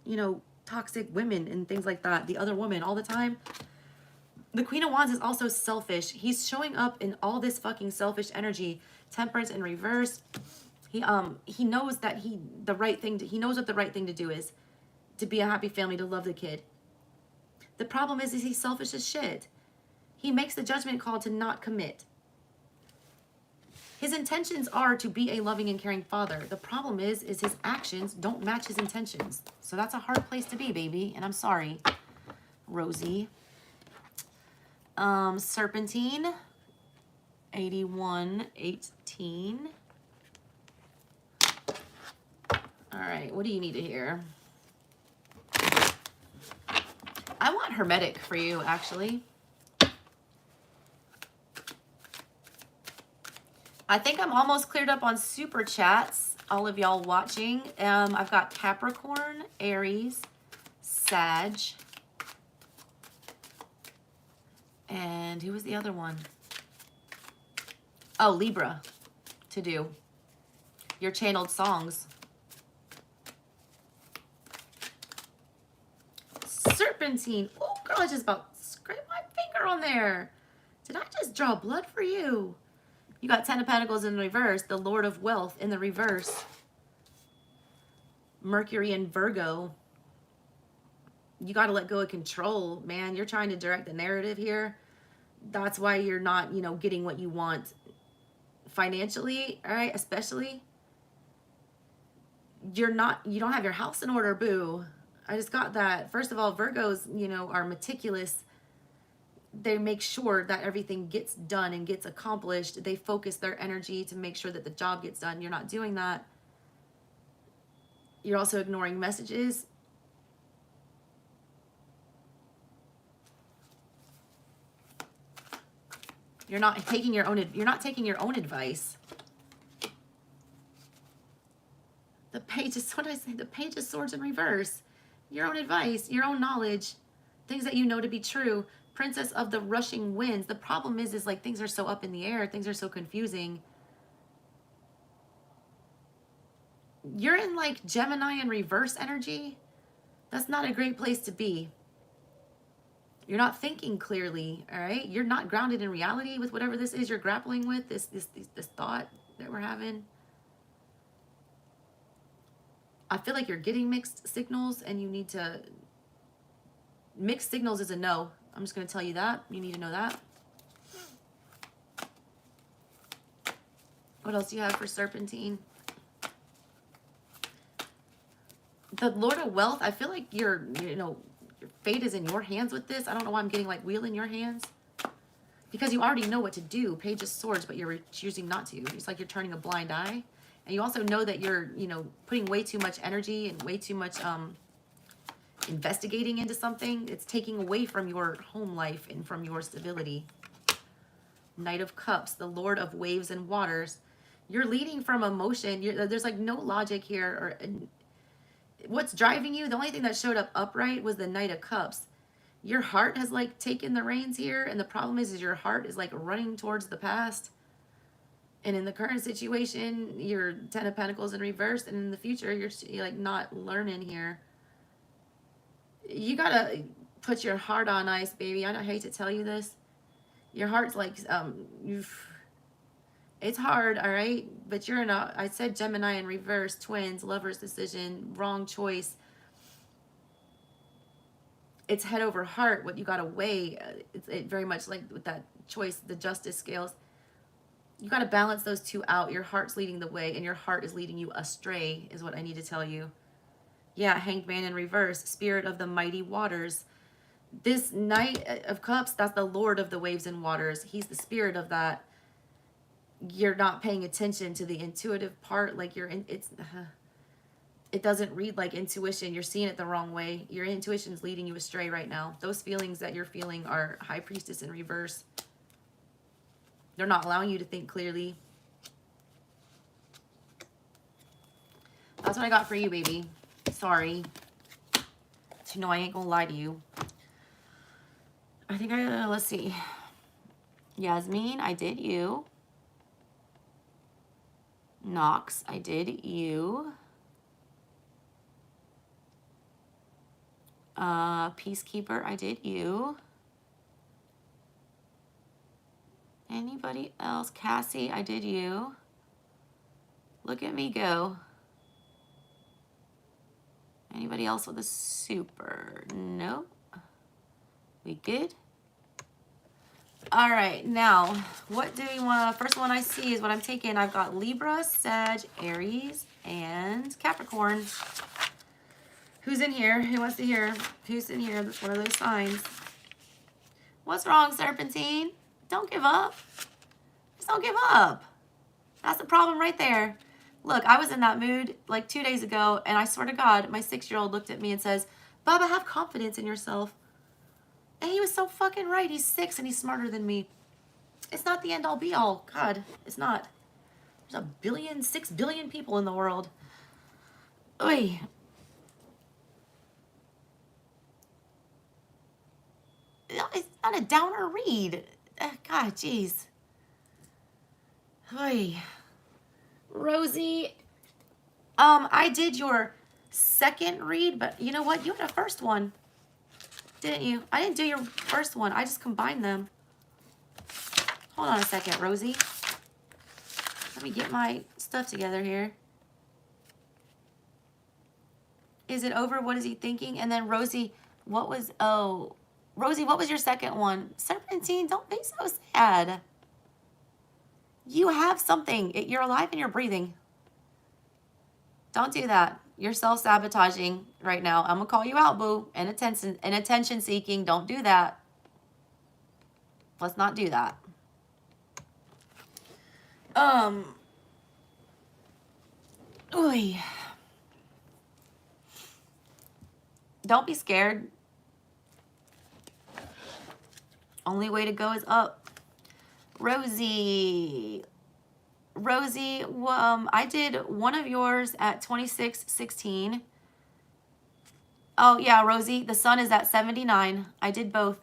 you know, toxic women and things like that. The other woman all the time. The Queen of Wands is also selfish. He's showing up in all this fucking selfish energy. Temperance in reverse. He knows that he knows what the right thing to do is. To be a happy family, to love the kid. The problem is he's selfish as shit. He makes the judgment call to not commit. His intentions are to be a loving and caring father. The problem is his actions don't match his intentions. So that's a hard place to be, baby. And I'm sorry, Rosie. Serpentine. 8118. All right, what do you need to hear? I want Hermetic for you, actually. I think I'm almost cleared up on super chats, all of y'all watching. I've got Capricorn, Aries, Sag, and who was the other one? Oh, Libra to do your channeled songs. Serpentine. Oh, girl, I just about scraped my finger on there. Did I just draw blood for you? You got Ten of Pentacles in the reverse. The Lord of Wealth in the reverse. Mercury and Virgo. You got to let go of control, man. You're trying to direct the narrative here. That's why you're not, you know, getting what you want financially, all right? Especially, you don't have your house in order, boo. I just got that. First of all, Virgos, you know, are meticulous. They make sure that everything gets done and gets accomplished. They focus their energy to make sure that the job gets done. You're not doing that. You're also ignoring messages. You're not taking your own advice. The Page is, what did I say? The Page of Swords in reverse. Your own advice, your own knowledge, things that you know to be true. Princess of the Rushing Winds. The problem is like things are so up in the air. Things are so confusing. You're in like Gemini in reverse energy. That's not a great place to be. You're not thinking clearly, all right? You're not grounded in reality with whatever this is you're grappling with, this thought that we're having. I feel like you're getting mixed signals and you need to... Mixed signals is a no. I'm just going to tell you that. You need to know that. What else do you have for Serpentine? The Lord of Wealth, I feel like your fate is in your hands with this. I don't know why I'm getting like wheel in your hands. Because you already know what to do. Page of Swords, but you're choosing not to. It's like you're turning a blind eye. And you also know that you're, putting way too much energy and way too much investigating into something. It's taking away from your home life and from your stability. Knight of Cups, the Lord of Waves and Waters. You're leading from emotion. There's like no logic here. What's driving you? The only thing that showed up upright was the Knight of Cups. Your heart has like taken the reins here. And the problem is your heart is like running towards the past. And in the current situation, you're Ten of Pentacles in reverse. And in the future, you're like not learning here. You got to put your heart on ice, baby. I hate to tell you this. Your heart's like, it's hard, all right? But you're in I said Gemini in reverse, twins, lover's decision, wrong choice. it's head over heart, what you got to weigh. It very much like with that choice, the justice scales. You got to balance those two out. Your heart's leading the way, and your heart is leading you astray, is what I need to tell you. Yeah, Hanged Man in reverse, Spirit of the Mighty Waters. This Knight of Cups, that's the Lord of the Waves and Waters. He's the spirit of that. You're not paying attention to the intuitive part. Like it doesn't read like intuition. You're seeing it the wrong way. Your intuition's leading you astray right now. Those feelings that you're feeling are High Priestess in reverse. They're not allowing you to think clearly. That's what I got for you, baby. Sorry. You know I ain't gonna lie to you. I think let's see. Yazmin, I did you. Knox, I did you. Peacekeeper, I did you. Anybody else? Cassie, I did you. Look at me go. Anybody else with a super? Nope. We good? All right, now, what do we want? First one I see is what I'm taking. I've got Libra, Sag, Aries, and Capricorn. Who's in here? Who wants to hear? Who's in here? That's one of those signs. What's wrong, Serpentine? Don't give up. Just don't give up. That's the problem right there. Look, I was in that mood like 2 days ago, and I swear to God, my 6-year-old looked at me and says, Baba, have confidence in yourself. And he was so fucking right. He's 6 and he's smarter than me. It's not the end all be all. God, it's not. There's 6 billion people in the world. Oy. It's not a downer read. God, jeez. Oy. Rosie, I did your second read, but you know what? You had a first one, didn't you? I didn't do your first one. I just combined them. Hold on a second, Rosie. Let me get my stuff together here. Is it over? What is he thinking? And then Rosie, Rosie, what was your second one? Serpentine, don't be so sad. You have something. You're alive and you're breathing. Don't do that. You're self-sabotaging right now. I'm going to call you out, boo. And attention seeking. Don't do that. Let's not do that. Oy. Don't be scared. Only way to go is up. Rosie, I did one of yours at 26:16. Oh yeah, Rosie, the sun is at 79. I did both.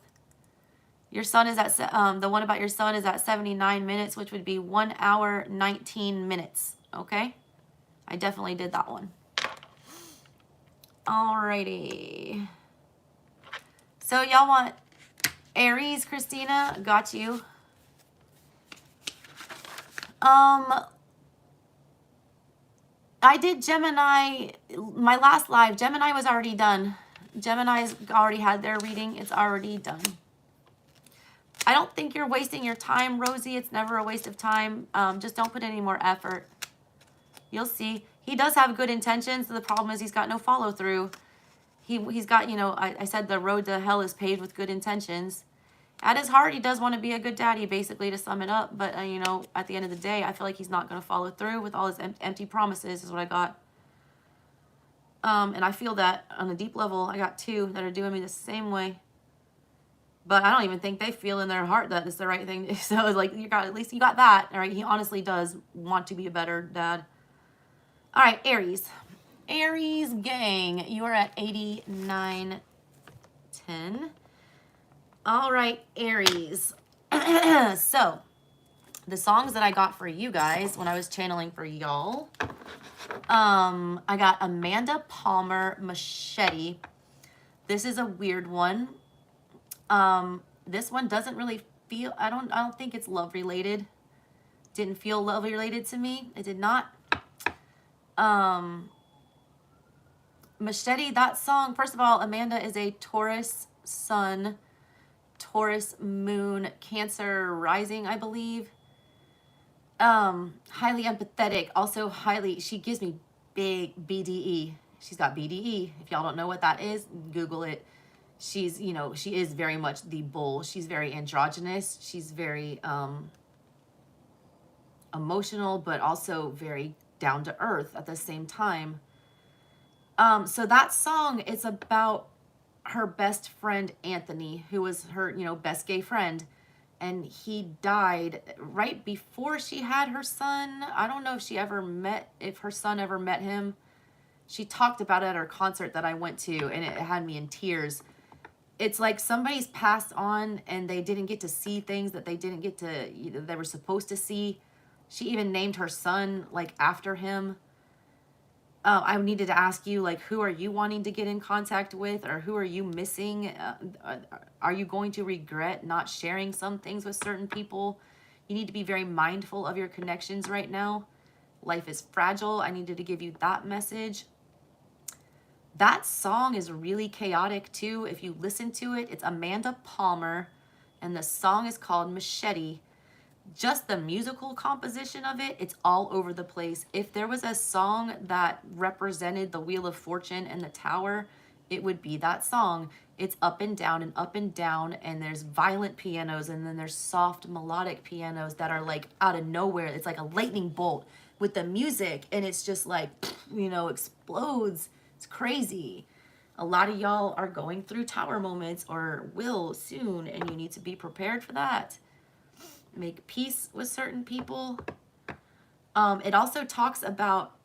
Your sun is at the one about your sun is at 79 minutes, which would be 1 hour 19 minutes. Okay, I definitely did that one. Alrighty. So y'all want Aries, Christina? Got you. I did Gemini, my last live. Gemini was already done. Gemini's already had their reading. It's already done. I don't think you're wasting your time, Rosie. It's never a waste of time. Just don't put any more effort. You'll see. He does have good intentions. The problem is he's got no follow through. He's got, you know, I said the road to hell is paved with good intentions. At his heart, he does want to be a good daddy, basically, to sum it up. But, you know, at the end of the day, I feel like he's not going to follow through with all his empty promises is what I got. And I feel that on a deep level. I got 2 that are doing me the same way. But I don't even think they feel in their heart that it's the right thing. So it's like, at least you got that. All right, he honestly does want to be a better dad. All right, Aries. Aries gang, you are at 89.10. All right, Aries. So, the songs that I got for you guys when I was channeling for y'all, I got Amanda Palmer, Machete. This is a weird one. This one doesn't really feel, I don't think it's love related. Didn't feel love related to me. It did not. Machete, that song, first of all, Amanda is a Taurus sun, Taurus moon, Cancer rising, I believe. Highly empathetic, also highly, she gives me big BDE. She's got BDE. If y'all don't know what that is, Google it. She's, you know, she is very much the bull. She's very androgynous. She's very emotional, but also very down to earth at the same time. So that song is about her best friend, Anthony, who was her, you know, best gay friend. And he died right before she had her son. I don't know if she ever met, if her son ever met him. She talked about it at her concert that I went to, and it had me in tears. It's like somebody's passed on and they didn't get to see things that they didn't get to, they were supposed to see. She even named her son like after him. I needed to ask you, like, who are you wanting to get in contact with, or who are you missing? Are you going to regret not sharing some things with certain people? You need to be very mindful of your connections right now. Life is fragile. I needed to give you that message. That song is really chaotic too. If you listen to it, it's Amanda Palmer, and the song is called Machete. Just the musical composition of it, it's all over the place. If there was a song that represented the Wheel of Fortune and the Tower, it would be that song. It's up and down and up and down, and there's violent pianos, and then there's soft melodic pianos that are like out of nowhere. It's like a lightning bolt with the music, and it's just like, you know, explodes. It's crazy. A lot of y'all are going through tower moments or will soon, and you need to be prepared for that. Make peace with certain people. It also talks about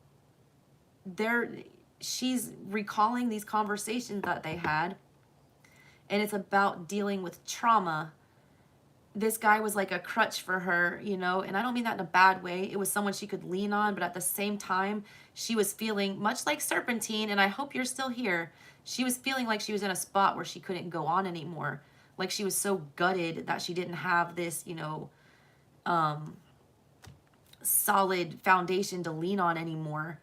she's recalling these conversations that they had, and it's about dealing with trauma. This guy was like a crutch for her, you know, and I don't mean that in a bad way. It was someone she could lean on, but at the same time, she was feeling much like Serpentine, and I hope you're still here. She was feeling like she was in a spot where she couldn't go on anymore. Like she was so gutted that she didn't have this, you know, solid foundation to lean on anymore.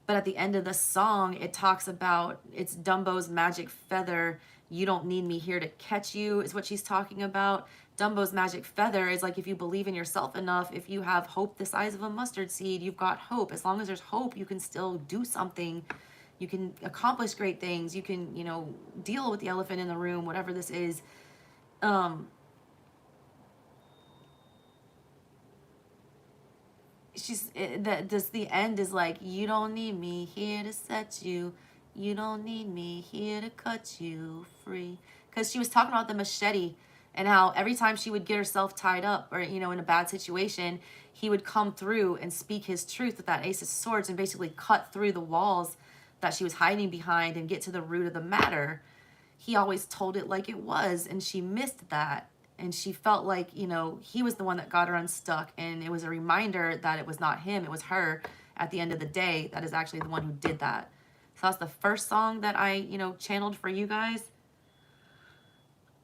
But at the end of the song, it talks about it's Dumbo's magic feather. You don't need me here to catch you, is what she's talking about. Dumbo's magic feather is like, if you believe in yourself enough, if you have hope the size of a mustard seed, you've got hope. As long as there's hope, you can still do something. You can accomplish great things. You can, you know, deal with the elephant in the room, whatever this is. The end is like, you don't need me here to set you. You don't need me here to cut you free. Because she was talking about the machete and how every time she would get herself tied up or, you know, in a bad situation, he would come through and speak his truth with that Ace of Swords and basically cut through the walls that she was hiding behind and get to the root of the matter. He always told it like it was, and she missed that. And she felt like, you know, he was the one that got her unstuck. And it was a reminder that it was not him, it was her at the end of the day that is actually the one who did that. So that's the first song that I, you know, channeled for you guys.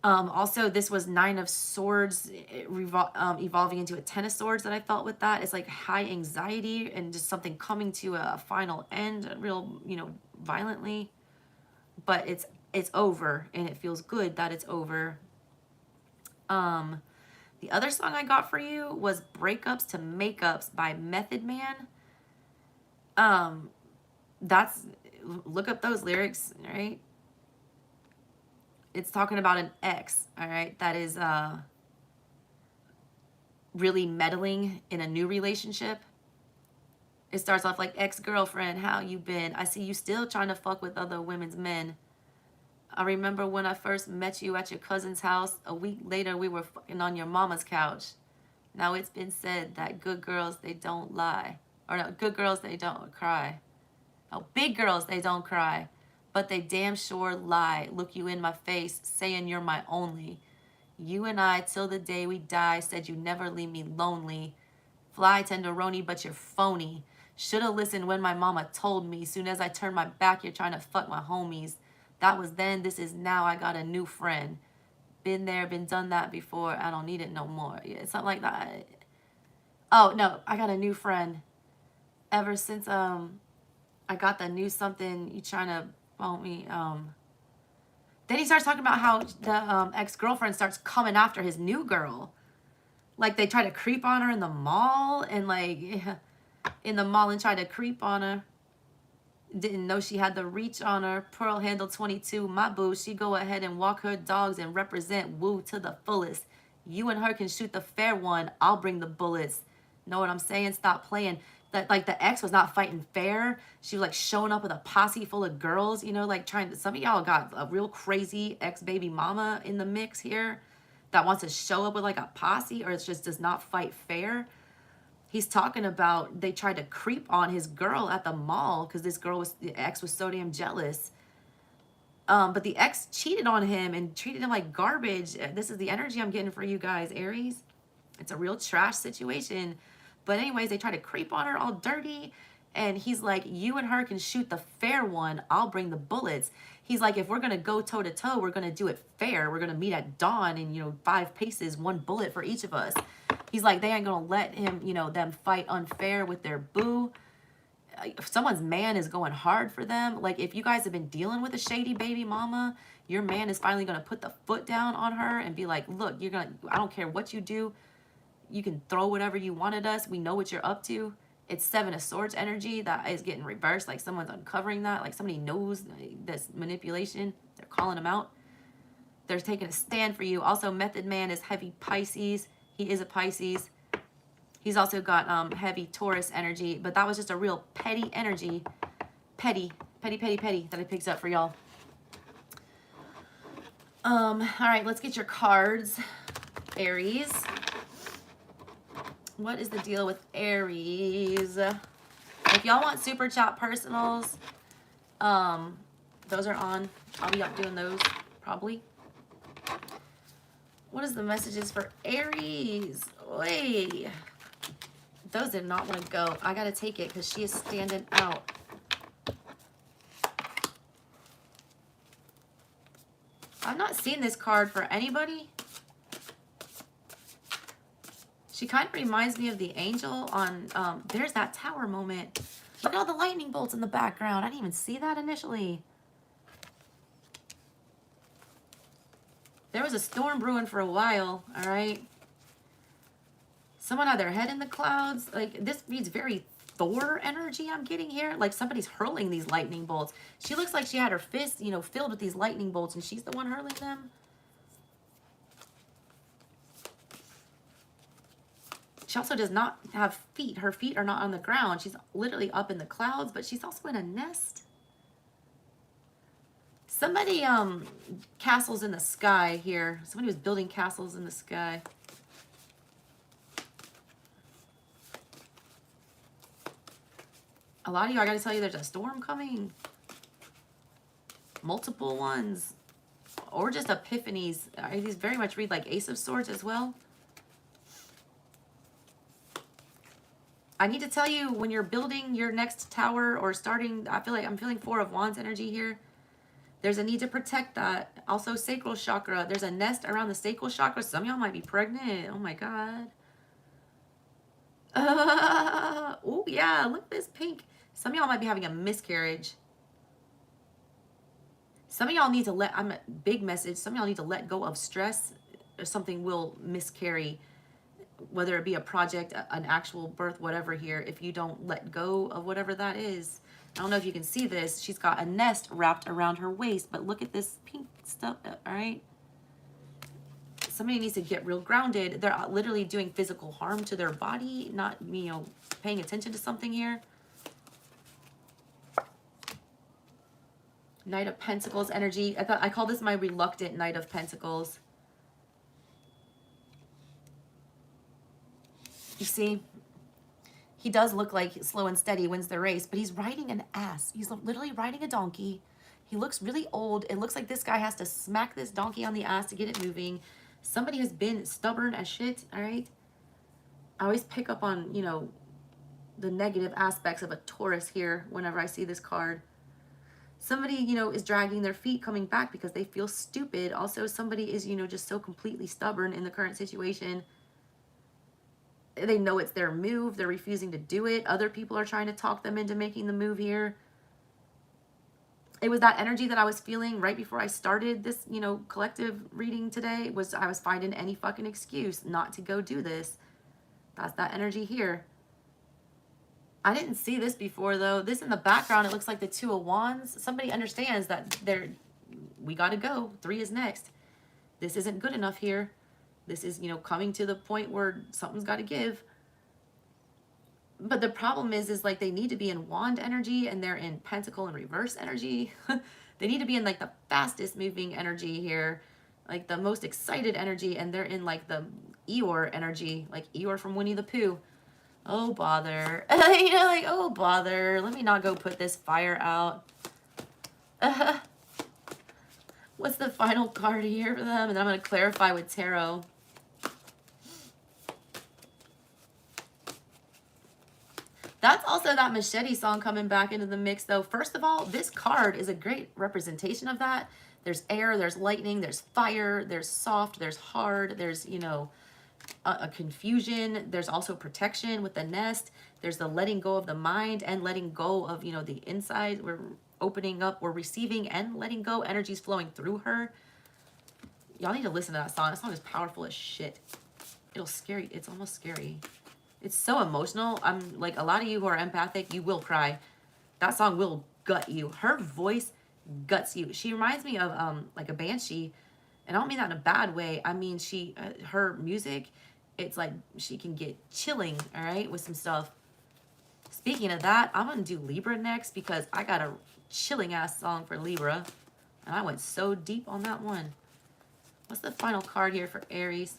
Also, this was Nine of Swords evolving into a Ten of Swords that I felt with that. It's like high anxiety and just something coming to a final end real, you know, violently. But it's over, and it feels good that it's over. The other song I got for you was Breakups to Makeups by Method Man. That's, look up those lyrics, right? It's talking about an ex, all right, that is really meddling in a new relationship. It starts off like, ex-girlfriend, how you been? I see you still trying to fuck with other women's men. I remember when I first met you at your cousin's house. A week later, we were fucking on your mama's couch. Now it's been said that good girls, they don't lie. Or no, good girls, they don't cry. Oh, big girls, they don't cry. But they damn sure lie. Look you in my face, saying you're my only. You and I, till the day we die, said you never leave me lonely. Fly tenderoni, but you're phony. Shoulda listened when my mama told me. Soon as I turn my back, you're trying to fuck my homies. That was then, this is now, I got a new friend. Been there, been done that before, I don't need it no more. Yeah, something like that. Oh, no, I got a new friend. Ever since I got the new something, you trying to Well, then he starts talking about how the ex-girlfriend starts coming after his new girl. Like, they try to creep on her in the mall, and like, in the mall and try to creep on her. Didn't know she had the reach on her. Pearl handle 22, my boo. She go ahead and walk her dogs and represent woo to the fullest. You and her can shoot the fair one. I'll bring the bullets. Know what I'm saying? Stop playing. That, like, the ex was not fighting fair. She was like showing up with a posse full of girls, you know, like trying to, some of y'all got a real crazy ex-baby mama in the mix here that wants to show up with like a posse, or it just does not fight fair. He's talking about they tried to creep on his girl at the mall because the ex was so damn jealous. But the ex cheated on him and treated him like garbage. This is the energy I'm getting for you guys, Aries. It's a real trash situation. But anyways, they try to creep on her all dirty. And he's like, you and her can shoot the fair one. I'll bring the bullets. He's like, if we're going to go toe to toe, we're going to do it fair. We're going to meet at dawn and, you know, 5 paces, 1 bullet for each of us. He's like, they ain't going to let him, you know, them fight unfair with their boo. If someone's man is going hard for them, like if you guys have been dealing with a shady baby mama, your man is finally going to put the foot down on her and be like, look, I don't care what you do. You can throw whatever you want at us. We know what you're up to. It's 7 of Swords energy that is getting reversed. Like someone's uncovering that. Like somebody knows this manipulation. They're calling them out. They're taking a stand for you. Also, Method Man is heavy Pisces. He is a Pisces. He's also got heavy Taurus energy, but that was just a real petty energy. Petty that I picked up for y'all. All right, let's get your cards, Aries. What is the deal with Aries? If y'all want super chat personals, those are on. I'll be up doing those probably. What is the messages for Aries? Oy. Those did not want to go. I got to take it because she is standing out. I've not seen this card for anybody. She kind of reminds me of the angel on, there's that tower moment. Look at all the lightning bolts in the background. I didn't even see that initially. There was a storm brewing for a while, all right? Someone had their head in the clouds. Like, this reads very Thor energy I'm getting here. Like, somebody's hurling these lightning bolts. She looks like she had her fist, you know, filled with these lightning bolts, and she's the one hurling them. She also does not have feet. Her feet are not on the ground. She's literally up in the clouds, but she's also in a nest. Somebody, castles in the sky here. Somebody was building castles in the sky. A lot of you, I gotta tell you, there's a storm coming. Multiple ones. Or just epiphanies. These very much read like Ace of Swords as well. I need to tell you, when you're building your next tower or starting, I feel like I'm feeling 4 of Wands energy here. There's a need to protect that. Also, sacral chakra. There's a nest around the sacral chakra. Some of y'all might be pregnant. Oh my God. Oh yeah, look at this pink. Some of y'all might be having a miscarriage. Some of y'all need to I'm a big message. Some of y'all need to let go of stress, or something will miscarry. Whether it be a project, an actual birth, whatever here, if you don't let go of whatever that is. I don't know if you can see this. She's got a nest wrapped around her waist, but look at this pink stuff, all right? Somebody needs to get real grounded. They're literally doing physical harm to their body, not, you know, paying attention to something here. Knight of Pentacles energy. I call this my reluctant Knight of Pentacles. You see, he does look like slow and steady wins the race, but he's riding an ass. He's literally riding a donkey. He looks really old. It looks like this guy has to smack this donkey on the ass to get it moving. Somebody has been stubborn as shit, all right? I always pick up on, you know, the negative aspects of a Taurus here whenever I see this card. Somebody, you know, is dragging their feet coming back because they feel stupid. Also, somebody is, you know, just so completely stubborn in the current situation. They know it's their move. They're refusing to do it. Other people are trying to talk them into making the move here. It was that energy that I was feeling right before I started this, you know, collective reading today. Was I was finding any fucking excuse not to go do this. That's that energy here. I didn't see this before though. This in the background, it looks like the Two of Wands. Somebody understands that we got to go. 3 is next. This isn't good enough here. This is, you know, coming to the point where something's got to give. But the problem is like they need to be in wand energy and they're in pentacle and reverse energy. They need to be in like the fastest moving energy here, like the most excited energy, and they're in like the Eeyore energy, like Eeyore from Winnie the Pooh. Oh, bother. You know, like, oh, bother. Let me not go put this fire out. What's the final card here for them? And then I'm going to clarify with tarot. That's also that Machete song coming back into the mix, though. First of all, this card is a great representation of that. There's air, there's lightning, there's fire, there's soft, there's hard, there's, you know, a confusion. There's also protection with the nest. There's the letting go of the mind and letting go of, you know, the inside. We're opening up, we're receiving and letting go. Energy's flowing through her. Y'all need to listen to that song. That song is powerful as shit. It'll scare you. It's almost scary. It's so emotional. I'm like, a lot of you who are empathic, you will cry. That song will gut you. Her voice guts you. She reminds me of like a banshee, and I don't mean that in a bad way. I mean, her music, it's like she can get chilling, all right, with some stuff. Speaking of that, I'm gonna do Libra next because I got a chilling ass song for Libra, and I went so deep on that one. What's the final card here for Aries?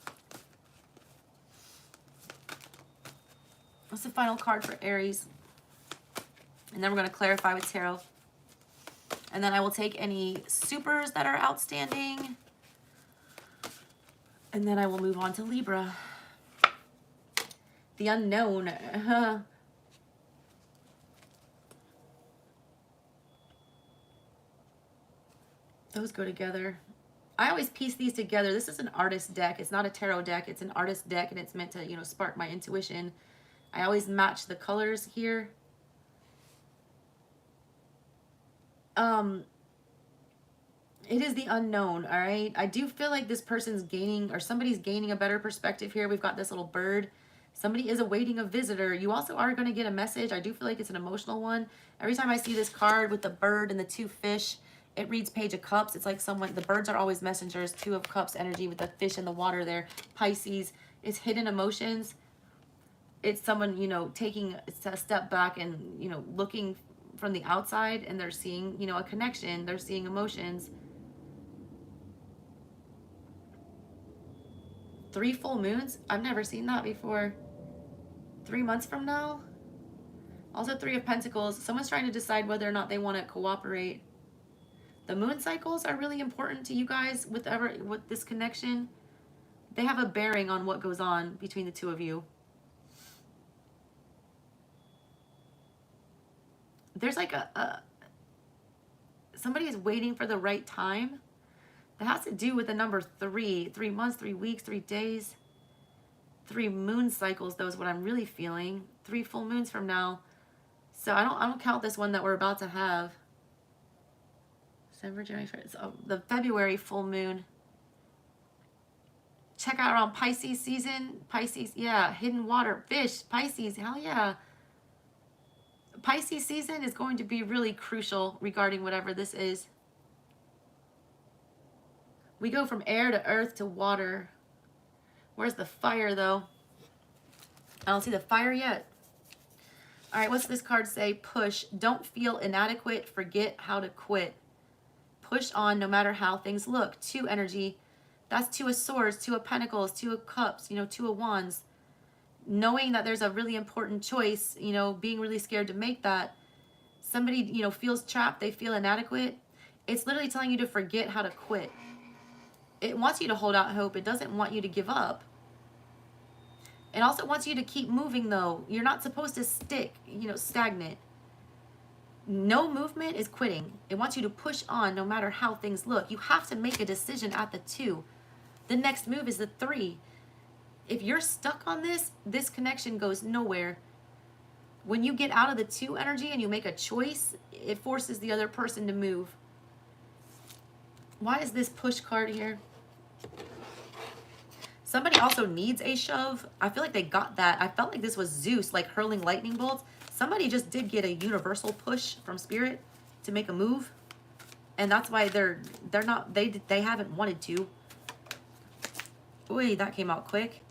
What's the final card for Aries? And then we're going to clarify with tarot. And then I will take any supers that are outstanding. And then I will move on to Libra. The unknown. Those go together. I always piece these together. This is an artist deck. It's not a tarot deck. It's an artist deck, and it's meant to, you know, spark my intuition. I always match the colors here. It is the unknown, all right? I do feel like this person's gaining, or somebody's gaining a better perspective here. We've got this little bird. Somebody is awaiting a visitor. You also are going to get a message. I do feel like it's an emotional one. Every time I see this card with the bird and the 2 fish, it reads Page of Cups. It's like someone, the birds are always messengers. 2 of Cups energy with the fish in the water there. Pisces is hidden emotions. It's someone, you know, taking a step back and, you know, looking from the outside, and they're seeing, you know, a connection. They're seeing emotions. 3 full moons. I've never seen that before. 3 months from now. Also 3 of Pentacles. Someone's trying to decide whether or not they want to cooperate. The moon cycles are really important to you guys with this connection. They have a bearing on what goes on between the 2 of you. There's like somebody is waiting for the right time. That has to do with the number 3. 3 months, 3 weeks, 3 days. 3 moon cycles, though, is what I'm really feeling. 3 full moons from now. So I don't count this one that we're about to have. December, January, so the February full moon. Check out around Pisces season. Pisces, yeah, hidden water, fish, Pisces, hell yeah. Pisces season is going to be really crucial regarding whatever this is. We go from air to earth to water. Where's the fire, though? I don't see the fire yet. All right, what's this card say? Push. Don't feel inadequate. Forget how to quit. Push on no matter how things look. 2 energy. That's 2 of Swords, 2 of Pentacles, 2 of Cups, you know, 2 of Wands. Knowing that there's a really important choice, you know, being really scared to make that. Somebody, you know, feels trapped. They feel inadequate. It's literally telling you to forget how to quit. It wants you to hold out hope. It doesn't want you to give up. It also wants you to keep moving, though. You're not supposed to stick, you know, stagnant. No movement is quitting. It wants you to push on no matter how things look. You have to make a decision at the 2. The next move is the 3. If you're stuck on this, this connection goes nowhere. When you get out of the 2 energy and you make a choice, it forces the other person to move. Why is this push card here? Somebody also needs a shove. I feel like they got that. I felt like this was Zeus, like hurling lightning bolts. Somebody just did get a universal push from Spirit to make a move. And that's why they haven't wanted to. Wait, that came out quick.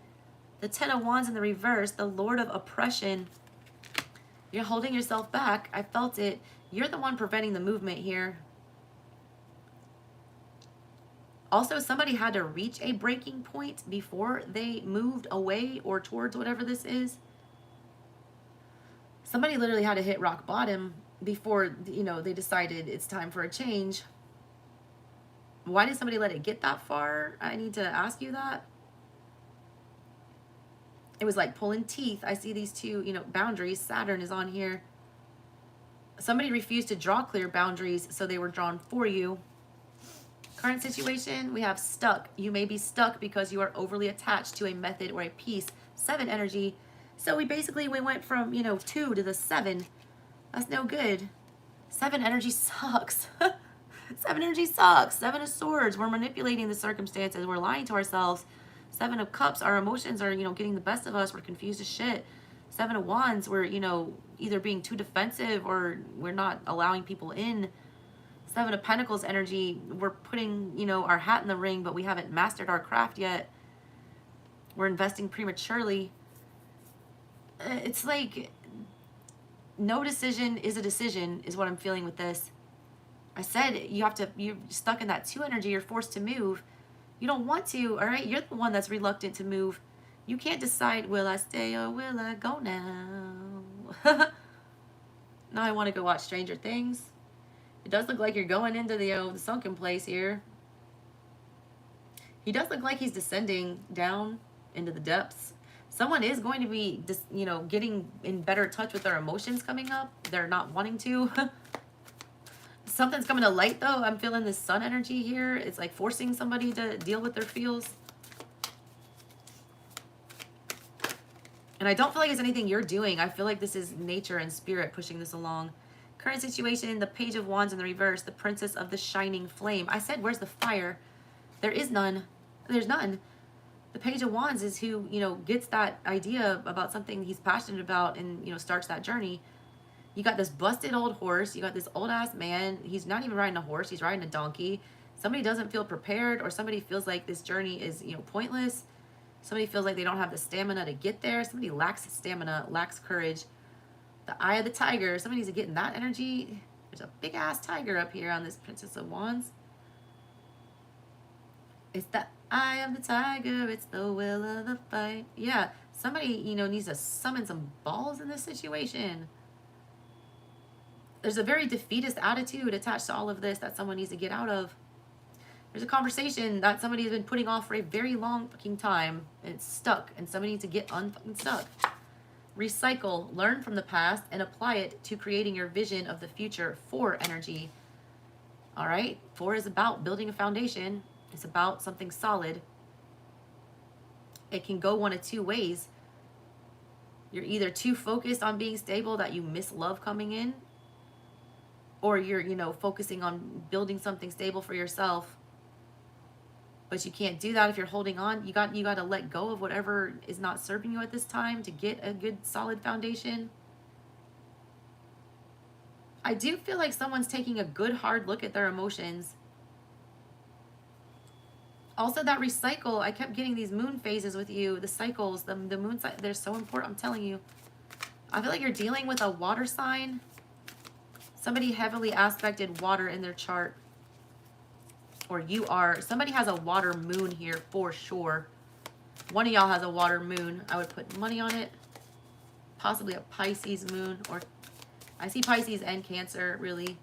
The 10 of Wands in the reverse, the Lord of Oppression. You're holding yourself back. I felt it. You're the one preventing the movement here. Also, somebody had to reach a breaking point before they moved away or towards whatever this is. Somebody literally had to hit rock bottom before, you know, they decided it's time for a change. Why did somebody let it get that far? I need to ask you that. It was like pulling teeth. I see these 2, you know, boundaries. Saturn is on here. Somebody refused to draw clear boundaries, so they were drawn for you. Current situation, we have stuck. You may be stuck because you are overly attached to a method or a piece. 7 energy. So we went from, you know, 2 to the 7. That's no good. 7 energy sucks. 7 energy sucks. 7 of Swords. We're manipulating the circumstances. We're lying to ourselves. 7 of Cups. Our emotions are, you know, getting the best of us. We're confused as shit. 7 of Wands. We're, you know, either being too defensive or we're not allowing people in. 7 of Pentacles energy. We're putting, you know, our hat in the ring, but we haven't mastered our craft yet. We're investing prematurely. It's like no decision is a decision is what I'm feeling with this. I said you're stuck in that 2 energy. You're forced to move. You don't want to, all right? You're the one that's reluctant to move. You can't decide, will I stay or will I go now? Now I want to go watch Stranger Things. It does look like you're going into the sunken place here. He does look like he's descending down into the depths. Someone is going to be, you know, getting in better touch with their emotions coming up. They're not wanting to. Something's coming to light, though. I'm feeling this sun energy here. It's like forcing somebody to deal with their feels. And I don't feel like it's anything you're doing. I feel like this is nature and spirit pushing this along. Current situation, the Page of Wands in the reverse, the Princess of the Shining Flame. I said, where's the fire? There is none. There's none. The Page of Wands is who, you know, gets that idea about something he's passionate about and, you know, starts that journey. You got this busted old horse. You got this old ass man. He's not even riding a horse. He's riding a donkey. Somebody doesn't feel prepared, or somebody feels like this journey is, you know, pointless. Somebody feels like they don't have the stamina to get there. Somebody lacks stamina, lacks courage. The Eye of the Tiger. Somebody needs to get in that energy. There's a big ass tiger up here on this Princess of Wands. It's the Eye of the Tiger. It's the will of the fight. Yeah, somebody, you know, needs to summon some balls in this situation. There's a very defeatist attitude attached to all of this that someone needs to get out of. There's a conversation that somebody has been putting off for a very long fucking time. And it's stuck. And somebody needs to get unfucking stuck. Recycle. Learn from the past and apply it to creating your vision of the future. 4 energy. All right? 4 is about building a foundation. It's about something solid. It can go one of 2 ways. You're either too focused on being stable that you miss love coming in, or you're, you know, focusing on building something stable for yourself. But you can't do that if you're holding on. You got to let go of whatever is not serving you at this time to get a good solid foundation. I do feel like someone's taking a good hard look at their emotions. Also, that recycle, I kept getting these moon phases with you, the cycles, the moon, they're so important, I'm telling you. I feel like you're dealing with a water sign. Somebody heavily aspected water in their chart. Or you are. Somebody has a water moon here for sure. One of y'all has a water moon. I would put money on it. Possibly a Pisces moon. Or I see Pisces and Cancer, really.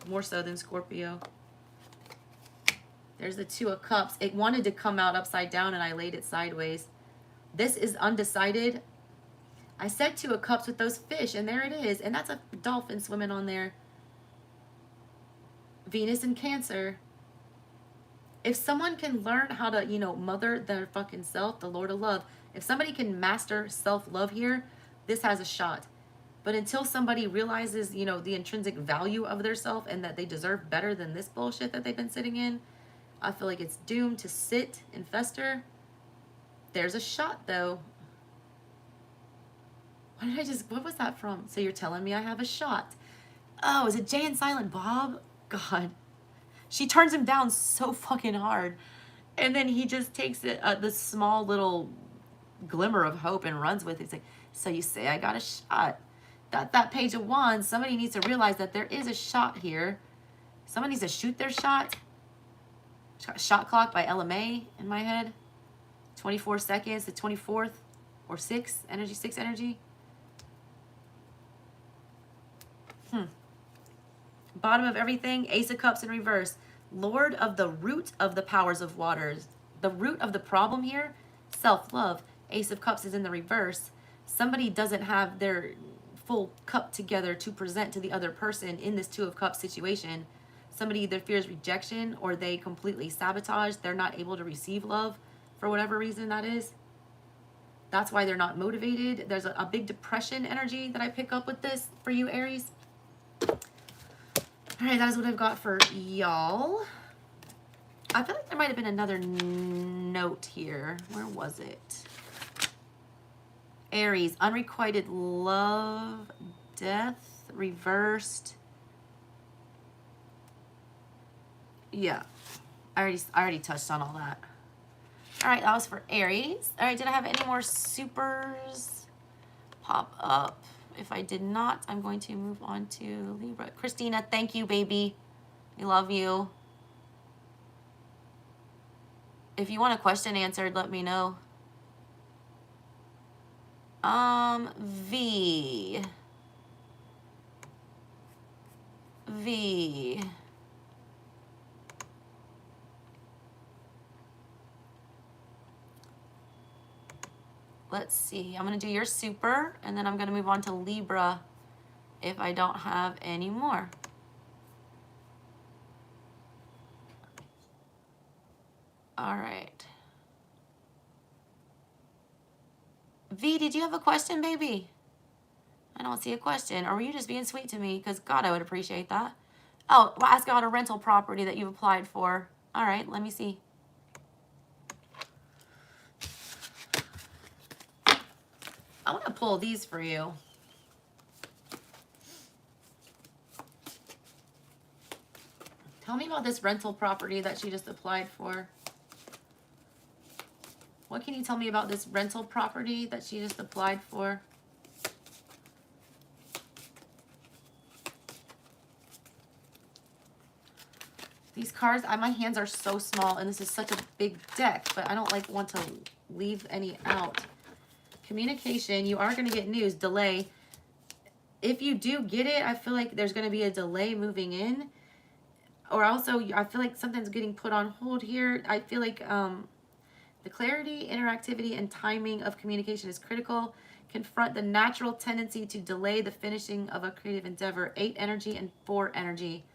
More so than Scorpio. There's the 2 of Cups. It wanted to come out upside down and I laid it sideways. This is undecided. I said 2 of Cups with those fish, and there it is. And that's a dolphin swimming on there. Venus and Cancer. If someone can learn how to, you know, mother their fucking self, the Lord of Love. If somebody can master self-love here, this has a shot. But until somebody realizes, you know, the intrinsic value of their self and that they deserve better than this bullshit that they've been sitting in, I feel like it's doomed to sit and fester. There's a shot, though. What was that from? So you're telling me I have a shot. Oh, is it Jay and Silent Bob? God. She turns him down so fucking hard. And then he just takes it, this small little glimmer of hope and runs with it. He's like, so you say I got a shot. That page of wands, somebody needs to realize that there is a shot here. Someone needs to shoot their shot. Shot clock by LMA in my head. 24 seconds to 24th or 6 energy. Bottom of everything, Ace of Cups in reverse. Lord of the root of the powers of waters. The root of the problem here, self-love. Ace of Cups is in the reverse. Somebody doesn't have their full cup together to present to the other person in this Two of Cups situation. Somebody either fears rejection or they completely sabotage. They're not able to receive love for whatever reason that is. That's why they're not motivated. There's a big depression energy that I pick up with this for you, Aries. All right, that is what I've got for y'all. I feel like there might have been another note here. Where was it? Aries, unrequited love, death, reversed. Yeah, I already touched on all that. All right, that was for Aries. All right, did I have any more supers pop up? If I did not, I'm going to move on to Libra. Christina, thank you, baby. I love you. If you want a question answered, let me know. V. Let's see. I'm going to do your super, and then I'm going to move on to Libra if I don't have any more. All right. V, did you have a question, baby? I don't see a question. Or were you just being sweet to me? Because, God, I would appreciate that. Oh, well, ask about a rental property that you've applied for. All right, let me see. I want to pull these for you. Tell me about this rental property that she just applied for. What can you tell me about this rental property that she just applied for? These cards, my hands are so small, and this is such a big deck, but I don't want to leave any out. Communication, you are going to get news. Delay. If you do get it, I feel like there's going to be a delay moving in. Or also, I feel like something's getting put on hold here. I feel like the clarity, interactivity, and timing of communication is critical. Confront the natural tendency to delay the finishing of a creative endeavor. 8 energy and 4 energy.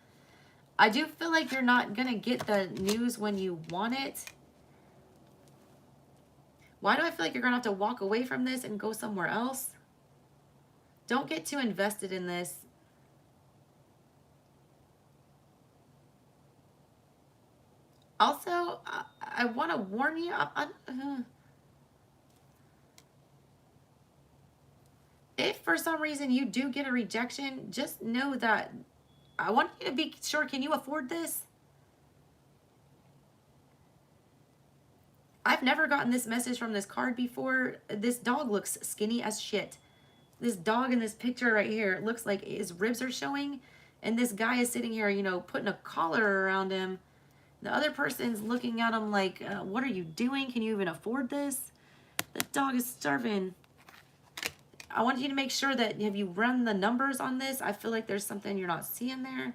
I do feel like you're not going to get the news when you want it. Why do I feel like you're going to have to walk away from this and go somewhere else? Don't get too invested in this. Also, I want to warn you. If for some reason you do get a rejection, just know that I want you to be sure, can you afford this? I've never gotten this message from this card before. This dog looks skinny as shit. This dog in this picture right here, it looks like his ribs are showing. And this guy is sitting here, you know, putting a collar around him. The other person's looking at him like, what are you doing? Can you even afford this? The dog is starving. I want you to make sure that, have you run the numbers on this? I feel like there's something you're not seeing there.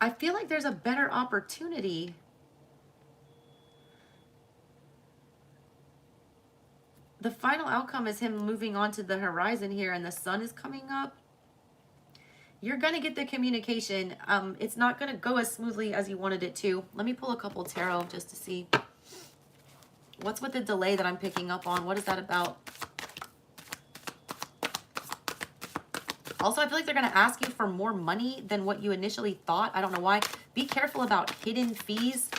I feel like there's a better opportunity. The final outcome is him moving on to the horizon here, and the sun is coming up. You're going to get the communication. It's not going to go as smoothly as you wanted it to. Let me pull a couple tarot just to see. What's with the delay that I'm picking up on? What is that about? Also, I feel like they're going to ask you for more money than what you initially thought. I don't know why. Be careful about hidden fees.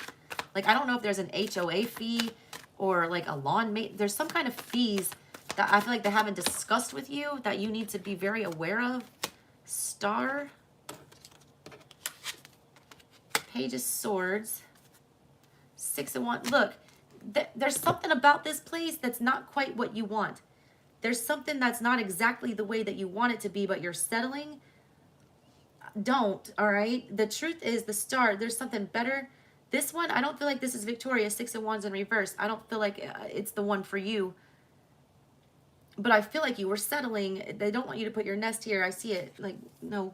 Like, I don't know if there's an HOA fee or like a lawn mate. There's some kind of fees that I feel like they haven't discussed with you that you need to be very aware of. Star. Page of Swords. 6 of Wands. Look, there's something about this place that's not quite what you want. There's something that's not exactly the way that you want it to be, but you're settling. Don't, all right? The truth is, the Star, there's something better. This one, I don't feel like this is Victoria, 6 of Wands in reverse. I don't feel like it's the one for you. But I feel like you were settling. They don't want you to put your nest here. I see it. Like, no.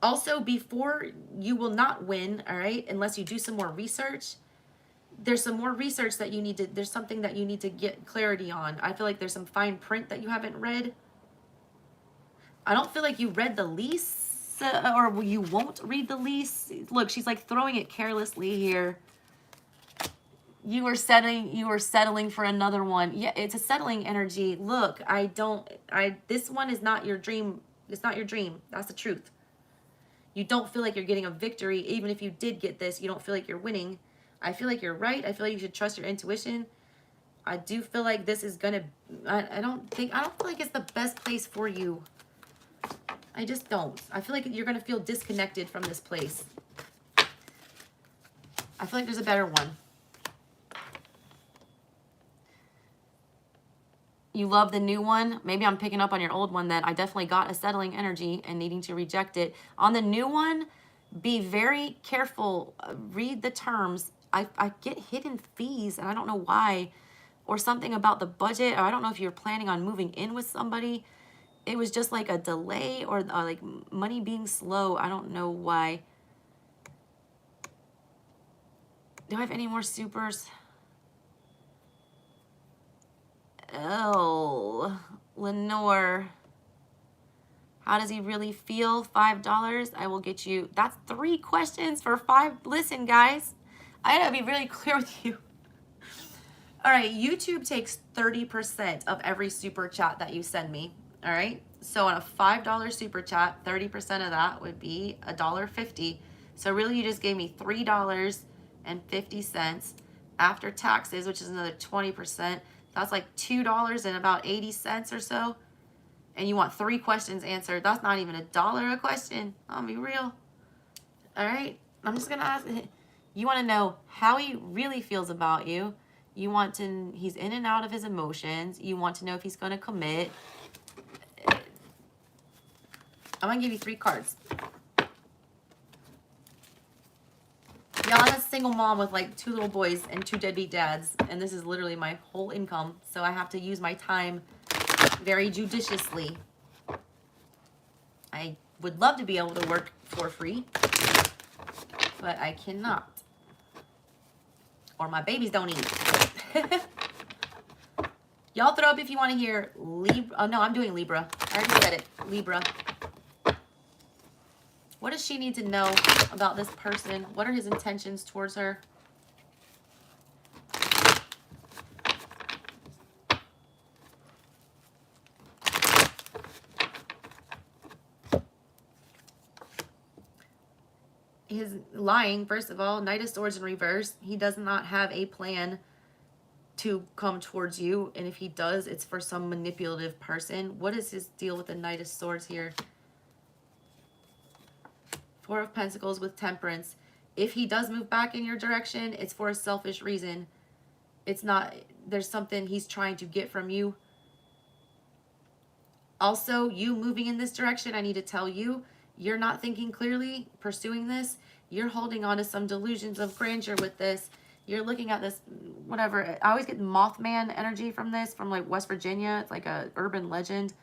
Also, before, you will not win, all right, unless you do some more research. There's some more research that you need to, there's something that you need to get clarity on. I feel like there's some fine print that you haven't read. I don't feel like you read the lease, or you won't read the lease. Look, she's like throwing it carelessly here. You were settling for another one. Yeah, it's a settling energy. Look, this one is not your dream. It's not your dream. That's the truth. You don't feel like you're getting a victory. Even if you did get this, you don't feel like you're winning. I feel like you're right. I feel like you should trust your intuition. I do feel like this is gonna, I don't feel like it's the best place for you. I just don't. I feel like you're gonna feel disconnected from this place. I feel like there's a better one. You love the new one. Maybe I'm picking up on your old one then. I definitely got a settling energy and needing to reject it. On the new one, be very careful. Read the terms. I get hidden fees, and I don't know why. Or something about the budget. Or I don't know if you're planning on moving in with somebody. It was just like a delay or like money being slow. I don't know why. Do I have any more supers? Oh, Lenore. How does he really feel? $5. I will get you. That's 3 questions for 5. Listen, guys, I gotta be really clear with you. All right, YouTube takes 30% of every super chat that you send me. All right, so on a $5 super chat, 30% of that would be $1.50. So really, you just gave me $3.50 after taxes, which is another 20%. That's like $2 and about 80 cents or so. And you want 3 questions answered. That's not even $1 a question. I'll be real. All right. I'm just going to ask. You want to know how he really feels about you. You want to, he's in and out of his emotions. You want to know if he's going to commit. I'm going to give you 3 cards. Y'all, I'm a single mom with like 2 little boys and 2 deadbeat dads. And this is literally my whole income. So I have to use my time very judiciously. I would love to be able to work for free, but I cannot. Or my babies don't eat. Y'all throw up if you want to hear Libra. Oh, no, I'm doing Libra. I already said it. Libra. What does she need to know about this person? What are his intentions towards her? His lying, first of all. Knight of Swords in reverse. He does not have a plan to come towards you. And if he does, it's for some manipulative person. What is his deal with the Knight of Swords here? 4 of Pentacles with Temperance. If he does move back in your direction, it's for a selfish reason. It's not, there's something he's trying to get from you. Also, you moving in this direction, I need to tell you, you're not thinking clearly, pursuing this. You're holding on to some delusions of grandeur with this. You're looking at this, whatever. I always get Mothman energy from this, from like West Virginia. It's like a urban legend.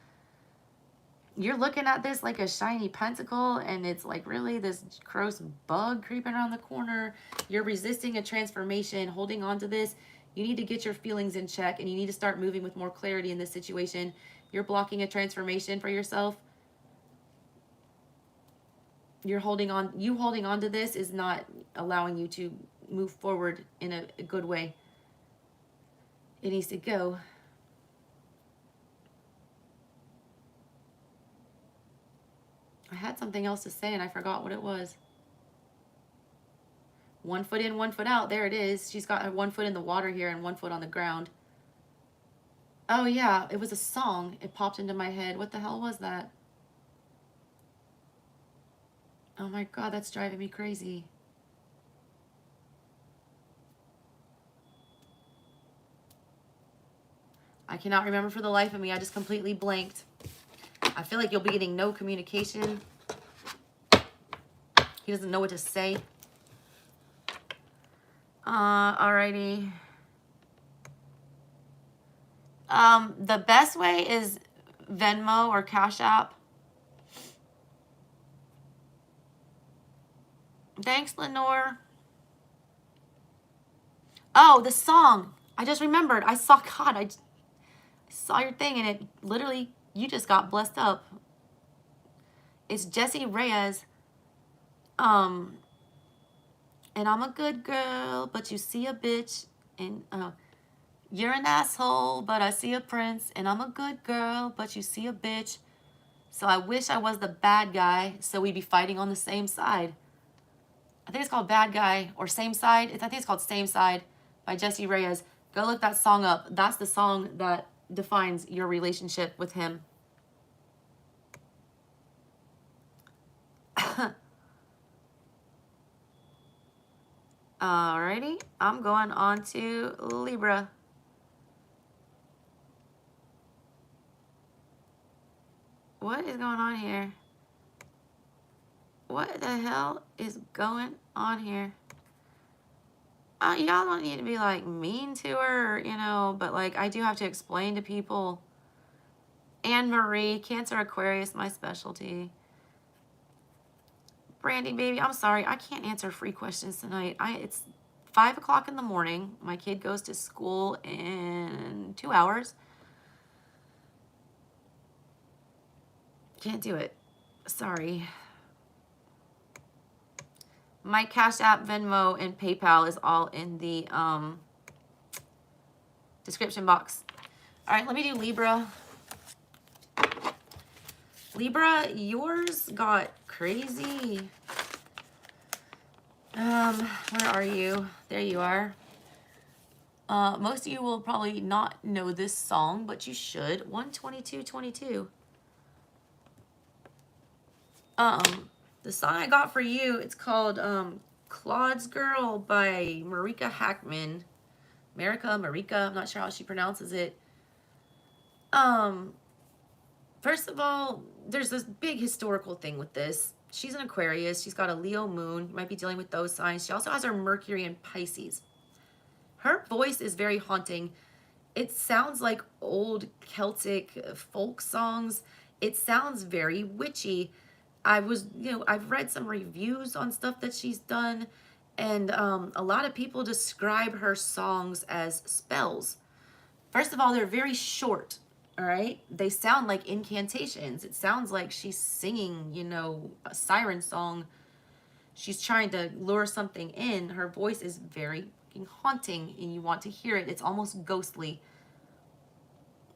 You're looking at this like a shiny pentacle, and it's like really this gross bug creeping around the corner. You're resisting a transformation, holding on to this. You need to get your feelings in check, and you need to start moving with more clarity in this situation. You're blocking a transformation for yourself. you holding on to this is not allowing you to move forward in a good way. It needs to go. I had something else to say and I forgot what it was. 1 foot in, 1 foot out. There it is. She's got her 1 foot in the water here and 1 foot on the ground. Oh yeah, it was a song. It popped into my head. What the hell was that? Oh my God, that's driving me crazy. I cannot remember for the life of me. I just completely blanked. I feel like you'll be getting no communication. He doesn't know what to say. Alrighty. The best way is Venmo or Cash App. Thanks, Lenore. Oh, the song. I just remembered. I saw, God, I saw your thing and it literally, you just got blessed up. It's Jessie Reyez. And I'm a good girl, but you see a bitch. And you're an asshole, but I see a prince. And I'm a good girl, but you see a bitch. So I wish I was the bad guy, so we'd be fighting on the same side. I think it's called Bad Guy or Same Side. I think it's called Same Side by Jessie Reyez. Go look that song up. That's the song that defines your relationship with him. Alrighty, I'm going on to Libra. What is going on here? What the hell is going on here? Y'all don't need to be like mean to her, you know, but like I do have to explain to people. Anne Marie, Cancer Aquarius, my specialty. Brandy, baby, I'm sorry. I can't answer free questions tonight. It's 5 o'clock in the morning. My kid goes to school in 2 hours. Can't do it. Sorry. My Cash App, Venmo, and PayPal is all in the description box. All right, let me do Libra. Libra, yours got crazy. Where are you? There you are. Most of you will probably not know this song, but you should. 12222. The song I got for you, it's called Claude's Girl by Marika Hackman. Marika, I'm not sure how she pronounces it. First of all, there's this big historical thing with this. She's an Aquarius. She's got a Leo moon. You might be dealing with those signs. She also has her Mercury in Pisces. Her voice is very haunting. It sounds like old Celtic folk songs. It sounds very witchy. I've read some reviews on stuff that she's done, and a lot of people describe her songs as spells. First of all, they're very short, all right? They sound like incantations. It sounds like she's singing, you know, a siren song. She's trying to lure something in. Her voice is very haunting, and you want to hear it. It's almost ghostly.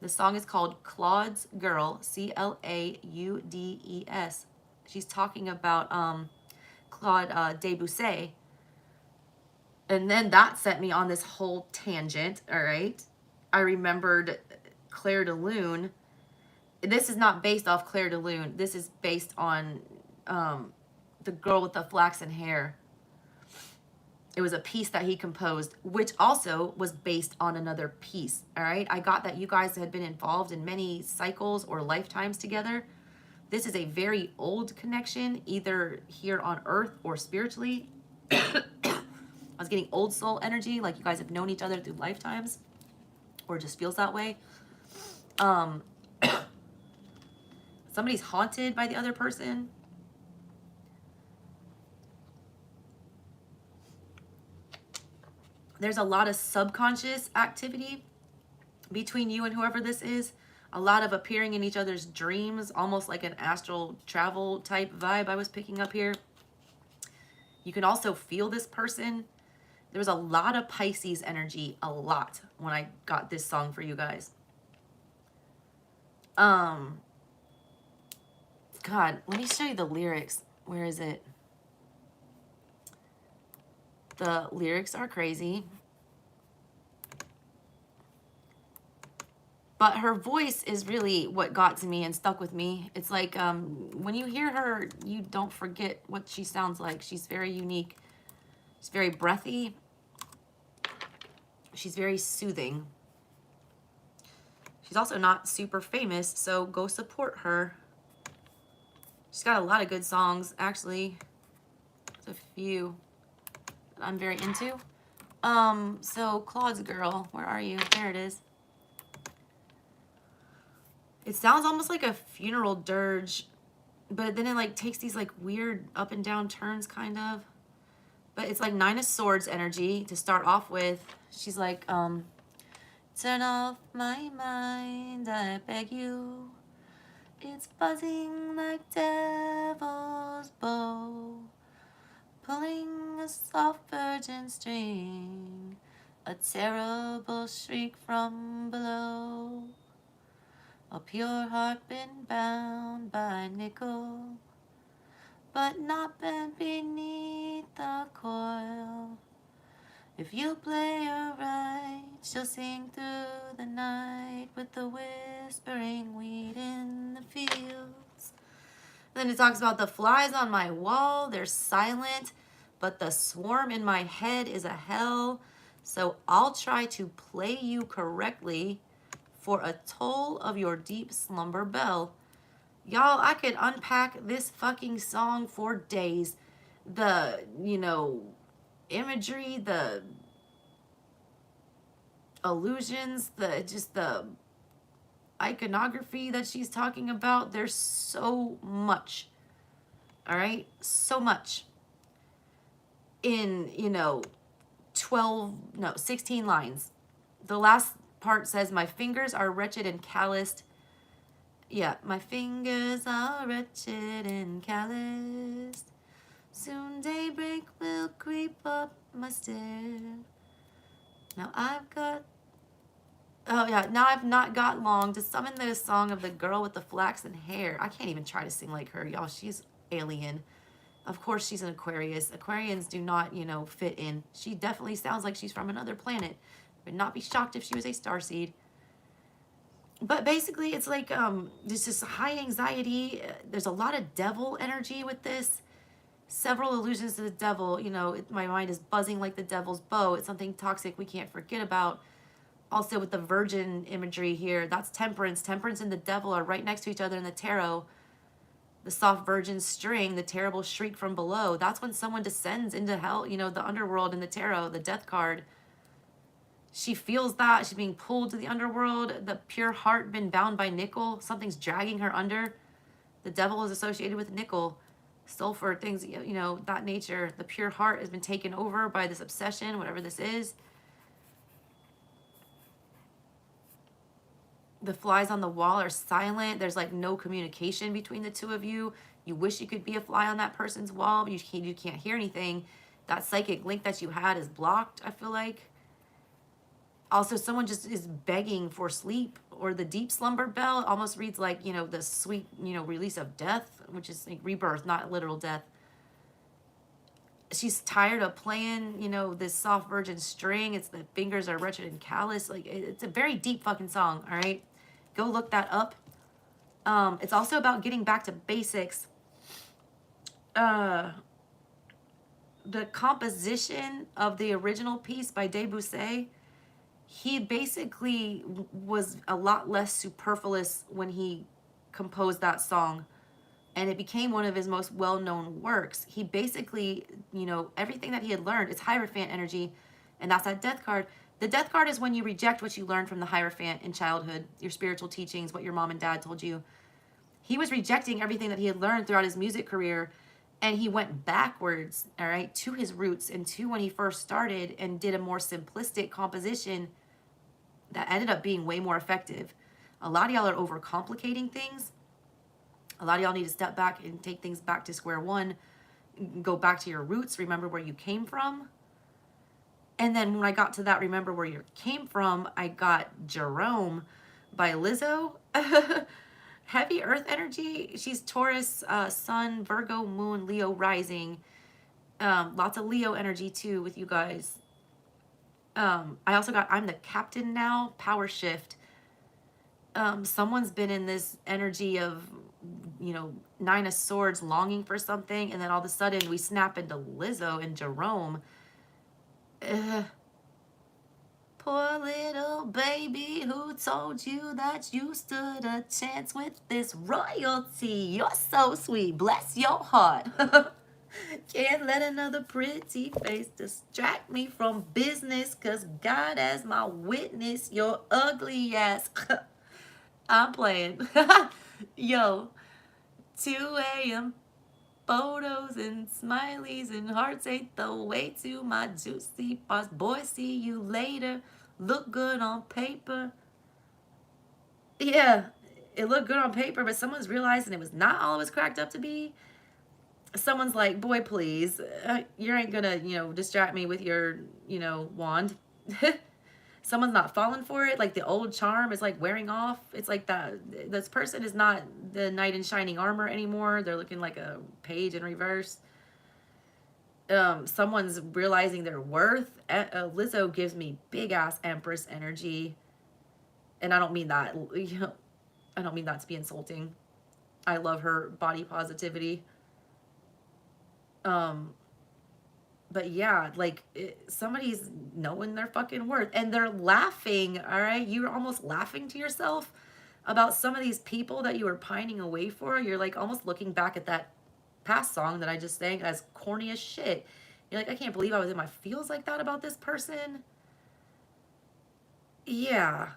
The song is called Claude's Girl, Claudes. She's talking about Claude Debussy. And then that set me on this whole tangent, all right? I remembered Claire de Lune. This is not based off Claire de Lune. This is based on the girl with the flaxen hair. It was a piece that he composed, which also was based on another piece, all right? I got that you guys had been involved in many cycles or lifetimes together. This is a very old connection, either here on Earth or spiritually. I was getting old soul energy, like you guys have known each other through lifetimes, or it just feels that way. Somebody's haunted by the other person. There's a lot of subconscious activity between you and whoever this is. A lot of appearing in each other's dreams, almost like an astral travel type vibe I was picking up here. You can also feel this person. There was a lot of Pisces energy, a lot, when I got this song for you guys. God, let me show you the lyrics. Where is it? The lyrics are crazy. But her voice is really what got to me and stuck with me. It's like when you hear her, you don't forget what she sounds like. She's very unique. She's very breathy. She's very soothing. She's also not super famous, so go support her. She's got a lot of good songs, actually. There's a few that I'm very into. So Claude's Girl, where are you? There it is. It sounds almost like a funeral dirge, but then it like takes these like weird up and down turns kind of. But it's like Nine of Swords energy to start off with. She's like, turn off my mind, I beg you. It's buzzing like devil's bow, pulling a soft virgin string, a terrible shriek from below. A pure heart been bound by nickel, but not bent beneath the coil. If you play her right, she'll sing through the night with the whispering weed in the fields. Then it talks about the flies on my wall, they're silent, but the swarm in my head is a hell. So I'll try to play you correctly for a toll of your deep slumber bell. Y'all, I could unpack this fucking song for days. The, imagery, the illusions, the iconography that she's talking about. There's so much. All right? So much. In, 16 lines. The last part says, my fingers are wretched and calloused. Yeah, my fingers are wretched and calloused. Soon daybreak will creep up my stair. Now I've not got long to summon the song of the girl with the flaxen hair. I can't even try to sing like her, y'all. She's alien. Of course she's an Aquarius. Aquarians do not, fit in. She definitely sounds like she's from another planet. Would not be shocked if she was a starseed. But basically, it's like there's just high anxiety. There's a lot of devil energy with this. Several allusions to the devil. My mind is buzzing like the devil's bow. It's something toxic we can't forget about. Also with the virgin imagery here, that's temperance. Temperance and the devil are right next to each other in the tarot. The soft virgin string, the terrible shriek from below. That's when someone descends into hell, the underworld in the tarot, the death card. She feels that. She's being pulled to the underworld. The pure heart been bound by nickel. Something's dragging her under. The devil is associated with nickel. Sulfur, things, that nature. The pure heart has been taken over by this obsession, whatever this is. The flies on the wall are silent. There's like no communication between the two of you. You wish you could be a fly on that person's wall, but you can't hear anything. That psychic link that you had is blocked, I feel like. Also, someone just is begging for sleep, or the deep slumber bell almost reads like, the sweet, release of death, which is like rebirth, not literal death. She's tired of playing, this soft virgin string. It's the fingers are wretched and callous. Like, it's a very deep fucking song, all right? Go look that up. It's also about getting back to basics. The composition of the original piece by Debussy, he basically was a lot less superfluous when he composed that song, and it became one of his most well-known works. He basically, everything that he had learned, it's Hierophant energy, and that's that death card. The death card is when you reject what you learned from the Hierophant in childhood, your spiritual teachings, what your mom and dad told you. He was rejecting everything that he had learned throughout his music career, and he went backwards, all right, to his roots and to when he first started, and did a more simplistic composition that ended up being way more effective. A lot of y'all are overcomplicating things. A lot of y'all need to step back and take things back to square one. Go back to your roots. Remember where you came from. And then when I got to that, remember where you came from, I got Jerome by Lizzo. Heavy earth energy. She's Taurus, Sun, Virgo, Moon, Leo rising. Lots of Leo energy too with you guys. I also got I'm the captain now, power shift. Someone's been in this energy of, you know, Nine of Swords, longing for something, and then all of a sudden we snap into Lizzo and Jerome. Poor little baby, who told you that you stood a chance with this royalty? You're so sweet, bless your heart. Can't let another pretty face distract me from business, cause God as my witness, your ugly ass. I'm playing. Yo, 2 a.m. photos and smileys and hearts ain't the way to my juicy parts. Boy, see you later. Look good on paper. Yeah, it looked good on paper, but someone's realizing it was not all it was cracked up to be. Someone's like, boy, please, you ain't gonna, you know, distract me with your, you know, wand. Someone's not falling for it. Like the old charm is like wearing off. It's like that this person is not the knight in shining armor anymore. They're looking like a page in reverse. Someone's realizing their worth. Lizzo gives me big ass Empress energy. And I don't mean that, you know, I don't mean that to be insulting. I love her body positivity. But yeah, like somebody's knowing their fucking worth and they're laughing. All right. You're almost laughing to yourself about some of these people that you were pining away for. You're like almost looking back at that past song that I just sang as corny as shit. You're like, I can't believe I was in my feels like that about this person. Yeah.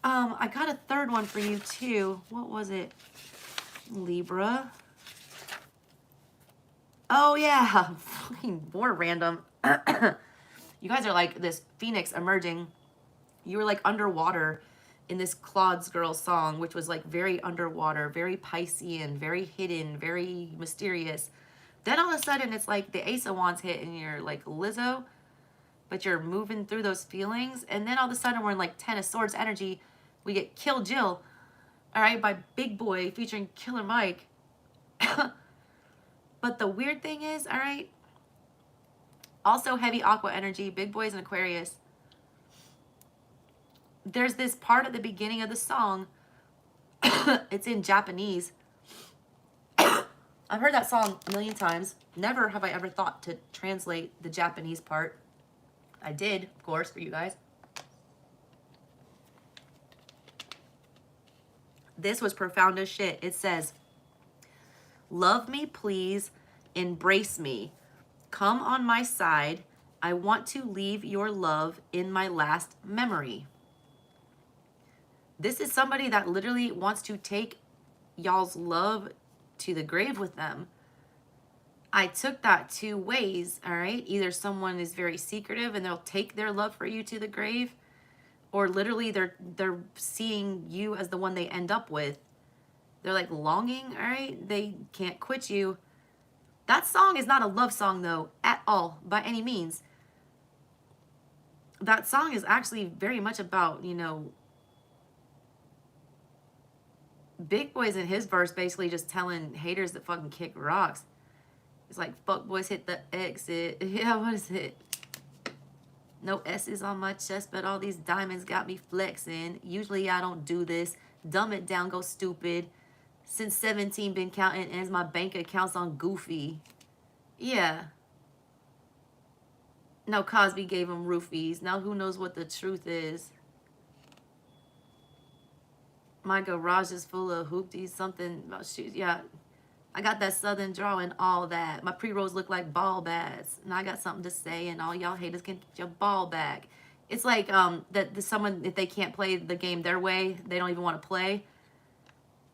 I got a third one for you too. What was it? Libra. Oh yeah, fucking more random. You guys are like this phoenix emerging. You were like underwater in this Claude's Girl song, which was like very underwater, very Piscean, very hidden, very mysterious. Then all of a sudden it's like the Ace of Wands hit and you're like Lizzo, but you're moving through those feelings. And then all of a sudden we're in like Ten of Swords energy. We get Kill Jill, all right, by Big Boy featuring Killer Mike. But the weird thing is, all right, also heavy aqua energy, Big Boy's an Aquarius. There's this part at the beginning of the song. It's in Japanese. I've heard that song a million times. Never have I ever thought to translate the Japanese part. I did, of course, for you guys. This was profound as shit. It says, love me, please, embrace me. Come on my side. I want to leave your love in my last memory. This is somebody that literally wants to take y'all's love to the grave with them. I took that 2 ways, all right? Either someone is very secretive and they'll take their love for you to the grave, or literally they're seeing you as the one they end up with. They're like longing, all right? They can't quit you. That song is not a love song though, at all, by any means. That song is actually very much about, you know, Big Boy's in his verse basically just telling haters that fucking kick rocks. It's like, fuck boys hit the exit. Yeah, what is it? No S's on my chest, but all these diamonds got me flexing. Usually I don't do this. Dumb it down, go stupid. Since 17 been counting ends, my bank account's on Goofy. Yeah. No, Cosby gave him roofies. Now who knows what the truth is? My garage is full of hoopties, something about shoes. Yeah. I got that southern draw and all that. My pre-rolls look like ball bats. And I got something to say and all y'all haters can get your ball back. It's like someone, if they can't play the game their way, they don't even want to play.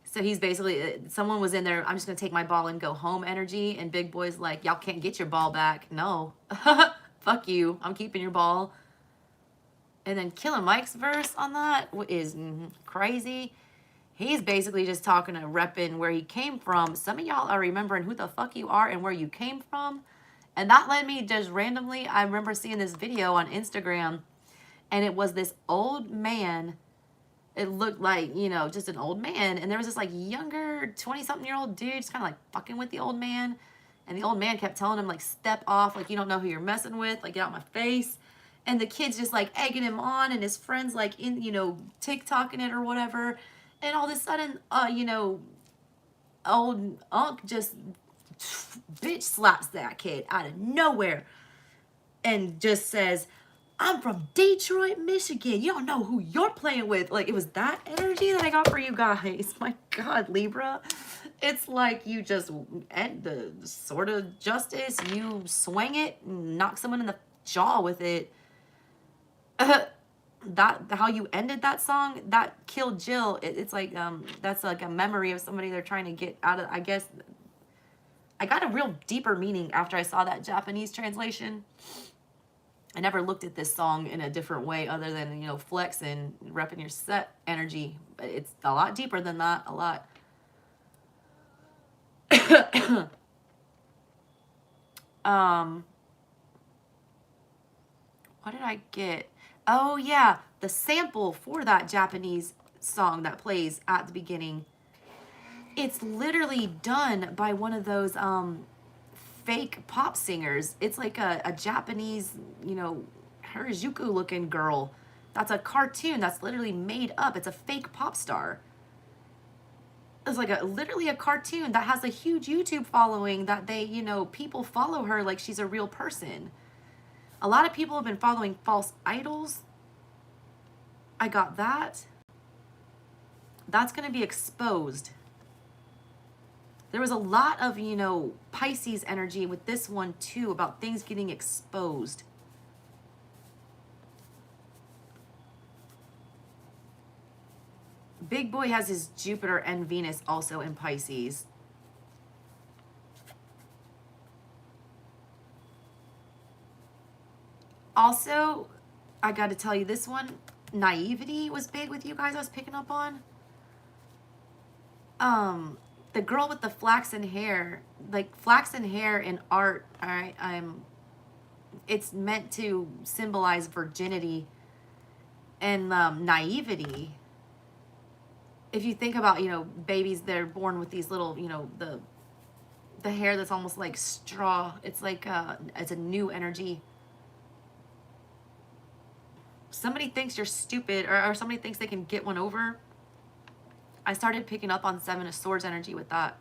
So he's basically, someone was in there, I'm just going to take my ball and go home energy. And Big Boy's like, y'all can't get your ball back. No. Fuck you. I'm keeping your ball. And then Killer Mike's verse on that is crazy. He's basically just talking to repping where he came from. Some of y'all are remembering who the fuck you are and where you came from. And that led me just randomly. I remember seeing this video on Instagram, and it was this old man. It looked like, you know, just an old man. And there was this like younger 20-something-year-old dude just kind of like fucking with the old man. And the old man kept telling him like, step off. Like, you don't know who you're messing with. Like, get out my face. And the kid's just like egging him on, and his friends like in, you know, TikToking it or whatever. And all of a sudden, you know, old Unc just bitch slaps that kid out of nowhere and just says, I'm from Detroit, Michigan. You don't know who you're playing with. Like, it was that energy that I got for you guys. My God, Libra. It's like you just end the sort of justice. You swing it, knock someone in the jaw with it. That how you ended that song, that killed Jill. It's like that's like a memory of somebody they're trying to get out of. I guess I got a real deeper meaning after I saw that Japanese translation. I never looked at this song in a different way other than, you know, flex and repping your set energy. But it's a lot deeper than that. A lot. What did I get? Oh yeah, the sample for that Japanese song that plays at the beginning. It's literally done by one of those fake pop singers. It's like a Japanese, you know, Harajuku looking girl. That's a cartoon that's literally made up. It's a fake pop star. It's like literally a cartoon that has a huge YouTube following that they, you know, people follow her like she's a real person. A lot of people have been following false idols. I got that. That's going to be exposed. There was a lot of, you know, Pisces energy with this one too, about things getting exposed. Big Boy has his Jupiter and Venus also in Pisces. Also, I got to tell you this one, naivety was big with you guys. I was picking up on. The girl with the flaxen hair, like flaxen hair in art, all right, it's meant to symbolize virginity and naivety. If you think about, you know, babies that are born with these little, you know, the hair that's almost like straw. It's like it's a new energy. Somebody thinks you're stupid, or somebody thinks they can get one over. I started picking up on Seven of Swords energy with that.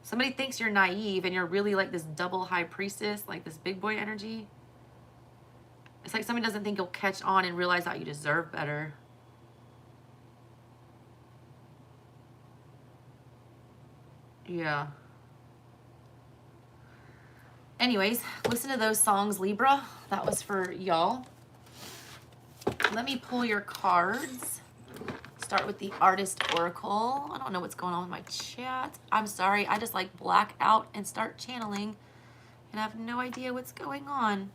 Somebody thinks you're naive and you're really like this double high priestess, like this big boy energy. It's like somebody doesn't think you'll catch on and realize that you deserve better. Yeah. Anyways, listen to those songs, Libra. That was for y'all. Let me pull your cards. Start with the Artist Oracle. I don't know what's going on with my chat. I'm sorry. I just like black out and start channeling and I have no idea what's going on.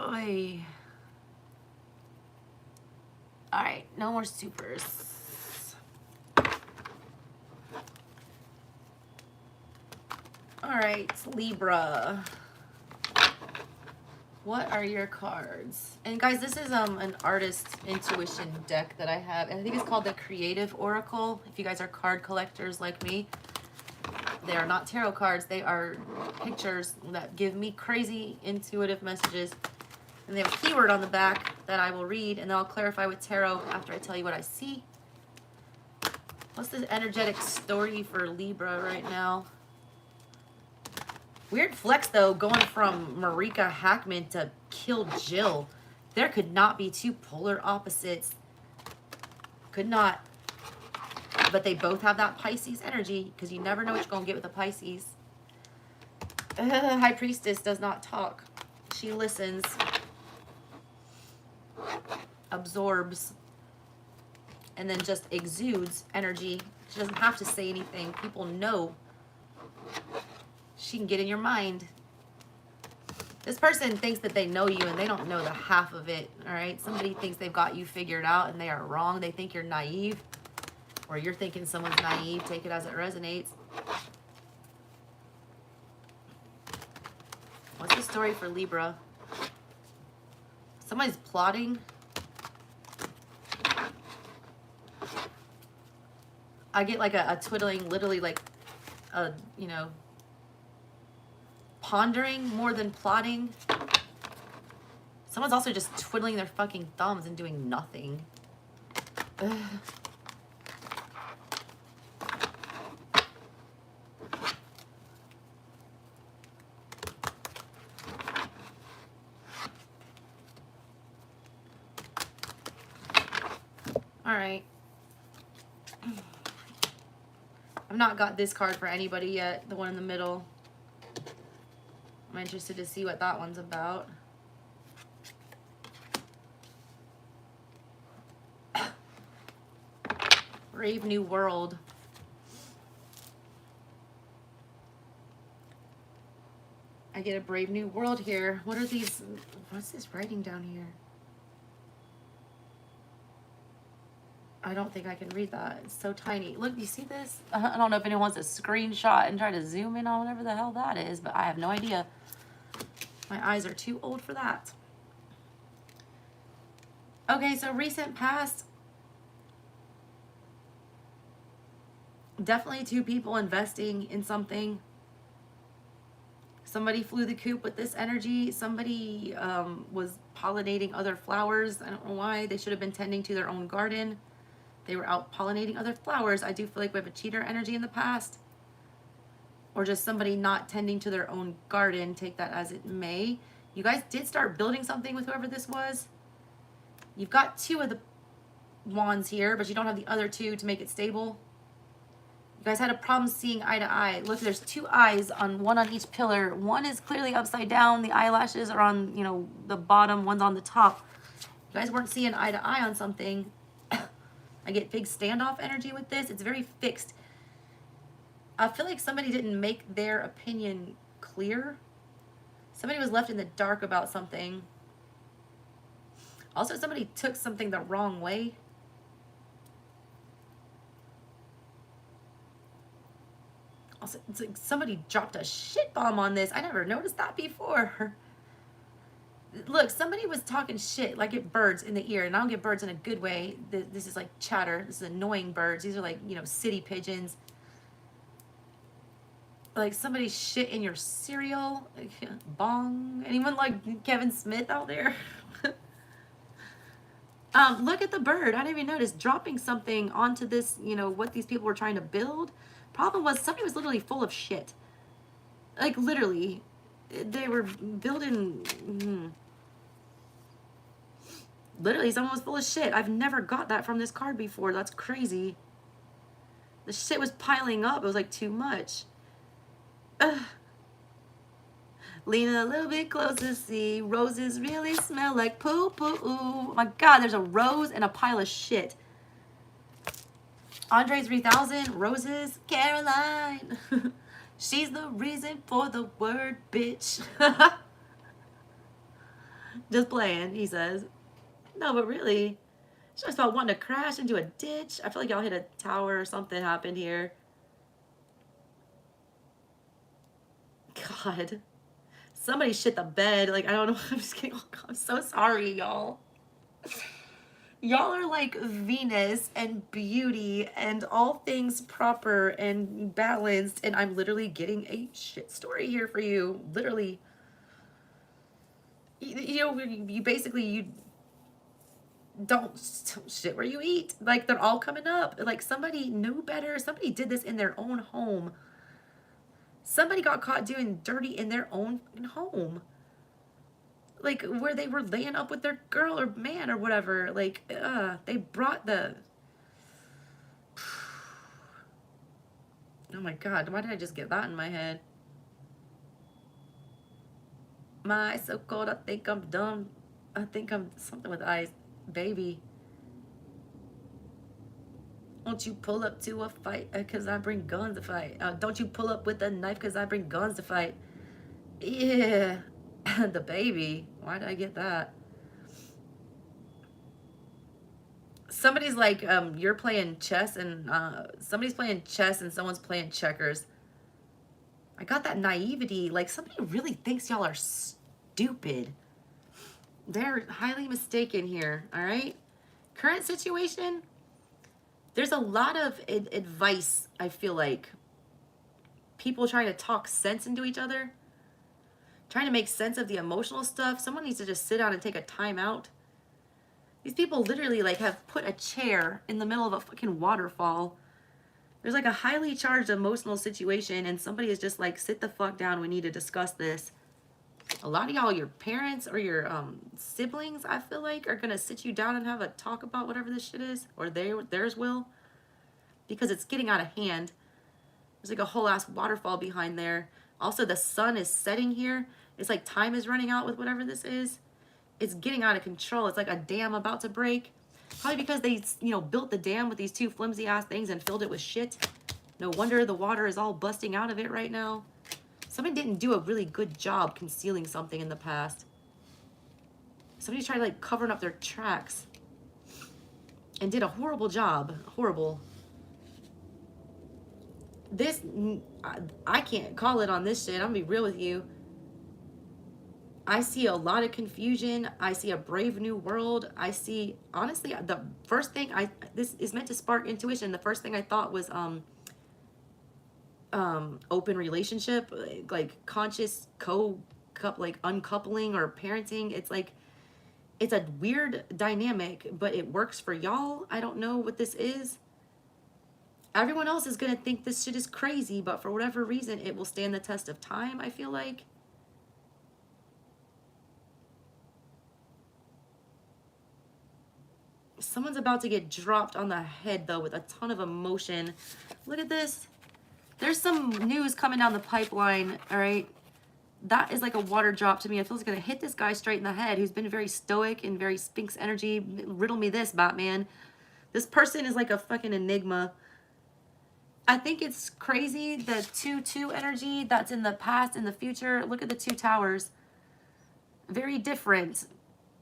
Oy. All right, no more supers. All right, Libra. What are your cards? And guys, this is an artist intuition deck that I have. And I think it's called the Creative Oracle. If you guys are card collectors like me, they are not tarot cards. They are pictures that give me crazy intuitive messages. And they have a keyword on the back that I will read, and then I'll clarify with tarot after I tell you what I see. What's the energetic story for Libra right now? Weird flex, though, going from Marika Hackman to Kill Jill. There could not be two polar opposites. Could not. But they both have that Pisces energy, because you never know what you're going to get with a Pisces. High Priestess does not talk. She listens. Absorbs. And then just exudes energy. She doesn't have to say anything. People know she can get in your mind. This person thinks that they know you and they don't know the half of it, all right? Somebody thinks they've got you figured out and they are wrong. They think you're naive, or you're thinking someone's naive. Take it as it resonates. What's the story for Libra? Somebody's plotting. I get like a twiddling, literally like a, you know, pondering more than plotting. Someone's also just twiddling their fucking thumbs and doing nothing. Ugh. All right. I've not got this card for anybody yet, the one in the middle. I'm interested to see what that one's about. Brave New World. I get a Brave New World here. What are these? What's this writing down here? I don't think I can read that. It's so tiny. Look, you see this? I don't know if anyone wants a screenshot and try to zoom in on whatever the hell that is, but I have no idea. My eyes are too old for that. Okay, so recent past. Definitely two people investing in something. Somebody flew the coop with this energy. Somebody was pollinating other flowers. I don't know why. They should have been tending to their own garden. They were out pollinating other flowers. I do feel like we have a cheater energy in the past. Or just somebody not tending to their own garden. Take that as it may. You guys did start building something with whoever this was. You've got two of the wands here, but you don't have the other two to make it stable. You guys had a problem seeing eye to eye. Look, there's two eyes, one on each pillar. One is clearly upside down. The eyelashes are on, you know, the bottom. One's on the top. You guys weren't seeing eye to eye on something. I get big standoff energy with this. It's very fixed. I feel like somebody didn't make their opinion clear. Somebody was left in the dark about something. Also, somebody took something the wrong way. Also, it's like somebody dropped a shit bomb on this. I never noticed that before. Look, somebody was talking shit, like it birds in the ear, and I don't get birds in a good way. This is like chatter. This is annoying birds. These are like, you know, city pigeons. Like somebody shit in your cereal. Like, bong. Anyone like Kevin Smith out there? Look at the bird. I didn't even notice dropping something onto this, you know, what these people were trying to build. Problem was somebody was literally full of shit. Like literally. They were building... Literally, someone was full of shit. I've never got that from this card before. That's crazy. The shit was piling up. It was like too much. Ugh. Lean a little bit closer, see. Roses really smell like poo-poo. Oh my God, there's a rose and a pile of shit. Andre 3000, roses, Caroline. She's the reason for the word bitch. Just playing, he says. No, but really, she just felt wanting to crash into a ditch. I feel like y'all hit a tower or something happened here. God. Somebody shit the bed. Like, I don't know. I'm just kidding. Oh, God, I'm so sorry, y'all. Y'all are like Venus and beauty and all things proper and balanced. And I'm literally getting a shit story here for you. Literally. You know, you basically, you don't shit where you eat. Like, they're all coming up. Like, somebody knew better. Somebody did this in their own home. Somebody got caught doing dirty in their own home. Like, where they were laying up with their girl or man or whatever. Like, they brought the... Oh my God, why did I just get that in my head? My eyes so cold, I think I'm dumb. I think I'm something with eyes. Baby. Don't you pull up to a fight because I bring guns to fight. Don't you pull up with a knife because I bring guns to fight. Yeah. The baby. Why did I get that? Somebody's like, you're playing chess and somebody's playing chess and someone's playing checkers. I got that naivety. Like, somebody really thinks y'all are stupid. They're highly mistaken here, all right? Current situation, there's a lot of advice, I feel like. People trying to talk sense into each other. Trying to make sense of the emotional stuff. Someone needs to just sit down and take a time out. These people literally like have put a chair in the middle of a fucking waterfall. There's like a highly charged emotional situation and somebody is just like, sit the fuck down, we need to discuss this. A lot of y'all, your parents or your siblings, I feel like, are going to sit you down and have a talk about whatever this shit is. Or theirs will. Because it's getting out of hand. There's like a whole ass waterfall behind there. Also, the sun is setting here. It's like time is running out with whatever this is. It's getting out of control. It's like a dam about to break. Probably because they, you know, built the dam with these two flimsy ass things and filled it with shit. No wonder the water is all busting out of it right now. Somebody didn't do a really good job concealing something in the past. Somebody tried like covering up their tracks and did a horrible job. Horrible. This, I can't call it on this shit. I'm gonna be real with you. I see a lot of confusion. I see a brave new world. I see, honestly, the first thing this is meant to spark intuition. The first thing I thought was open relationship, like conscious like uncoupling or parenting. It's like, it's a weird dynamic, but it works for y'all. I don't know what this is. Everyone else is gonna think this shit is crazy, but for whatever reason, it will stand the test of time, I feel like. Someone's about to get dropped on the head, though, with a ton of emotion. Look at this. There's some news coming down the pipeline, all right? That is like a water drop to me. I feel it's going to hit this guy straight in the head who's been very stoic and very Sphinx energy. Riddle me this, Batman. This person is like a fucking enigma. I think it's crazy, the 2-2 energy that's in the past and the future. Look at the two towers. Very different.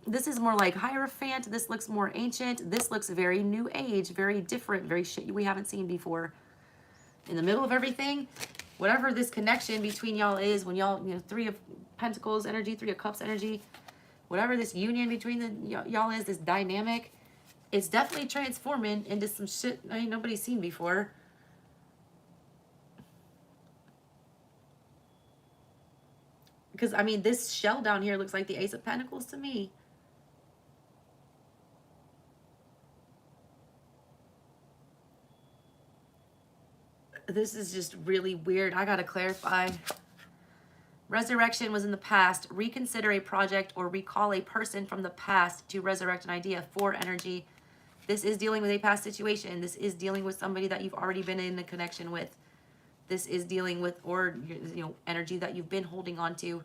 This is more like Hierophant. This looks more ancient. This looks very new age, very different, very shit we haven't seen before. In the middle of everything, whatever this connection between y'all is, when y'all, you know, 3 of Pentacles energy, 3 of Cups energy, whatever this union between the y'all is, this dynamic, it's definitely transforming into some shit ain't nobody seen before. Because, I mean, this shell down here looks like the Ace of Pentacles to me. This is just really weird. I gotta clarify. Resurrection was in the past. Reconsider a project or recall a person from the past to resurrect an idea. 4 energy. This is dealing with a past situation. This is dealing with somebody that you've already been in a connection with. This is dealing with, or, you know, energy that you've been holding on to.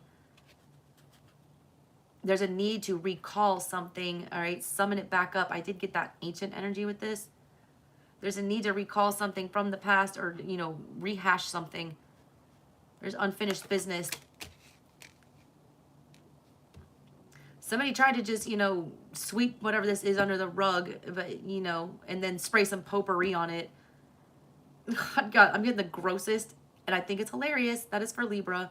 There's a need to recall something, all right? Summon it back up. I did get that ancient energy with this. There's a need to recall something from the past or, you know, rehash something. There's unfinished business. Somebody tried to just, you know, sweep whatever this is under the rug, but, you know, and then spray some potpourri on it. God, I'm getting the grossest, and I think it's hilarious. That is for Libra.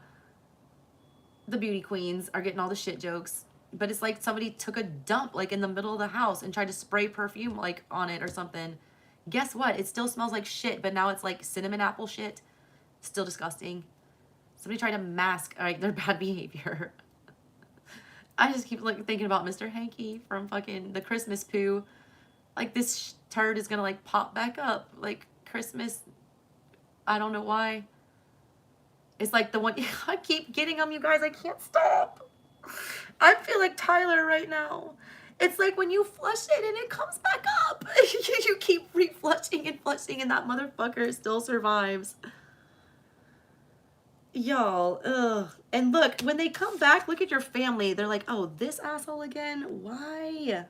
The beauty queens are getting all the shit jokes. But it's like somebody took a dump, like, in the middle of the house and tried to spray perfume, like, on it or something. Guess what? It still smells like shit, but now it's like cinnamon apple shit. Still disgusting. Somebody tried to mask, like, their bad behavior. I just keep like thinking about Mr. Hanky from fucking the Christmas poo. Like, this turd is gonna like pop back up. Like, Christmas, I don't know why. It's like the one, I keep getting them, you guys. I can't stop. I feel like Tyler right now. It's like when you flush it and it comes back up. You keep reflushing and flushing and that motherfucker still survives. Y'all, ugh. And look, when they come back, look at your family. They're like, oh, this asshole again? Why?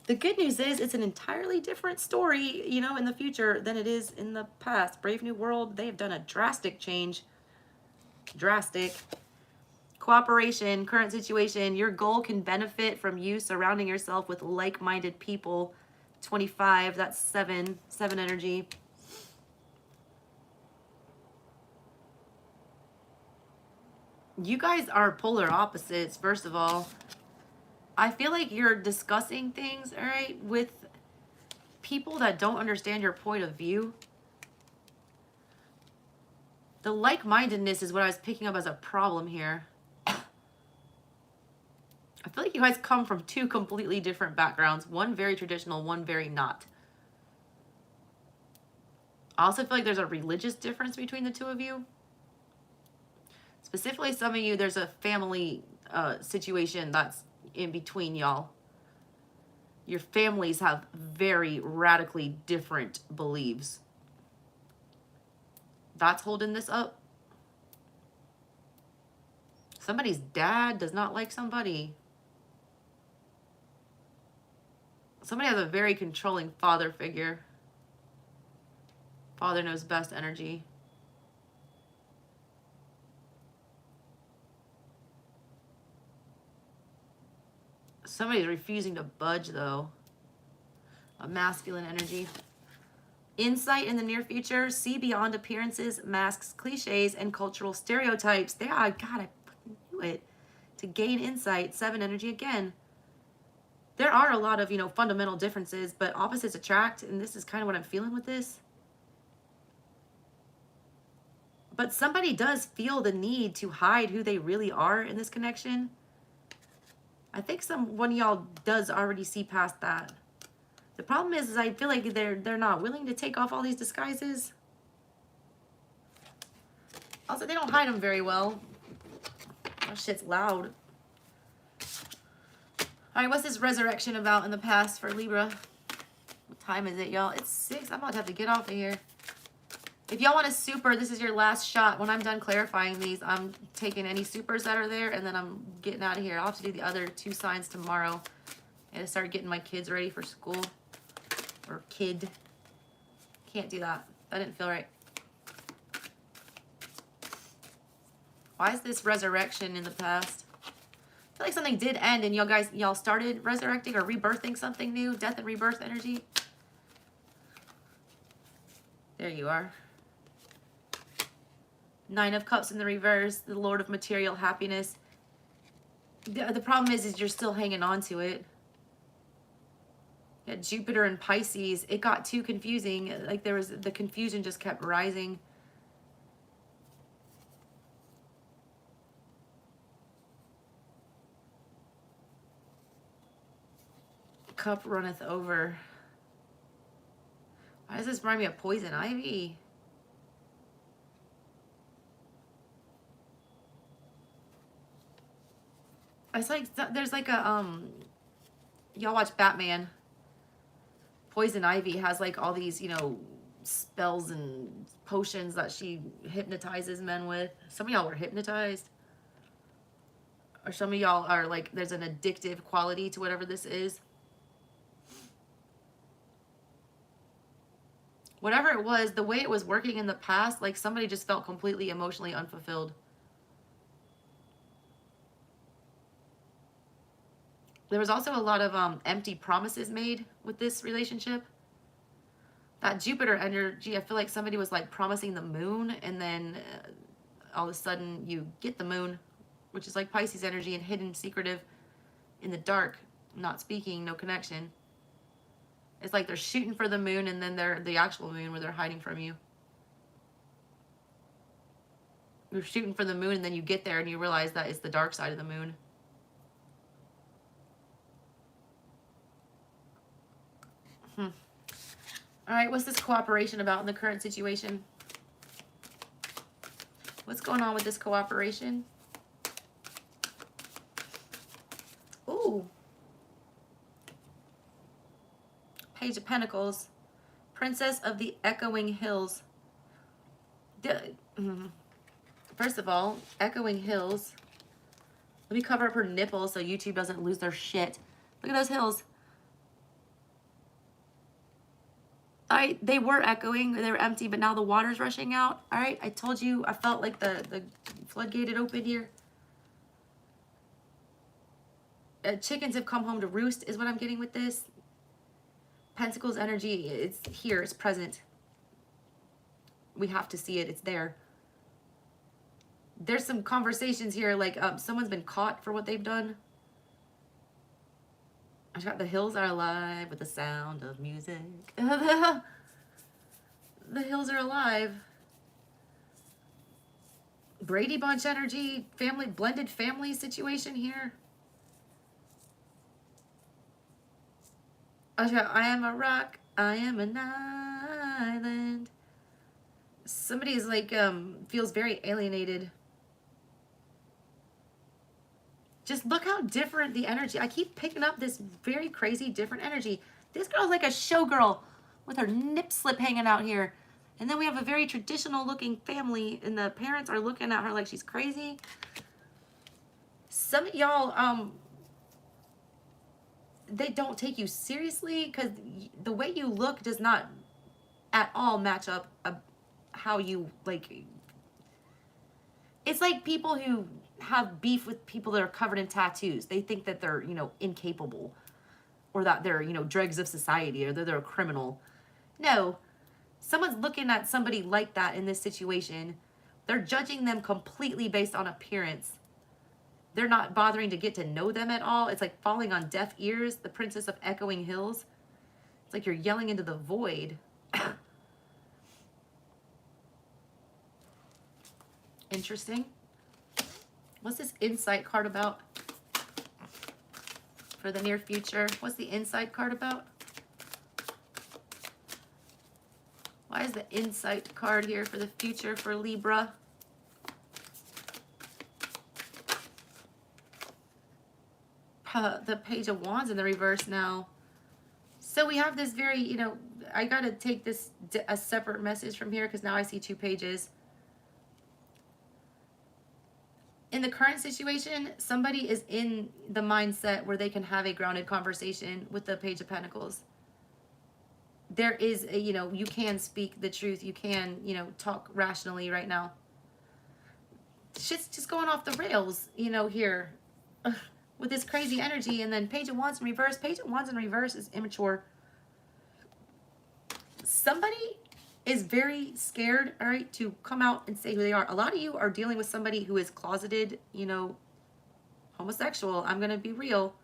The good news is it's an entirely different story, you know, in the future than it is in the past. Brave New World, they have done a drastic change. Drastic. Cooperation, current situation. Your goal can benefit from you surrounding yourself with like-minded people. 25, that's 7 energy. You guys are polar opposites, first of all. I feel like you're discussing things, all right, with people that don't understand your point of view. The like-mindedness is what I was picking up as a problem here. I feel like you guys come from two completely different backgrounds. One very traditional, one very not. I also feel like there's a religious difference between the two of you. Specifically, some of you, there's a family situation that's in between y'all. Your families have very radically different beliefs. That's holding this up. Somebody's dad does not like somebody. Somebody has a very controlling father figure. Father knows best energy. Somebody's refusing to budge, though. A masculine energy. Insight in the near future. See beyond appearances, masks, cliches, and cultural stereotypes. God, I fucking knew it. To gain insight. 7 energy again. There are a lot of, you know, fundamental differences, but opposites attract, and this is kind of what I'm feeling with this. But somebody does feel the need to hide who they really are in this connection. I think one of y'all does already see past that. The problem is I feel like they're not willing to take off all these disguises. Also, they don't hide them very well. Oh, shit's loud. All right, what's this resurrection about in the past for Libra? What time is it, y'all? It's 6. I'm about to have to get off of here. If y'all want a super, this is your last shot. When I'm done clarifying these, I'm taking any supers that are there, and then I'm getting out of here. I'll have to do the other 2 signs tomorrow. And start getting my kids ready for school. Or kid. Can't do that. That didn't feel right. Why is this resurrection in the past? I feel like something did end, and y'all started resurrecting or rebirthing something new. Death and rebirth energy. There you are. 9 of Cups in the reverse, the Lord of Material Happiness. The problem is you're still hanging on to it. Yeah, Jupiter and Pisces, it got too confusing. Like the confusion just kept rising. Cup runneth over. Why does this remind me of poison ivy? It's like there's like a y'all watch Batman. Poison ivy has like all these, you know, spells and potions that she hypnotizes men with. Some of y'all were hypnotized. Or some of y'all are like, there's an addictive quality to whatever this is. Whatever it was, the way it was working in the past, like somebody just felt completely emotionally unfulfilled. There was also a lot of empty promises made with this relationship. That Jupiter energy, I feel like somebody was like promising the moon, and then all of a sudden you get the moon, which is like Pisces energy and hidden, secretive, in the dark, not speaking, no connection. It's like they're shooting for the moon, and then they're the actual moon where they're hiding from you. You're shooting for the moon, and then you get there and you realize that it's the dark side of the moon. All right, what's this cooperation about in the current situation? What's going on with this cooperation? Ooh. Page of Pentacles. Princess of the Echoing Hills. First of all, Echoing Hills. Let me cover up her nipples so YouTube doesn't lose their shit. Look at those hills. They were echoing, they were empty, but now the water's rushing out. All right, I told you, I felt like the floodgate had opened here. Chickens have come home to roost is what I'm getting with this. Pentacles energy, it's here, it's present. We have to see it, it's there. There's some conversations here, like someone's been caught for what they've done. I got the hills are alive with the sound of music. The hills are alive. Brady Bunch energy, family, blended family situation here. I am a rock, I am an island. Somebody is like, feels very alienated. Just look how different the energy. I keep picking up this very crazy different energy. This girl's like a showgirl with her nip slip hanging out here. And then we have a very traditional looking family and the parents are looking at her like she's crazy. Some of y'all, they don't take you seriously because the way you look does not at all match up how you, like, it's like people who have beef with people that are covered in tattoos. They think that they're, you know, incapable or that they're, you know, dregs of society or that they're a criminal. No, someone's looking at somebody like that in this situation. They're judging them completely based on appearance. They're not bothering to get to know them at all. It's like falling on deaf ears, the Princess of Echoing Hills. It's like you're yelling into the void. Interesting. What's this insight card about for the near future? What's the insight card about? Why is the insight card here for the future for Libra? The Page of Wands in the reverse now. So we have this very, you know, I got to take this a separate message from here because now I see 2 pages. In the current situation, somebody is in the mindset where they can have a grounded conversation with the Page of Pentacles. There is a, you know, you can speak the truth. You can, you know, talk rationally right now. Shit's just going off the rails, you know, here with this crazy energy. And then Page of Wands in reverse. Page of Wands in reverse is immature. Somebody is very scared, all right, to come out and say who they are. A lot of you are dealing with somebody who is closeted, you know, homosexual. I'm going to be real.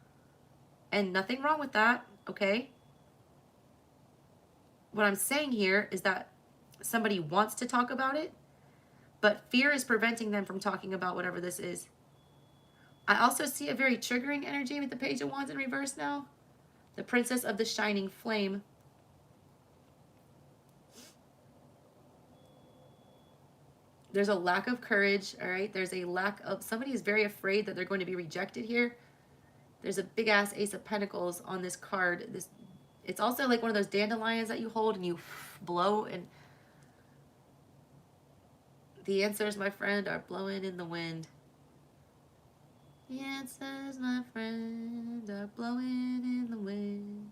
And nothing wrong with that, okay? What I'm saying here is that somebody wants to talk about it, but fear is preventing them from talking about whatever this is. I also see a very triggering energy with the Page of Wands in reverse now. The Princess of the Shining Flame. There's a lack of courage, all right? There's a lack of, somebody is very afraid that they're going to be rejected here. There's a big ass Ace of Pentacles on this card. It's also like one of those dandelions that you hold and you blow, and the answers, my friend, are blowing in the wind. The answers, my friend, are blowing in the wind.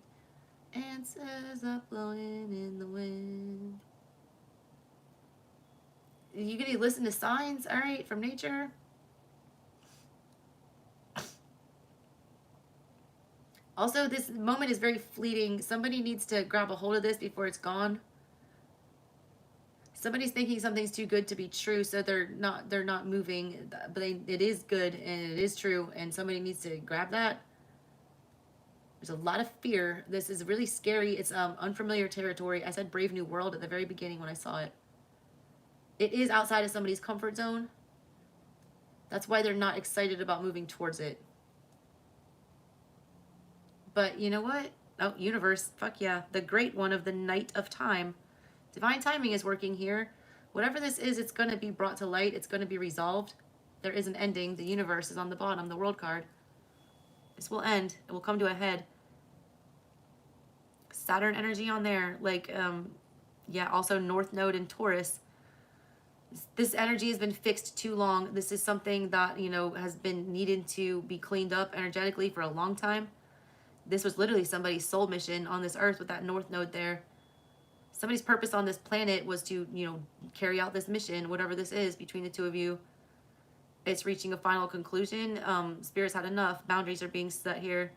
Answers are blowing in the wind. You gonna listen to signs, all right, from nature? Also, this moment is very fleeting. Somebody needs to grab a hold of this before it's gone. Somebody's thinking something's too good to be true, so they're not moving, but it is good and it is true, and somebody needs to grab that. There's a lot of fear. This is really scary. It's unfamiliar territory. I said Brave New World at the very beginning when I saw it. It is outside of somebody's comfort zone. That's why they're not excited about moving towards it. But you know what? Oh, universe, fuck yeah. The great one of the night of time. Divine timing is working here. Whatever this is, it's going to be brought to light. It's going to be resolved. There is an ending. The universe is on the bottom, the world card. This will end. It will come to a head. Saturn energy on there. Like, yeah, also North Node in Taurus. This energy has been fixed too long. This is something that, you know, has been needed to be cleaned up energetically for a long time. This was literally somebody's soul mission on this earth with that North Node there. somebody's purpose on this planet was to, you know, carry out this mission, whatever this is between the two of you. It's reaching a final conclusion. Spirit's had enough. Boundaries are being set here.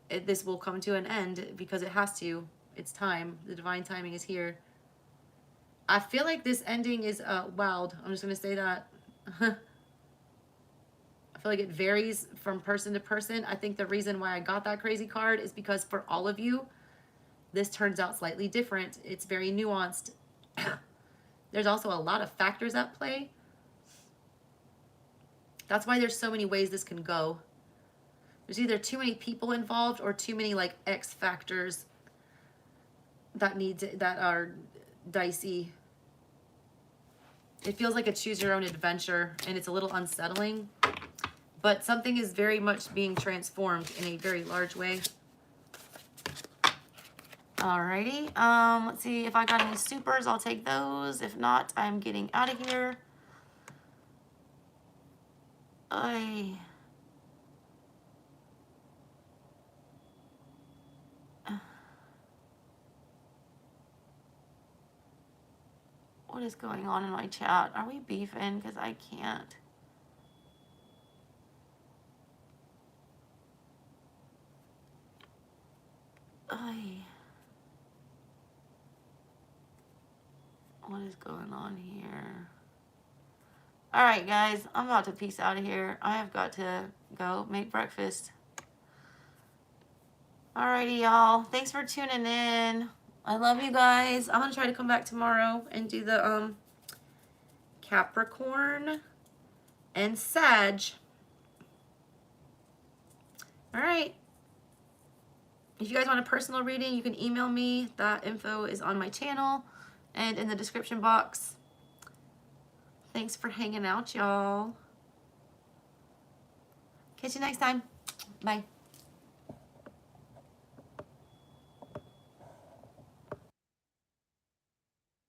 This will come to an end because it has to. It's time. The divine timing is here. I feel like this ending is wild. I'm just going to say that. I feel like it varies from person to person. I think the reason why I got that crazy card is because for all of you, this turns out slightly different. It's very nuanced. There's also a lot of factors at play. That's why there's so many ways this can go. There's either too many people involved or too many like X factors that are dicey. It feels like a choose your own adventure, and it's a little unsettling, but something is very much being transformed in a very large way. Alrighty, let's see if I got any supers. I'll take those. If not, I'm getting out of here. What is going on in my chat? Are we beefing? Because I can't. What is going on here? All right, guys, I'm about to peace out of here. I have got to go make breakfast. Alrighty, y'all. Thanks for tuning in. I love you guys. I'm going to try to come back tomorrow and do the Capricorn and Sag. All right. If you guys want a personal reading, you can email me. That info is on my channel and in the description box. Thanks for hanging out, y'all. Catch you next time. Bye.